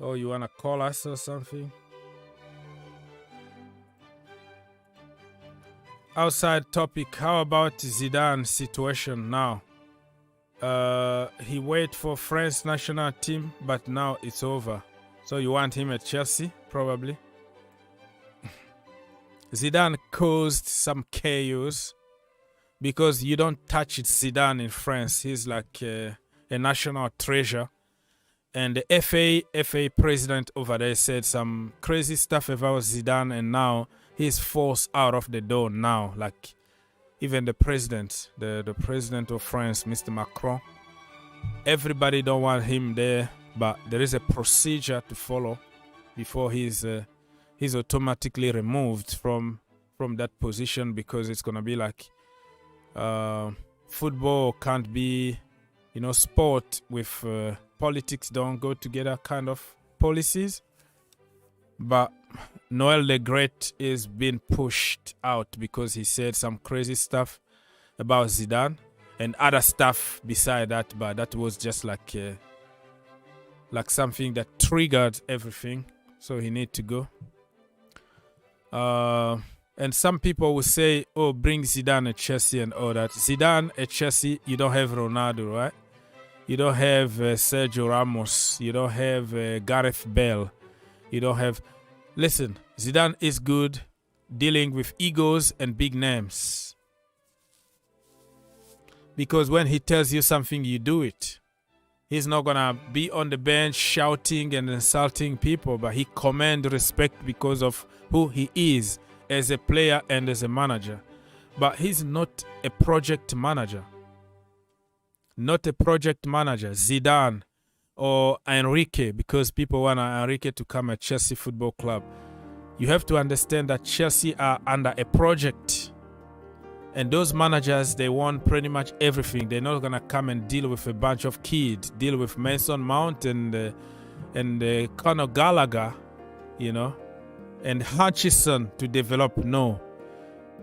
Oh, you want to call us or something? Outside topic, how about Zidane's situation now? He wait for France national team, but now it's over. So you want him at Chelsea, probably? Zidane caused some chaos because you don't touch Zidane in France. He's like a national treasure. And the FA president over there said some crazy stuff about Zidane, and now he's forced out of the door now. Like even the president, the president of France, Mr. Macron, everybody don't want him there, but there is a procedure to follow before he's automatically removed from that position, because it's gonna be like football can't be, sport with politics don't go together kind of policies. But Noel Le Great is being pushed out because he said some crazy stuff about Zidane and other stuff beside that, but that was just like something that triggered everything, so he need to go. And some people will say, oh, bring Zidane at Chelsea and all that. Zidane at Chelsea, you don't have Ronaldo, right? You don't have Sergio Ramos. You don't have Gareth Bale. You don't have... Listen, Zidane is good dealing with egos and big names. Because when he tells you something, you do it. He's not going to be on the bench shouting and insulting people, but he commands respect because of who he is as a player and as a manager. But he's not a project manager. Not a project manager, Zidane or Enrique, because people want Enrique to come at Chelsea Football Club. You have to understand that Chelsea are under a project. And those managers, they want pretty much everything. They're not going to come and deal with a bunch of kids, deal with Mason Mount and Conor Gallagher, you know, and Hutchison to develop. No.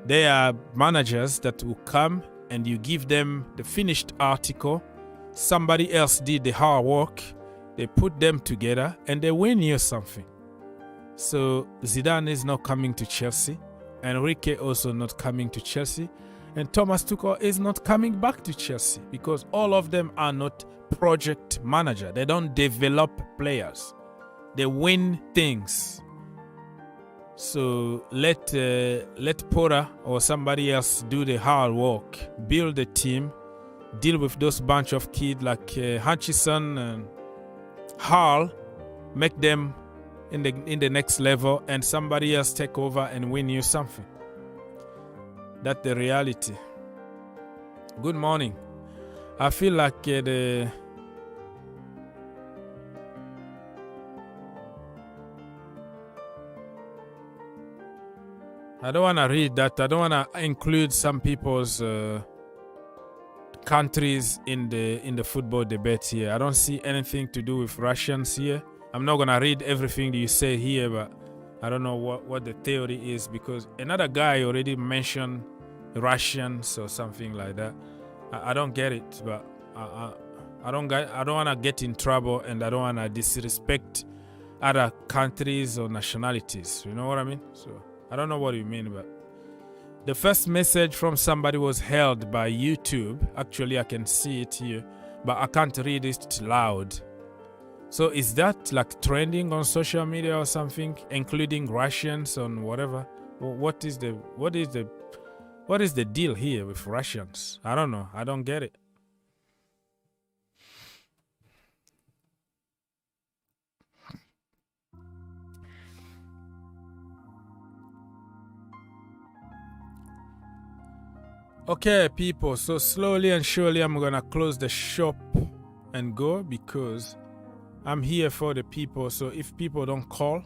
They are managers that will come and you give them the finished article. Somebody else did the hard work. They put them together and they win you something. So Zidane is not coming to Chelsea. Enrique also not coming to Chelsea. And Thomas Tuchel is not coming back to Chelsea because all of them are not project manager. They don't develop players. They win things. So let Potter or somebody else do the hard work, build a team, deal with those bunch of kids like Hutchison and Hall, make them in the next level, and somebody else take over and win you something. That's the reality. Good morning. I feel like I don't want to read that. I don't want to include some people's countries in the football debate here. I don't see anything to do with Russians here. I'm not going to read everything you say here, but I don't know what the theory is because another guy already mentioned Russians or something like that. I don't get it, but I don't want to get in trouble and I don't want to disrespect other countries or nationalities. You know what I mean? So I don't know what you mean, but the first message from somebody was held by YouTube. Actually, I can see it here, but I can't read it loud. So is that like trending on social media or something, including Russians on whatever? What is the deal here with Russians? I don't know. I don't get it. Okay, people, so slowly and surely I'm going to close the shop and go because I'm here for the people. So if people don't call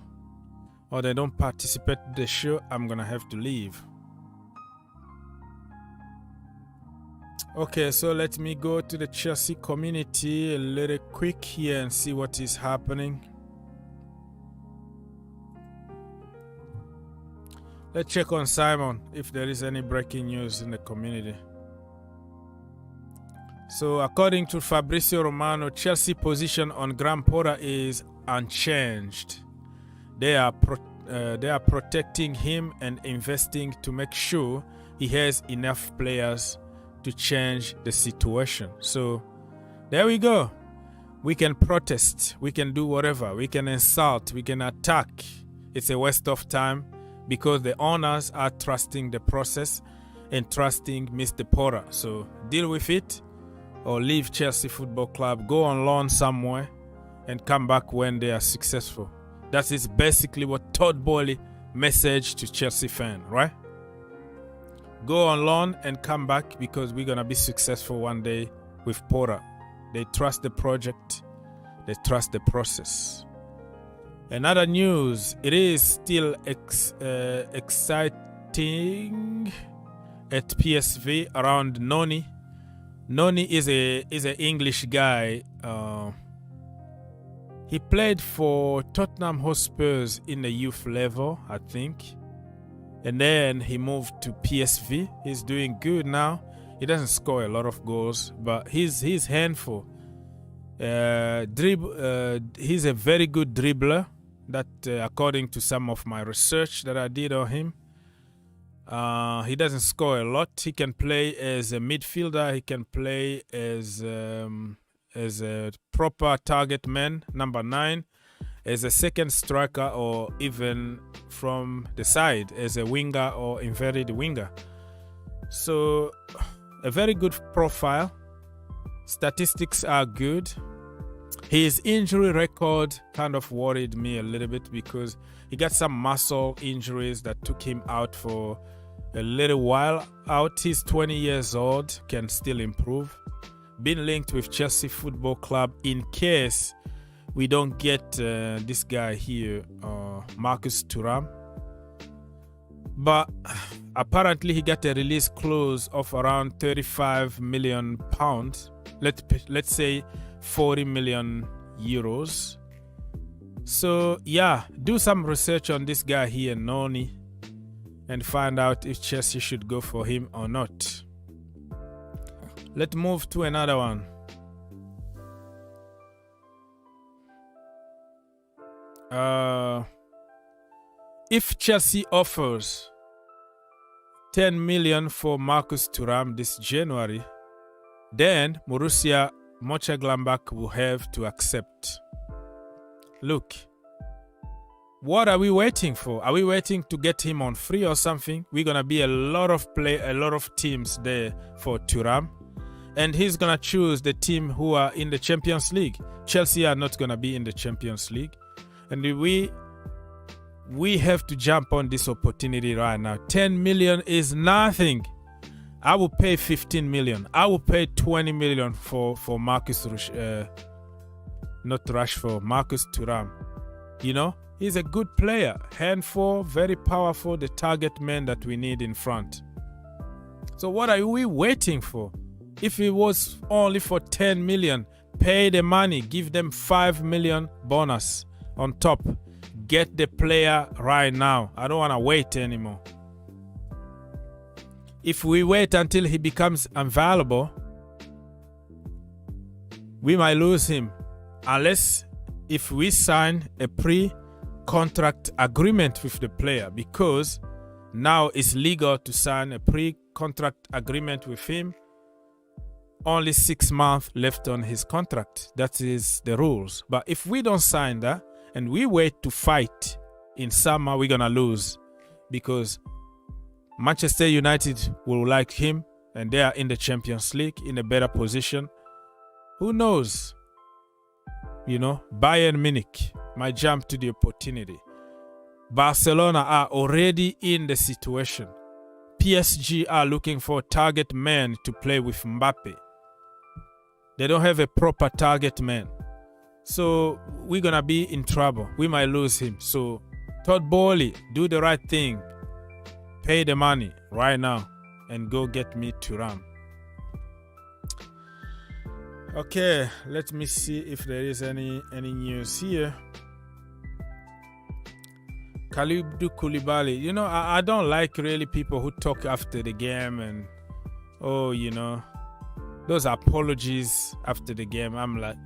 or they don't participate in the show, I'm going to have to leave. Okay, so let me go to the Chelsea community a little quick here and see what is happening. Let's check on Simon if there is any breaking news in the community. So according to Fabrizio Romano, Chelsea position on Graham Potter is unchanged. They are protecting him and investing to make sure he has enough players to change the situation. So there we go. We can protest, we can do whatever, we can insult, we can attack. It's a waste of time because the owners are trusting the process and trusting Mr. Potter. So deal with it or leave Chelsea Football Club, go on loan somewhere and come back when they are successful. That is basically what Todd Boehly message to Chelsea fan, right? Go on loan and come back because we're going to be successful one day with Potter. They trust the project. They trust the process. Another news, it is still exciting at PSV around Noni. Noni is an English guy. He played for Tottenham Hotspurs in the youth level, I think. And then he moved to PSV. He's doing good now. He doesn't score a lot of goals, but he's handful. He's a very good dribbler. That according to some of my research that I did on him. He doesn't score a lot. He can play as a midfielder. He can play as a proper target man, number 9, as a second striker, or even from the side as a winger or inverted winger. So a very good profile. Statistics are good. His injury record kind of worried me a little bit because he got some muscle injuries that took him out for a little while out. He's 20 years old, can still improve. Been linked with Chelsea Football Club in case we don't get this guy here, Marcus Thuram. But apparently he got a release clause of around £35 million. Let's say 40 million euros. So yeah, do some research on this guy here, Noni, and find out if Chelsea should go for him or not. Let's move to another one. If Chelsea offers 10 million for Marcus Thuram this January, then Borussia Mönchengladbach will have to accept. Look, what are we waiting for? Are we waiting to get him on free or something? We're gonna be a lot of teams there for Thuram, and he's gonna choose the team who are in the Champions League. Chelsea are not gonna be in the Champions League, and we have to jump on this opportunity right now. 10 million is nothing. I will pay 15 million. I will pay 20 million for Marcus Marcus Thuram. You know, he's a good player, handful, very powerful, the target man that we need in front. So what are we waiting for? If it was only for 10 million, pay the money, give them 5 million bonus on top. Get the player right now. I don't want to wait anymore. If we wait until he becomes unavailable, we might lose him. Unless if we sign a pre-contract agreement with the player, because now it's legal to sign a pre-contract agreement with him. Only 6 months left on his contract. That is the rules. But if we don't sign that and we wait to fight in summer, we're going to lose, because Manchester United will like him and they are in the Champions League in a better position. Who knows? You know, Bayern Munich might jump to the opportunity. Barcelona are already in the situation. PSG are looking for a target man to play with Mbappe. They don't have a proper target man. So we're going to be in trouble. We might lose him. So Todd Bowley, do the right thing. Pay the money right now and go get me Thuram. Okay, let me see if there is any news here. Kalidou Koulibaly. You know, I don't like really people who talk after the game and, oh, you know, those apologies after the game. I'm like,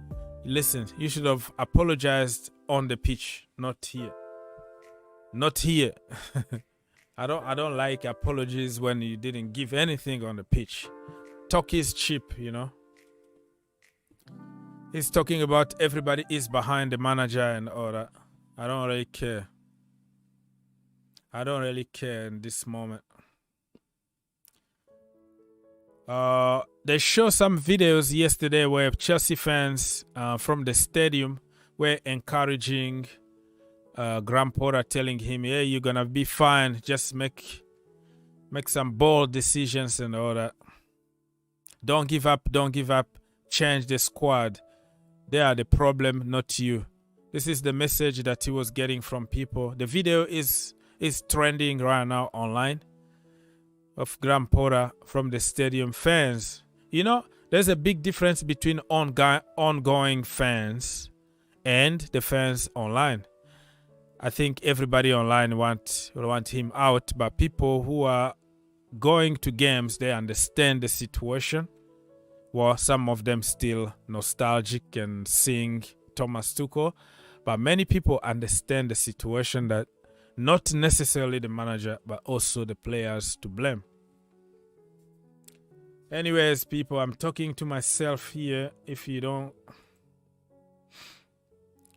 listen, you should have apologized on the pitch, not here. Not here. I don't like apologies when you didn't give anything on the pitch. Talk is cheap, you know. He's talking about everybody is behind the manager and all that. I don't really care. I don't really care in this moment. They showed some videos yesterday where Chelsea fans from the stadium were encouraging Graham Potter, telling him, "Hey, you're gonna be fine. Just make some bold decisions and all that. Don't give up. Don't give up. Change the squad. They are the problem, not you." This is the message that he was getting from people. The video is trending right now online of Graham Potter from the stadium fans. You know, there's a big difference between ongoing fans and the fans online. I think everybody online want him out, but people who are going to games, they understand the situation. Well, some of them still nostalgic and seeing Thomas Tuchel, but many people understand the situation, that not necessarily the manager, but also the players to blame. Anyways, people, I'm talking to myself here. If you don't...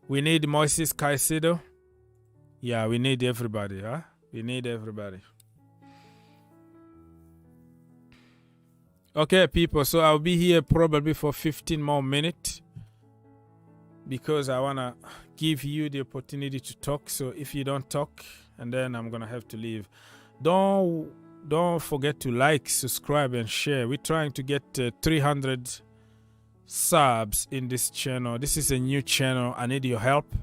We need Moises Caicedo. Yeah, we need everybody, huh? We need everybody. Okay, people, so I'll be here probably for 15 more minutes. because I want to give you the opportunity to talk. So if you don't talk, and then I'm going to have to leave. Don't forget to like, subscribe, and share. We're trying to get 300 subs in this channel. This is a new channel. I need your help.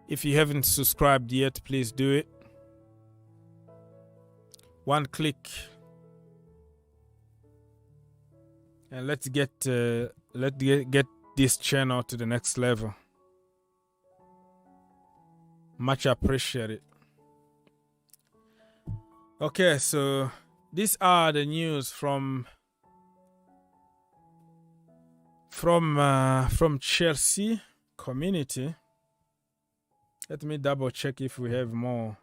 If you haven't subscribed yet, please do it. One click. And let's get this channel to the next level. Much appreciated. Okay, so these are the news from Chelsea community. Let me double check if we have more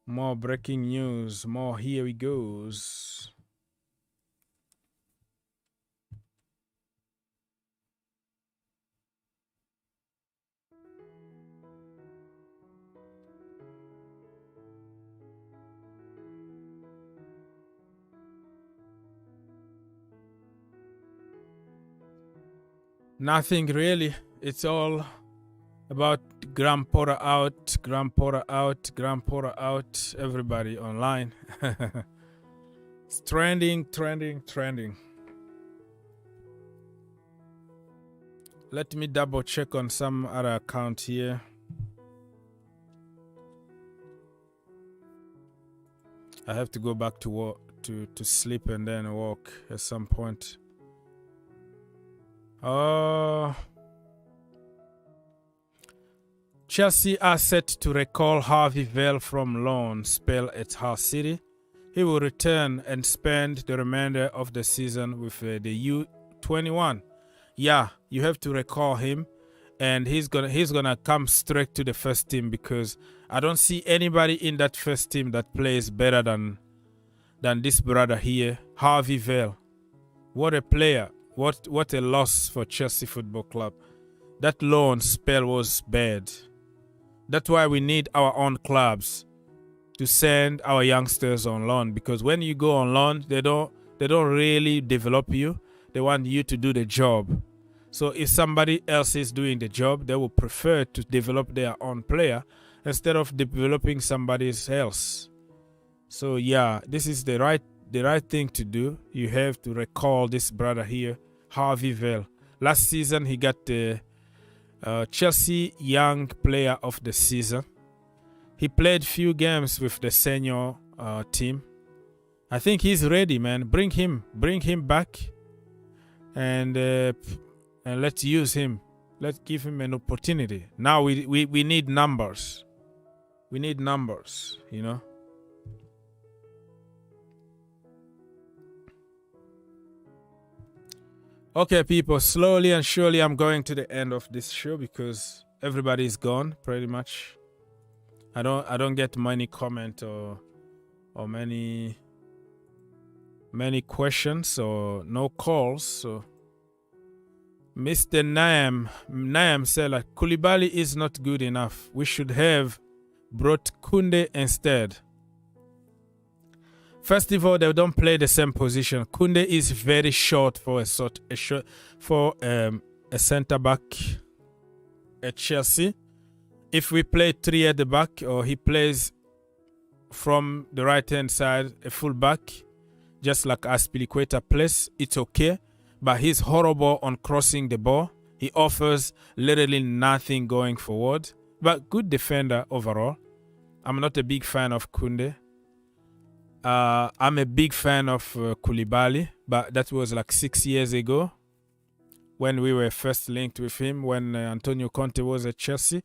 breaking news. More, here we goes. Nothing really. It's all about Graham Potter out, Graham Potter out, Graham Potter out. Everybody online. It's trending. Let me double check on some other account here. I have to go back to work, to sleep and then walk at some point. Chelsea are set to recall Harvey Vale from loan spell at Hull City. He will return and spend the remainder of the season with the U21. Yeah, you have to recall him, and he's gonna come straight to the first team, because I don't see anybody in that first team that plays better than this brother here, Harvey Vale. What a player! What a loss for Chelsea Football Club. That loan spell was bad. That's why we need our own clubs to send our youngsters on loan, because when you go on loan, they don't really develop you. They want you to do the job. So if somebody else is doing the job, they will prefer to develop their own player instead of developing somebody else. So yeah, this is the right thing to do. You have to recall this brother here, Harvey Vale. Last season, he got the Chelsea Young Player of the Season. He played few games with the senior team. I think he's ready, man. Bring him back, and let's use him. Let's give him an opportunity. Now we need numbers. We need numbers, you know. Okay, people, slowly and surely I'm going to the end of this show because everybody's gone pretty much. I don't get many comment or many questions or no calls. So Mr. Naam said like Koulibaly is not good enough. We should have brought Koundé instead. First of all, they don't play the same position. Koundé is very short for a center back at Chelsea. If we play three at the back, or he plays from the right hand side, a full back, just like Aspilicueta plays, it's okay. But he's horrible on crossing the ball. He offers literally nothing going forward. But good defender overall. I'm not a big fan of Koundé. I'm a big fan of Koulibaly, but that was like 6 years ago when we were first linked with him, when Antonio Conte was at Chelsea.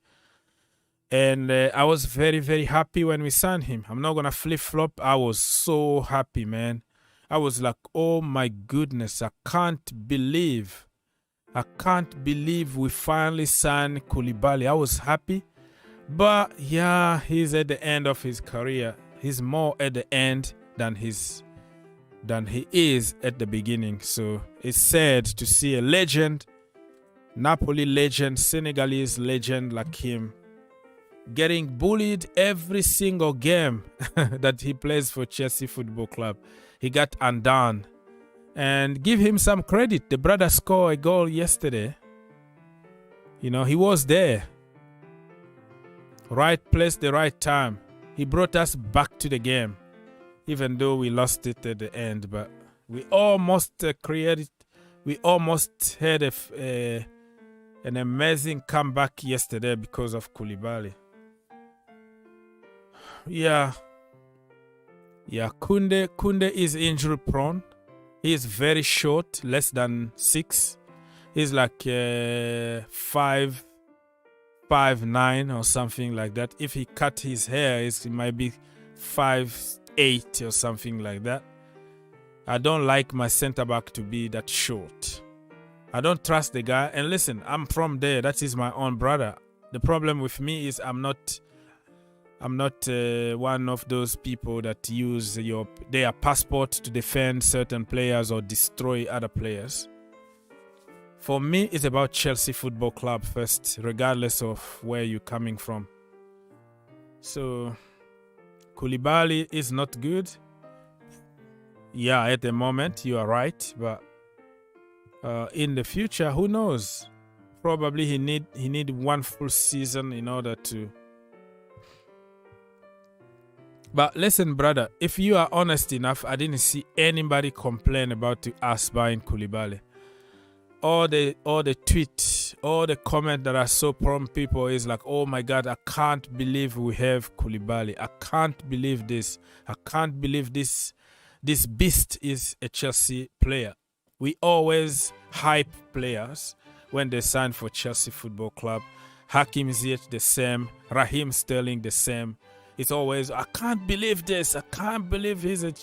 And I was very, very happy when we signed him. I'm not going to flip-flop. I was so happy, man. I was like, oh my goodness, I can't believe we finally signed Koulibaly. I was happy. But yeah, he's at the end of his career. He's more at the end than he is at the beginning. So it's sad to see a legend, Napoli legend, Senegalese legend like him, getting bullied every single game that he plays for Chelsea Football Club. He got undone. And give him some credit. The brother scored a goal yesterday. You know, he was there. Right place, the right time. He brought us back to the game, even though we lost it at the end. But we almost we almost had an amazing comeback yesterday because of Koulibaly. Yeah, Kunde is injury prone. He is very short, less than 6. He's like 5'9" or something like that. If he cut his hair, it might be 5'8" or something like that. I don't like my center back to be that short. I don't trust the guy. And listen, I'm from there. That is my own brother. The problem with me is I'm not one of those people that use their passport to defend certain players or destroy other players. For me, it's about Chelsea Football Club first, regardless of where you're coming from. So, Koulibaly is not good. Yeah, at the moment, you are right. But in the future, who knows? Probably he need one full season in order to... But listen, brother, if you are honest enough, I didn't see anybody complain about us buying Koulibaly. All the tweets, all the comment that I saw from people is like, oh my God, I can't believe we have Koulibaly. I can't believe this. I can't believe this beast is a Chelsea player. We always hype players when they sign for Chelsea Football Club. Hakim Ziyech the same, Raheem Sterling the same. It's always, I can't believe this. I can't believe he's a...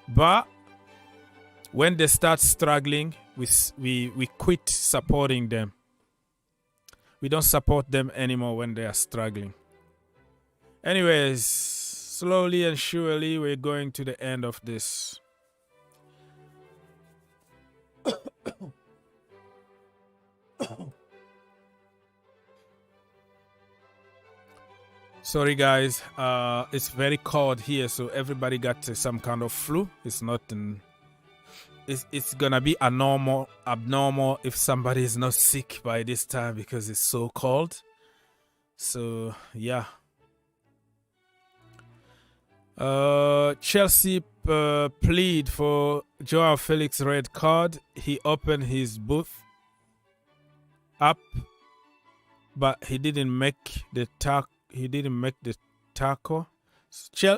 But when they start struggling, we quit supporting them. We don't support them anymore when they are struggling. Anyways, slowly and surely, we're going to the end of this. Sorry guys, it's very cold here, so everybody got some kind of flu. It's not it's gonna be abnormal if somebody is not sick by this time because it's so cold. So yeah. Chelsea plead for Joao Felix red card. He opened his booth up, but he didn't make the tackle.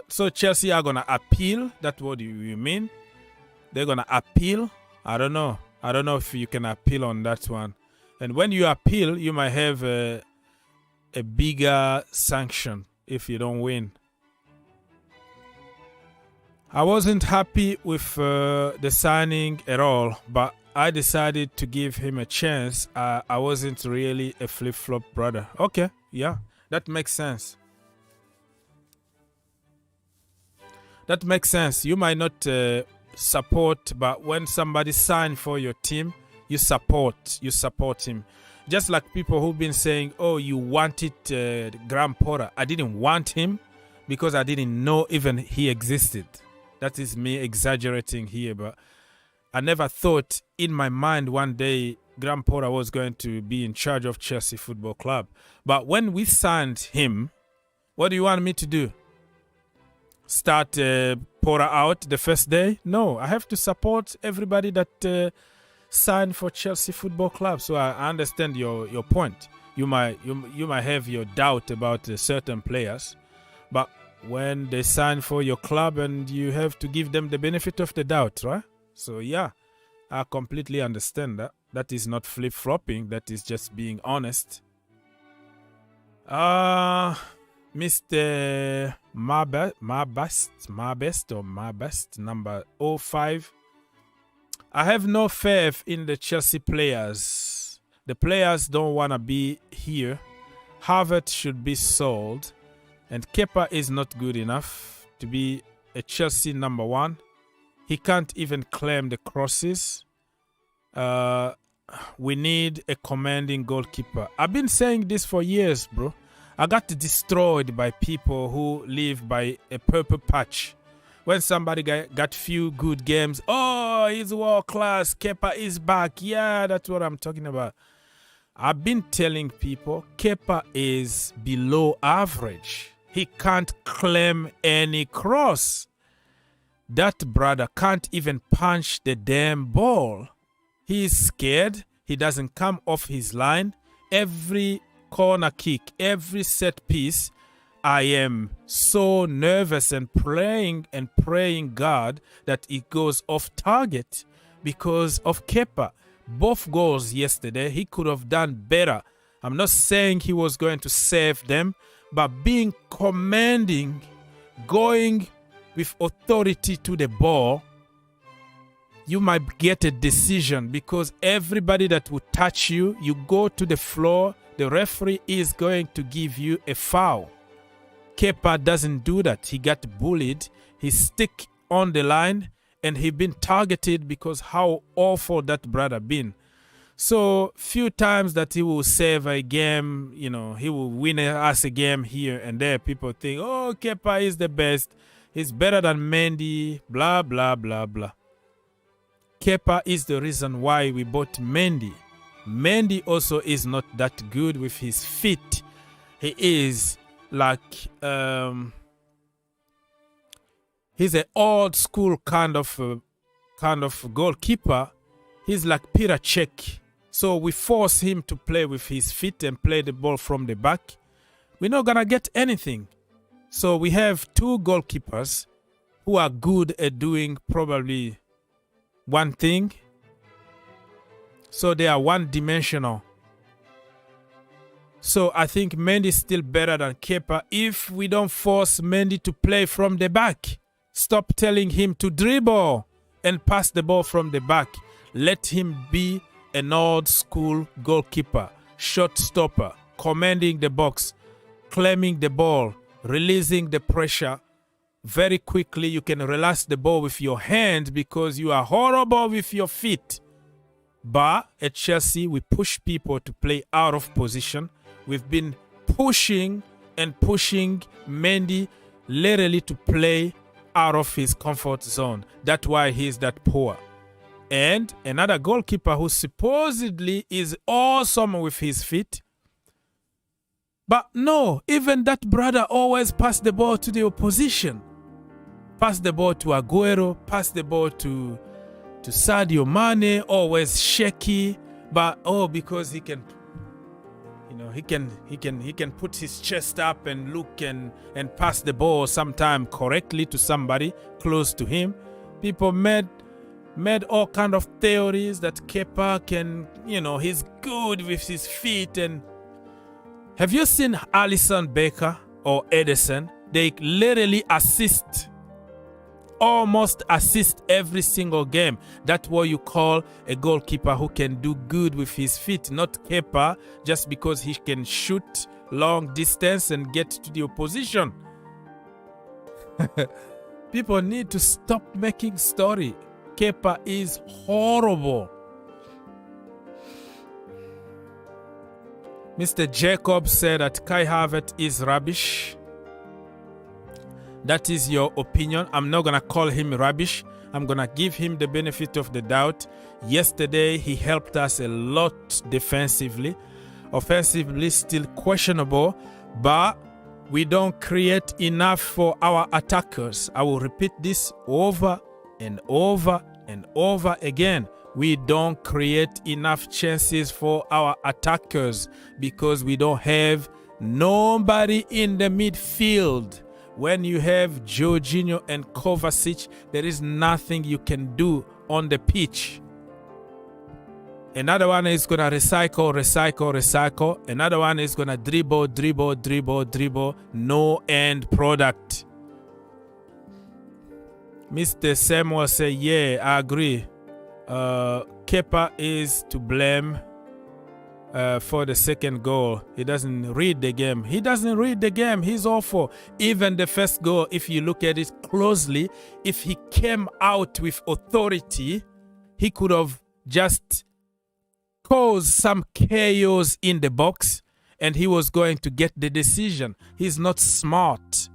So Chelsea are gonna appeal. That's what you mean? They're gonna appeal? I don't know if you can appeal on that one. And when you appeal, you might have a bigger sanction if you don't win. I wasn't happy with the signing at all, but I decided to give him a chance. I wasn't really a flip-flop brother. Okay, yeah, that makes sense. That makes sense. You might not support, but when somebody signs for your team, you support him. Just like people who've been saying, oh, you wanted Graham Potter. I didn't want him because I didn't know even he existed. That is me exaggerating here, but I never thought in my mind one day Graham Potter was going to be in charge of Chelsea Football Club. But when we signed him, what do you want me to do? Start Potter out the first day? No, I have to support everybody that signed for Chelsea Football Club. So I understand your point. You might have your doubt about certain players, but when they sign for your club and you have to give them the benefit of the doubt, right? So yeah, I completely understand that. That is not flip-flopping. That is just being honest. Mr. My best number 05. I have no faith in the Chelsea players. The players don't want to be here. Havertz should be sold. And Kepa is not good enough to be a Chelsea number 1. He can't even claim the crosses. We need a commanding goalkeeper. I've been saying this for years, bro. I got destroyed by people who live by a purple patch. When somebody got few good games, oh, he's world class. Kepa is back. Yeah, that's what I'm talking about. I've been telling people Kepa is below average. He can't claim any cross. That brother can't even punch the damn ball. He is scared. He doesn't come off his line. Every corner kick, every set piece, I am so nervous and praying God that it goes off target because of Kepa. Both goals yesterday, he could have done better. I'm not saying he was going to save them, but being commanding, going with authority to the ball, you might get a decision because everybody that will touch you, you go to the floor, the referee is going to give you a foul. Kepa doesn't do that. He got bullied. He stick on the line and he been targeted because how awful that brother been. So few times that he will save a game, you know, he will win us a game here and there. People think, oh, Kepa is the best. He's better than Mendy, blah, blah, blah, blah. Kepa is the reason why we bought Mendy. Mendy also is not that good with his feet. He is like, he's an old school kind of goalkeeper. He's like Peter Cech. So we force him to play with his feet and play the ball from the back. We're not going to get anything. So we have two goalkeepers who are good at doing probably one thing. So they are one-dimensional. So I think Mendy is still better than Kepa if we don't force Mendy to play from the back. Stop telling him to dribble and pass the ball from the back. Let him be an old school goalkeeper, shot stopper, commanding the box, claiming the ball, releasing the pressure. Very quickly you can release the ball with your hand because you are horrible with your feet. But at Chelsea, we push people to play out of position. We've been pushing and pushing Mendy literally to play out of his comfort zone. That's why he's that poor. And another goalkeeper who supposedly is awesome with his feet. But no, even that brother always pass the ball to the opposition. Pass the ball to Aguero, pass the ball to Sadio Mane, always shaky. But because he can, he can put his chest up and look and pass the ball sometime correctly to somebody close to him. People made all kind of theories that Kepa can, he's good with his feet. And have you seen Alisson Becker or Ederson? They literally almost assist every single game. That's what you call a goalkeeper who can do good with his feet, not Kepa just because he can shoot long distance and get to the opposition. People need to stop making story. Kepa is horrible. Mr. Jacob said that Kai Havertz is rubbish. That is your opinion. I'm not going to call him rubbish. I'm going to give him the benefit of the doubt. Yesterday, he helped us a lot defensively. Offensively, still questionable, but we don't create enough for our attackers. I will repeat this over and over and over again. We don't create enough chances for our attackers because we don't have nobody in the midfield. When you have Jorginho and Kovacic, there is nothing you can do on the pitch. Another one is going to recycle. Another one is going to dribble. No end product. Mr. Samuel say, yeah, I agree. Kepa is to blame for the second goal. He doesn't read the game. He's awful. Even the first goal, if you look at it closely, if he came out with authority, he could have just caused some chaos in the box and he was going to get the decision. He's not smart.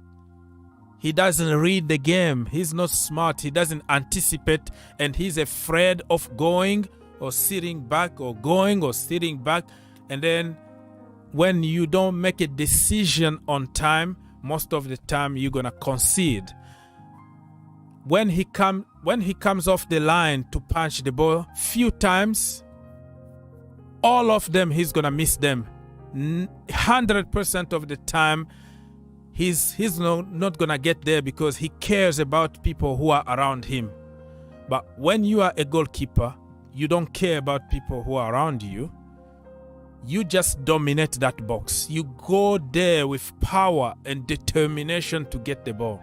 He doesn't read the game. He's not smart. He doesn't anticipate and he's afraid of going or sitting back or going or sitting back. And then when you don't make a decision on time, most of the time you're gonna concede. When he comes off the line to punch the ball few times, all of them he's gonna miss them. 100% of the time he's not gonna get there because he cares about people who are around him. But when you are a goalkeeper, you don't care about people who are around you. You just dominate that box. You go there with power and determination to get the ball.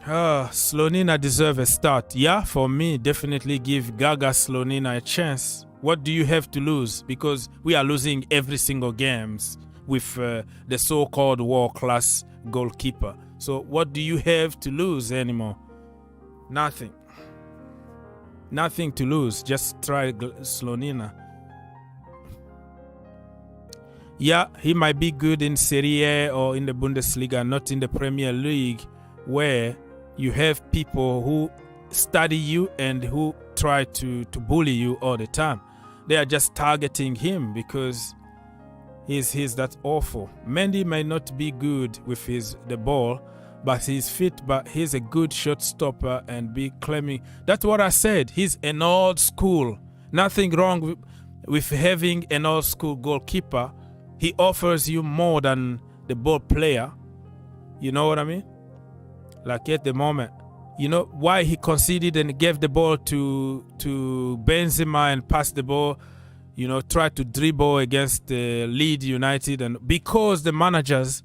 Slonina deserves a start. Yeah, for me, definitely give Gaga Slonina a chance. What do you have to lose? Because we are losing every single games with the so-called world-class goalkeeper. So what do you have to lose anymore? Nothing. Nothing to lose. Just try Slonina. Yeah, he might be good in Serie A or in the Bundesliga, not in the Premier League, where you have people who study you and who try to bully you all the time. They are just targeting him because he's that awful. Mendy may not be good with the ball, but he's fit, but he's a good shot stopper and be claiming. That's what I said. He's an old school. Nothing wrong with having an old school goalkeeper. He offers you more than the ball player. You know what I mean? Like at the moment. You know why he conceded and gave the ball to Benzema and passed the ball, tried to dribble against Leeds United, and because the managers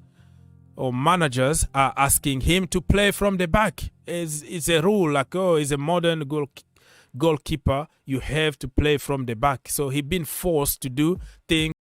are asking him to play from the back. It's a rule, he's a modern goalkeeper, you have to play from the back. So he's been forced to do things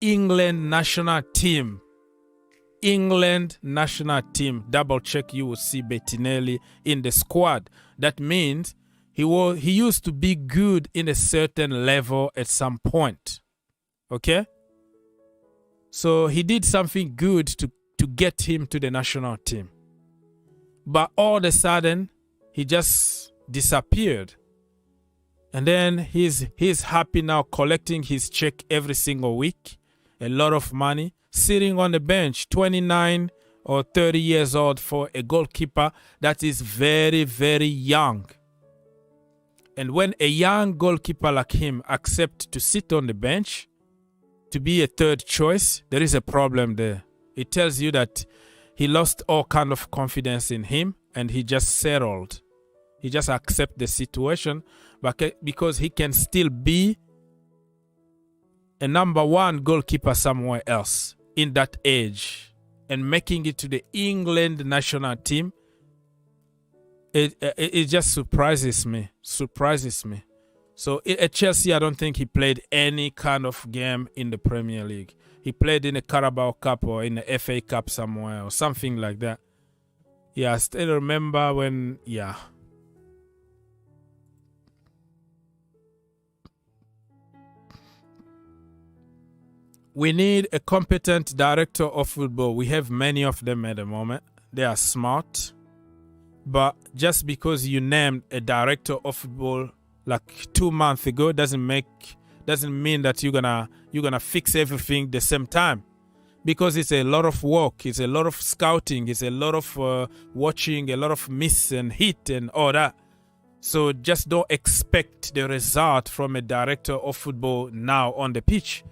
England national team. England national team. Double check, you will see Bettinelli in the squad. That means he used to be good in a certain level at some point. Okay? So he did something good to get him to the national team. But all of a sudden, he just disappeared. And then he's happy now collecting his check every single week. A lot of money. Sitting on the bench, 29 or 30 years old for a goalkeeper that is very, very young. And when a young goalkeeper like him accepts to sit on the bench, to be a third choice, there is a problem there. It tells you that he lost all kind of confidence in him and he just settled. He just accepts the situation because he can still be a number one goalkeeper somewhere else in that age, and making it to the England national team, it just surprises me. So at Chelsea, I don't think he played any kind of game in the Premier League. He played in a Carabao Cup or in the FA Cup somewhere or something like that. Yeah, I still remember when, yeah. We need a competent director of football. We have many of them at the moment. They are smart. But just because you named a director of football like 2 months ago doesn't mean that you're gonna fix everything the same time. Because it's a lot of work, it's a lot of scouting, it's a lot of watching, a lot of miss and hit and all that. So just don't expect the result from a director of football now on the pitch,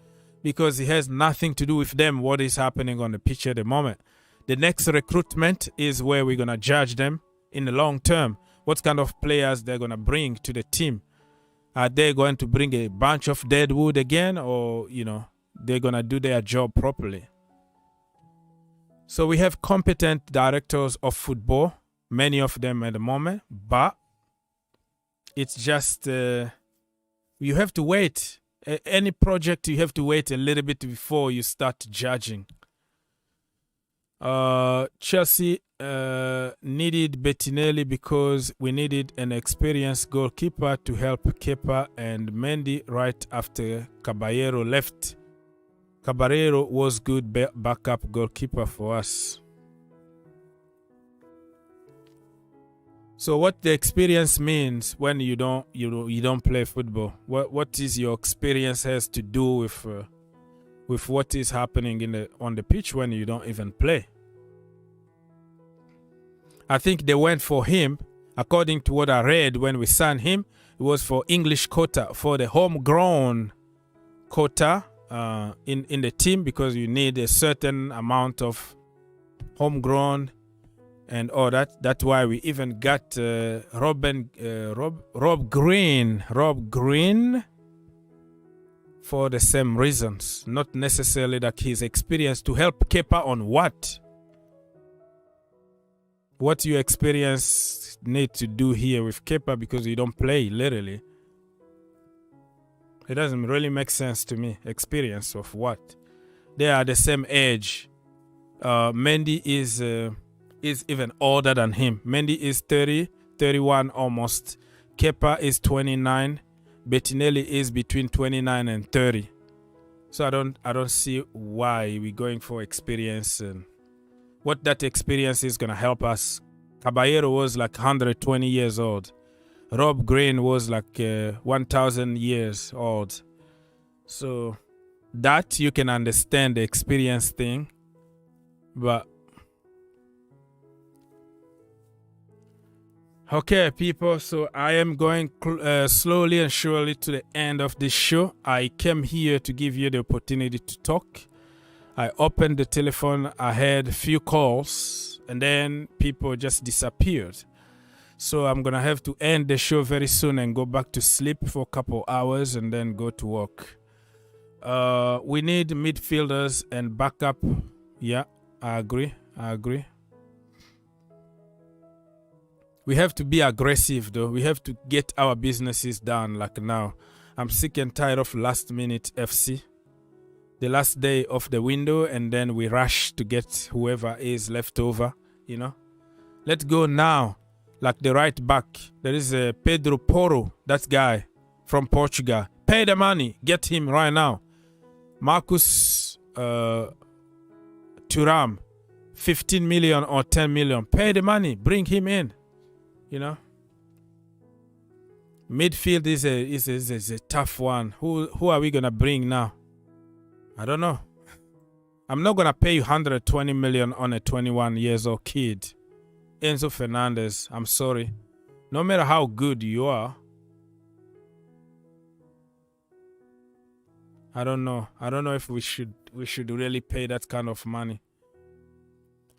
because it has nothing to do with them, what is happening on the pitch at the moment. The next recruitment is where we're going to judge them in the long term. What kind of players they're going to bring to the team. Are they going to bring a bunch of deadwood again, or, they're going to do their job properly? So we have competent directors of football, many of them at the moment, but it's just, you have to wait. Any project, you have to wait a little bit before you start judging. Chelsea needed Bettinelli because we needed an experienced goalkeeper to help Kepa and Mendy right after Caballero left. Caballero was good backup goalkeeper for us. So what the experience means when you don't play football? What is your experience has to do with what is happening on the pitch when you don't even play? I think they went for him, according to what I read when we signed him. It was for English quota, for the homegrown quota in the team, because you need a certain amount of homegrown and all that. That's why we even got Rob Green for the same reasons. Not necessarily that his experience to help Kepa on what? What you experience need to do here with Kepa, because you don't play, literally. It doesn't really make sense to me. Experience of what? They are the same age. Mendy is even older than him. Mendy is 30, 31 almost. Kepa is 29. Bettinelli is between 29 and 30. So I don't see why we're going for experience and what that experience is going to help us. Caballero was like 120 years old. Rob Green was like 1,000 years old. So that you can understand the experience thing. But okay, people, so I am going slowly and surely to the end of this show. I came here to give you the opportunity to talk. I opened the telephone, I had a few calls, and then people just disappeared. So I'm going to have to end the show very soon and go back to sleep for a couple hours and then go to work. We need midfielders and backup. Yeah, I agree. We have to be aggressive, though. We have to get our businesses done like now. I'm sick and tired of last-minute FC. the last day of the window, and then we rush to get whoever is left over, you know. Let's go now, like the right back. There is a Pedro Porro, that guy from Portugal. Pay the money, get him right now. Marcus Thuram, 15 million or 10 million. Pay the money, bring him in, you know. Midfield is a tough one. Who are we gonna bring now? I don't know. I'm not gonna pay you 120 million on a 21 years old kid. Enzo Fernandez, I'm sorry. No matter how good you are, I don't know. I don't know if we should really pay that kind of money.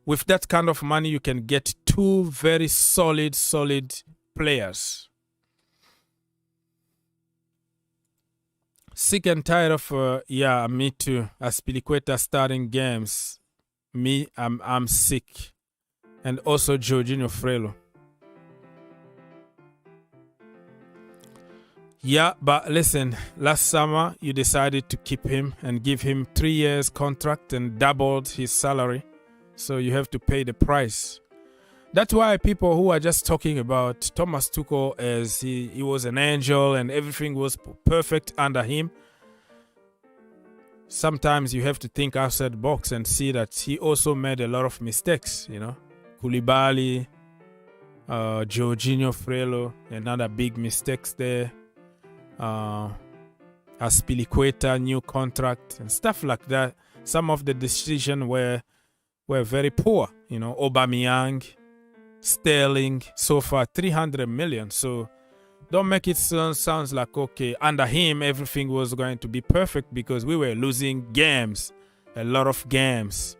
With that kind of money, you can get two very solid players. Sick and tired of me too. Aspilicueta starting games. I'm sick. And also Jorginho Frelo. Yeah, but listen, last summer you decided to keep him and give him 3 years contract and doubled his salary. So you have to pay the price. That's why people who are just talking about Thomas Tuchel as he was an angel and everything was perfect under him. Sometimes you have to think outside the box and see that he also made a lot of mistakes, you know. Koulibaly, Jorginho Frelo, another big mistakes there. Aspilicueta, new contract and stuff like that. Some of the decisions were very poor, you know. Aubameyang, Sterling, so far 300 million. So don't make it sounds like, okay, under him everything was going to be perfect, because we were losing games, a lot of games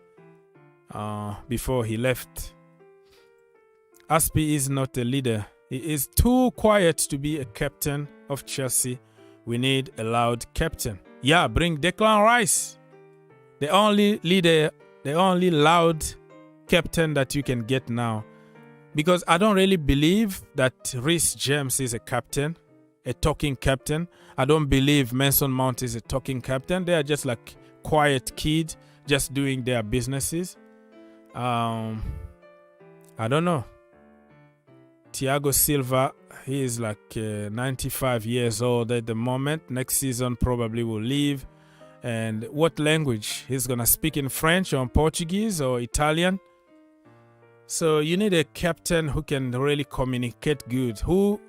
before he left. Aspi is not a leader. He is too quiet to be a captain of Chelsea. We need a loud captain. Yeah, bring Declan Rice. The only leader, the only loud captain that you can get now. Because I don't really believe that Reece James is a captain, a talking captain. I don't believe Mason Mount is a talking captain. They are just like quiet kids, just doing their businesses. I don't know. Thiago Silva, he is like 95 years old at the moment. Next season probably will leave. And what language? He's going to speak in French or Portuguese or Italian? So you need a captain who can really communicate good, who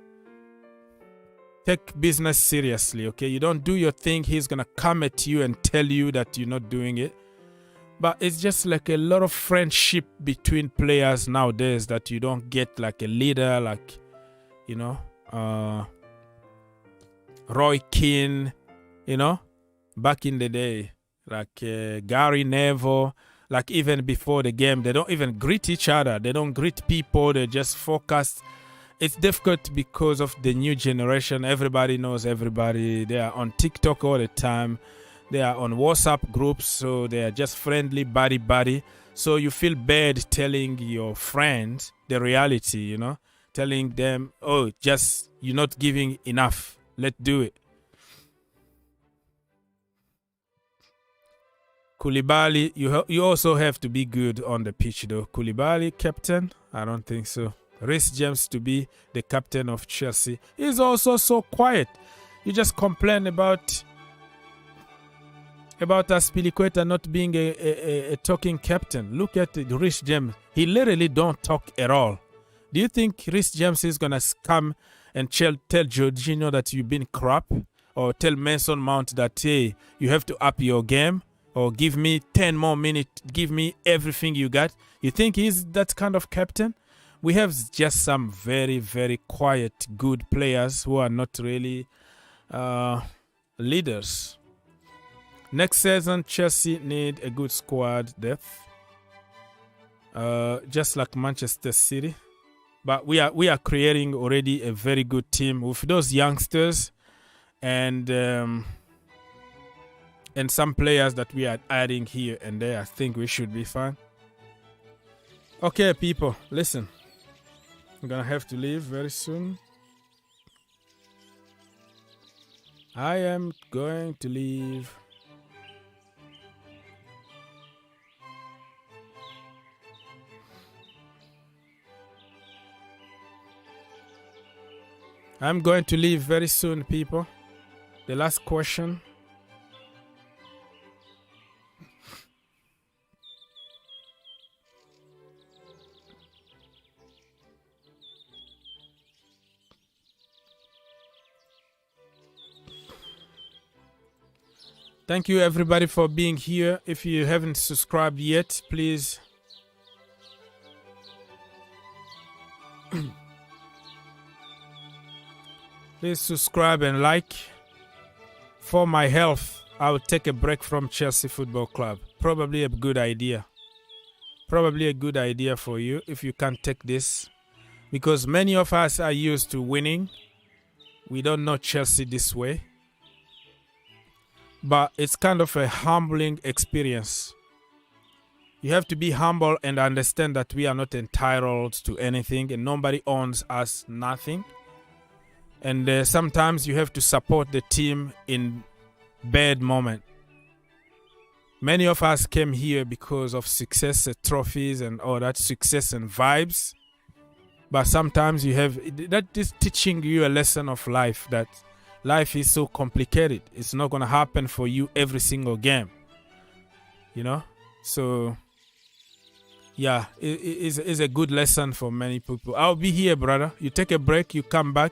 take business seriously, okay? You don't do your thing, he's going to come at you and tell you that you're not doing it. But it's just like a lot of friendship between players nowadays that you don't get like a leader, like, you know, Roy Keane, you know, back in the day, like Gary Neville. Like even before the game, they don't even greet each other. They don't greet people. They just focus. It's difficult because of the new generation. Everybody knows everybody. They are on TikTok all the time. They are on WhatsApp groups. So they are just friendly, buddy. So you feel bad telling your friends the reality, you know. Telling them, oh, just you're not giving enough. Let's do it. Koulibaly, you also have to be good on the pitch though. Koulibaly, captain? I don't think so. Reece James to be the captain of Chelsea. He's also so quiet. You just complain about Aspilicueta not being a talking captain. Look at Reece James. He literally don't talk at all. Do you think Reece James is going to come and tell Jorginho that you've been crap? Or tell Mason Mount that, hey, you have to up your game? Or give me 10 more minutes, give me everything you got? You think he's that kind of captain? We have just some very, very quiet, good players who are not really leaders. Next season, Chelsea need a good squad depth. Just like Manchester City. But we are creating already a very good team with those youngsters and some players that we are adding here and there. I think we should be fine. Okay, people, listen. I'm going to have to leave very soon. I am going to leave. I'm going to leave very soon, people. The last question. Thank you, everybody, for being here. If you haven't subscribed yet, please please subscribe and like. For my health, I will take a break from Chelsea Football Club. Probably a good idea. Probably a good idea for you if you can take this. Because many of us are used to winning. We don't know Chelsea this way. But it's kind of a humbling experience. You have to be humble and understand that we are not entitled to anything and nobody owns us nothing. And sometimes you have to support the team in bad moment. Many of us came here because of success, trophies and all that, success and vibes. But sometimes you have, that is teaching you a lesson of life, that life is so complicated. It's not going to happen for you every single game. You know? So, yeah, it's a good lesson for many people. I'll be here, brother. You take a break, you come back.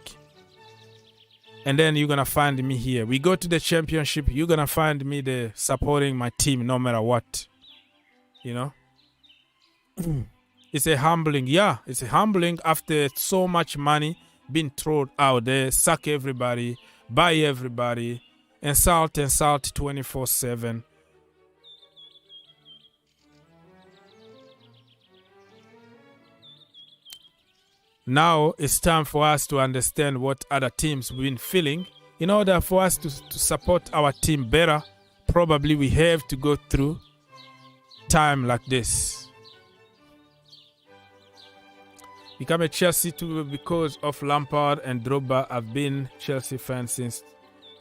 And then you're going to find me here. We go to the championship. You're going to find me there supporting my team no matter what. You know? It's a humbling. Yeah, it's a humbling after so much money being thrown out there. Suck everybody. Buy everybody. Insult 24/7. Now it's time for us to understand what other teams have been feeling. In order for us to support our team better, probably we have to go through time like this. Become a Chelsea too because of Lampard and Drogba. I've been Chelsea fan since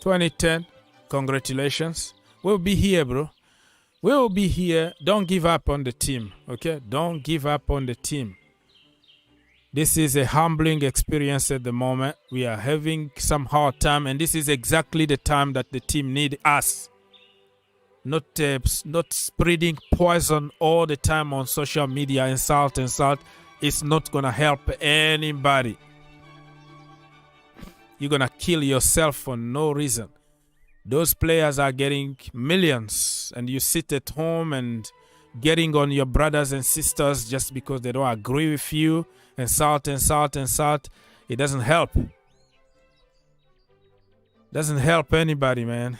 2010. Congratulations. We'll be here, bro. We'll be here. Don't give up on the team, okay? Don't give up on the team. This is a humbling experience at the moment. We are having some hard time, and this is exactly the time that the team need us. Not spreading poison all the time on social media, insult. It's not going to help anybody. You're going to kill yourself for no reason. Those players are getting millions, and you sit at home and getting on your brothers and sisters just because they don't agree with you. Insult. It doesn't help. Doesn't help anybody, man.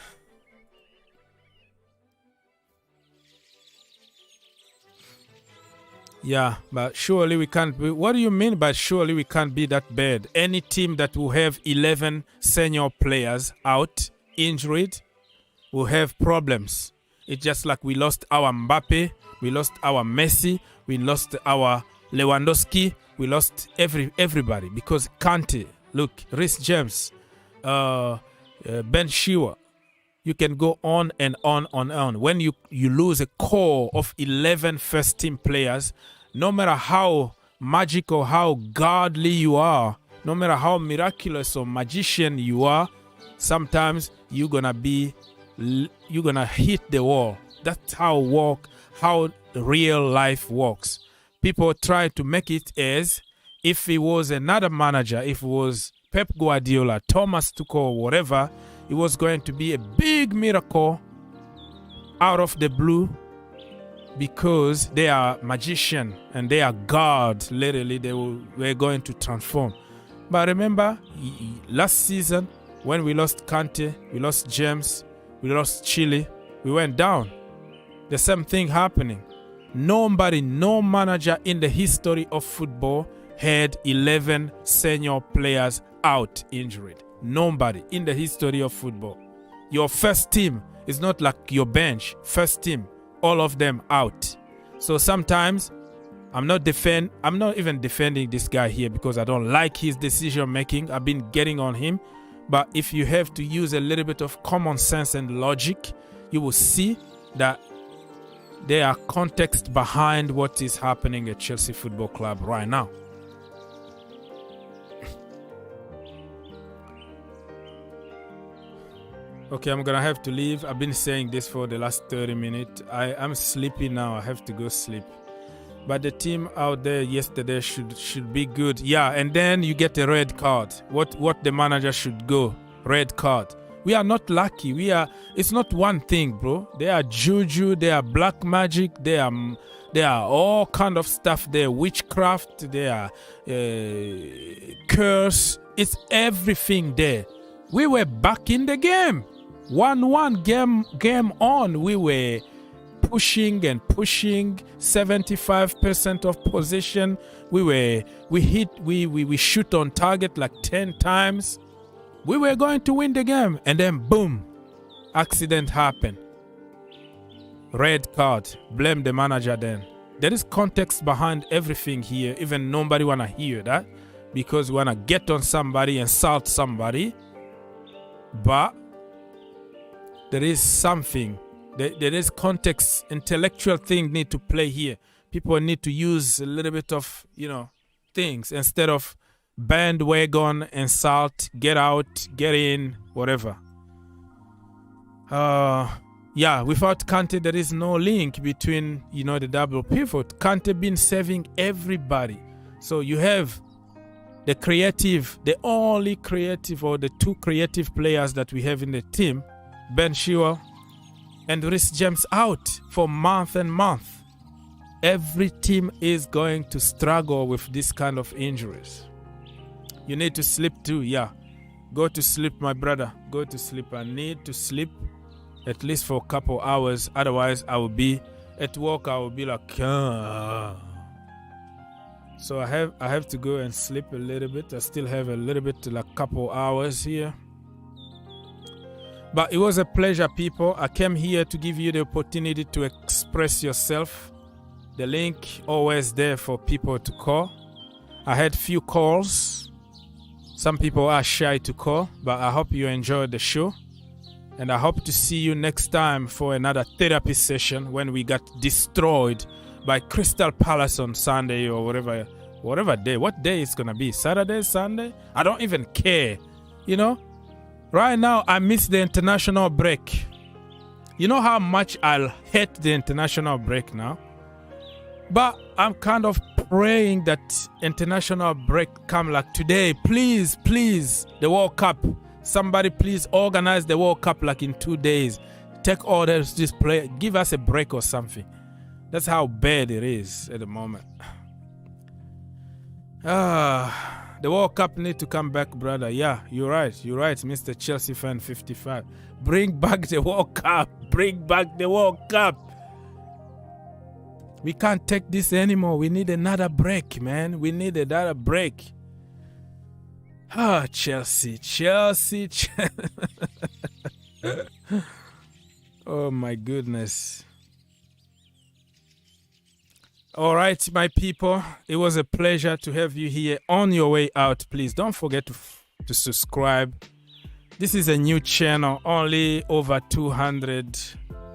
Yeah, but surely we can't be. What do you mean by surely we can't be that bad? Any team that will have 11 senior players out, injured, will have problems. It's just like we lost our Mbappe, we lost our Messi, we lost our Lewandowski, we lost everybody because Kante, look, Reece James, Ben Chilwell. You can go on and on. When you lose a core of 11 first-team players, no matter how magical, how godly you are, no matter how miraculous or magician you are, sometimes you're gonna hit the wall. That's how real life works. People try to make it as if it was another manager, if it was Pep Guardiola, Thomas Tuchel, whatever, it was going to be a big miracle out of the blue because they are magician and they are God. Literally, we're going to transform. But remember, last season, when we lost Kante, we lost James, we lost Chile, we went down. The same thing happening. No manager in the history of football had 11 senior players out injured. Nobody in the history of football. Your first team is not like your bench. First team, all of them out. So sometimes I'm not even defending this guy here because I don't like his decision making. I've been getting on him. But if you have to use a little bit of common sense and logic, you will see that there are context behind what is happening at Chelsea Football Club right now. Okay, I'm gonna have to leave. I've been saying this for the last 30 minutes. I'm sleepy now. I have to go sleep. But the team out there yesterday should be good. Yeah, and then you get a red card. What the manager should go? Red card. We are not lucky. It's not one thing, bro. There are juju, there are black magic, there are all kind of stuff there. Witchcraft, there are curse. It's everything there. We were back in the game. 1-1 game on. We were pushing and pushing. 75% of possession. We shoot on target like 10 times. We were going to win the game, and then boom, accident happened. Red card. Blame the manager then. There is context behind everything here. Even nobody wanna hear that, because we wanna get on somebody, insult somebody. But there is something. There is context. Intellectual thing need to play here. People need to use a little bit of things instead of bandwagon, insult, get out, get in, whatever. Without Kante, there is no link between, the double pivot. Kante been saving everybody. So you have the only creative or the two creative players that we have in the team, Ben Chilwell and Reece James out for month and month. Every team is going to struggle with this kind of injuries. You need to sleep too, yeah. Go to sleep, my brother. Go to sleep. I need to sleep at least for a couple hours. Otherwise, I will be at work. I will be like, So I have to go and sleep a little bit. I still have a little bit, like couple hours here. But it was a pleasure, people. I came here to give you the opportunity to express yourself. The link always there for people to call. I had few calls. Some people are shy to call, but I hope you enjoyed the show. And I hope to see you next time for another therapy session when we got destroyed by Crystal Palace on Sunday or whatever day. What day it's going to be? Saturday, Sunday? I don't even care. Right now, I miss the international break. You know how much I'll hate the international break now? But I'm kind of praying that international break come like today. Please, the World Cup. Somebody please organize the World Cup like in 2 days. Take orders, just play. Give us a break or something. That's how bad it is at the moment. The World Cup need to come back, brother. Yeah, you're right, Mr. Chelsea fan 55. Bring back the World Cup. Bring back the World Cup. We can't take this anymore. We need another break, man. We need another break. Chelsea. Oh, my goodness. All right, my people. It was a pleasure to have you here. On your way out, please don't forget to subscribe. This is a new channel. Only over 200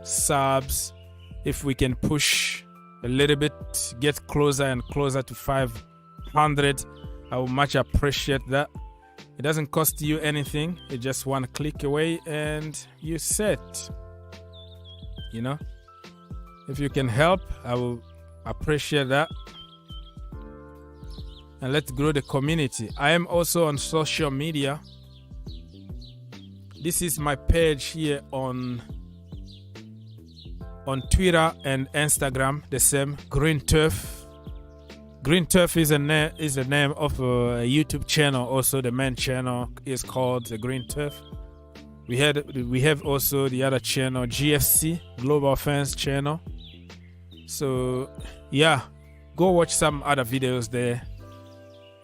subs. If we can push a little bit, get closer and closer to 500, I would much appreciate that. It doesn't cost you anything. It's just one click away and you're set. If you can help, I will appreciate that. And let's grow the community. I am also on social media. This is my page here on Twitter and Instagram, the same, Green Turf. Green Turf is the name of a YouTube channel. Also, the main channel is called the Green Turf. We have also the other channel, GFC, Global Fans Channel. So, yeah, go watch some other videos there.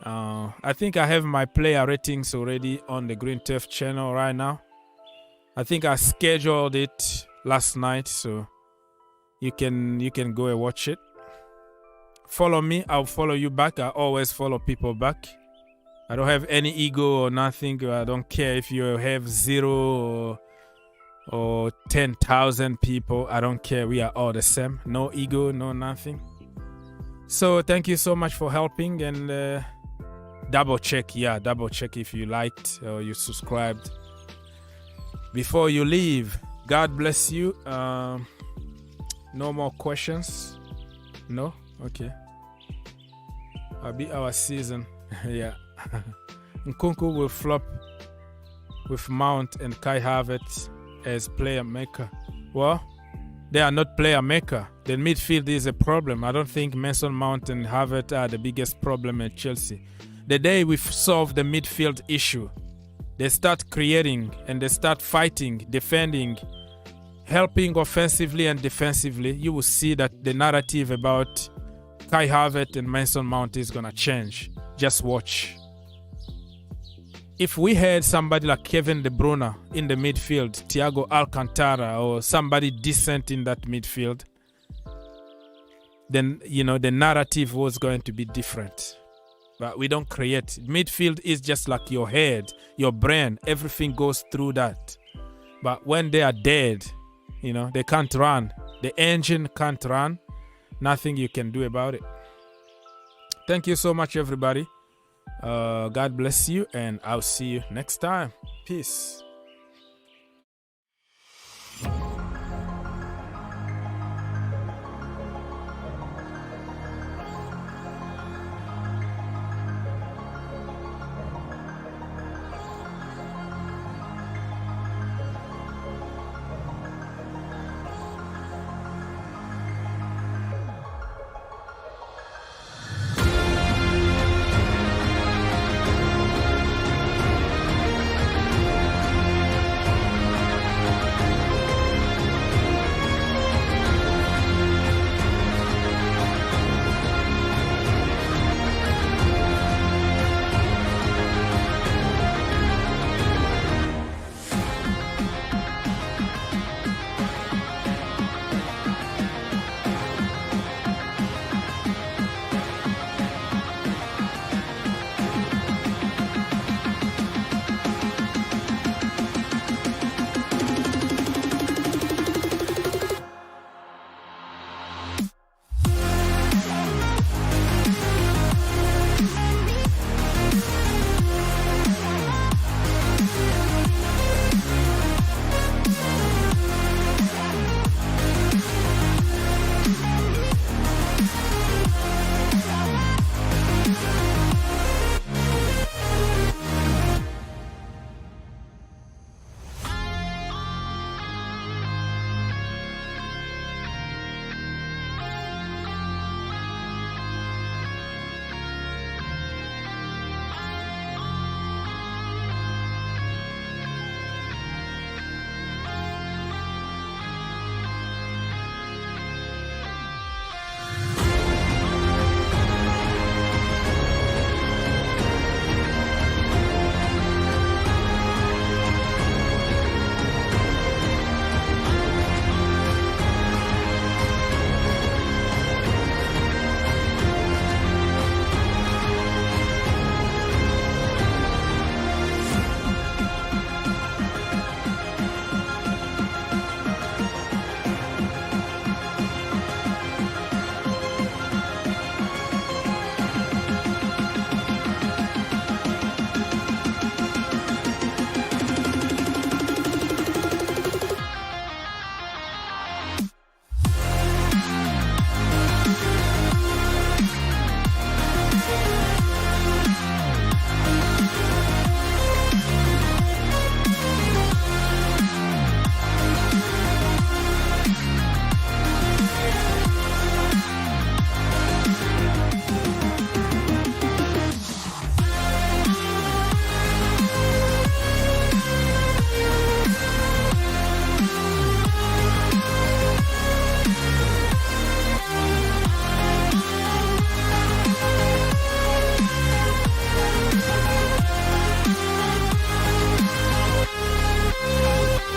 I think I have my player ratings already on the Green Turf channel right now. I think I scheduled it last night, so you can go and watch it. Follow me, I'll follow you back. I always follow people back. I don't have any ego or nothing. I don't care if you have 0 or 10,000 people. I don't care. We are all the same. No ego, no nothing. So thank you so much for helping, and double check if you liked or you subscribed. before you leave, God bless you. No more questions? No? Okay. I'll be our season. Yeah. Nkunku will flop with Mount and Kai Havertz as player maker. Well, they are not player maker. The midfield is a problem. I don't think Mason Mount and Havertz are the biggest problem at Chelsea. The day we solve the midfield issue, they start creating and they start fighting, defending, helping offensively and defensively, you will see that the narrative about Kai Havertz and Mason Mount is going to change. Just watch. If we had somebody like Kevin De Bruyne in the midfield, Thiago Alcantara, or somebody decent in that midfield, then, you know, the narrative was going to be different. But we don't create. Midfield is just like your head, your brain. Everything goes through that. But when they are dead, you know, they can't run. The engine can't run. Nothing you can do about it. Thank you so much, everybody. God bless you, and I'll see you next time. Peace.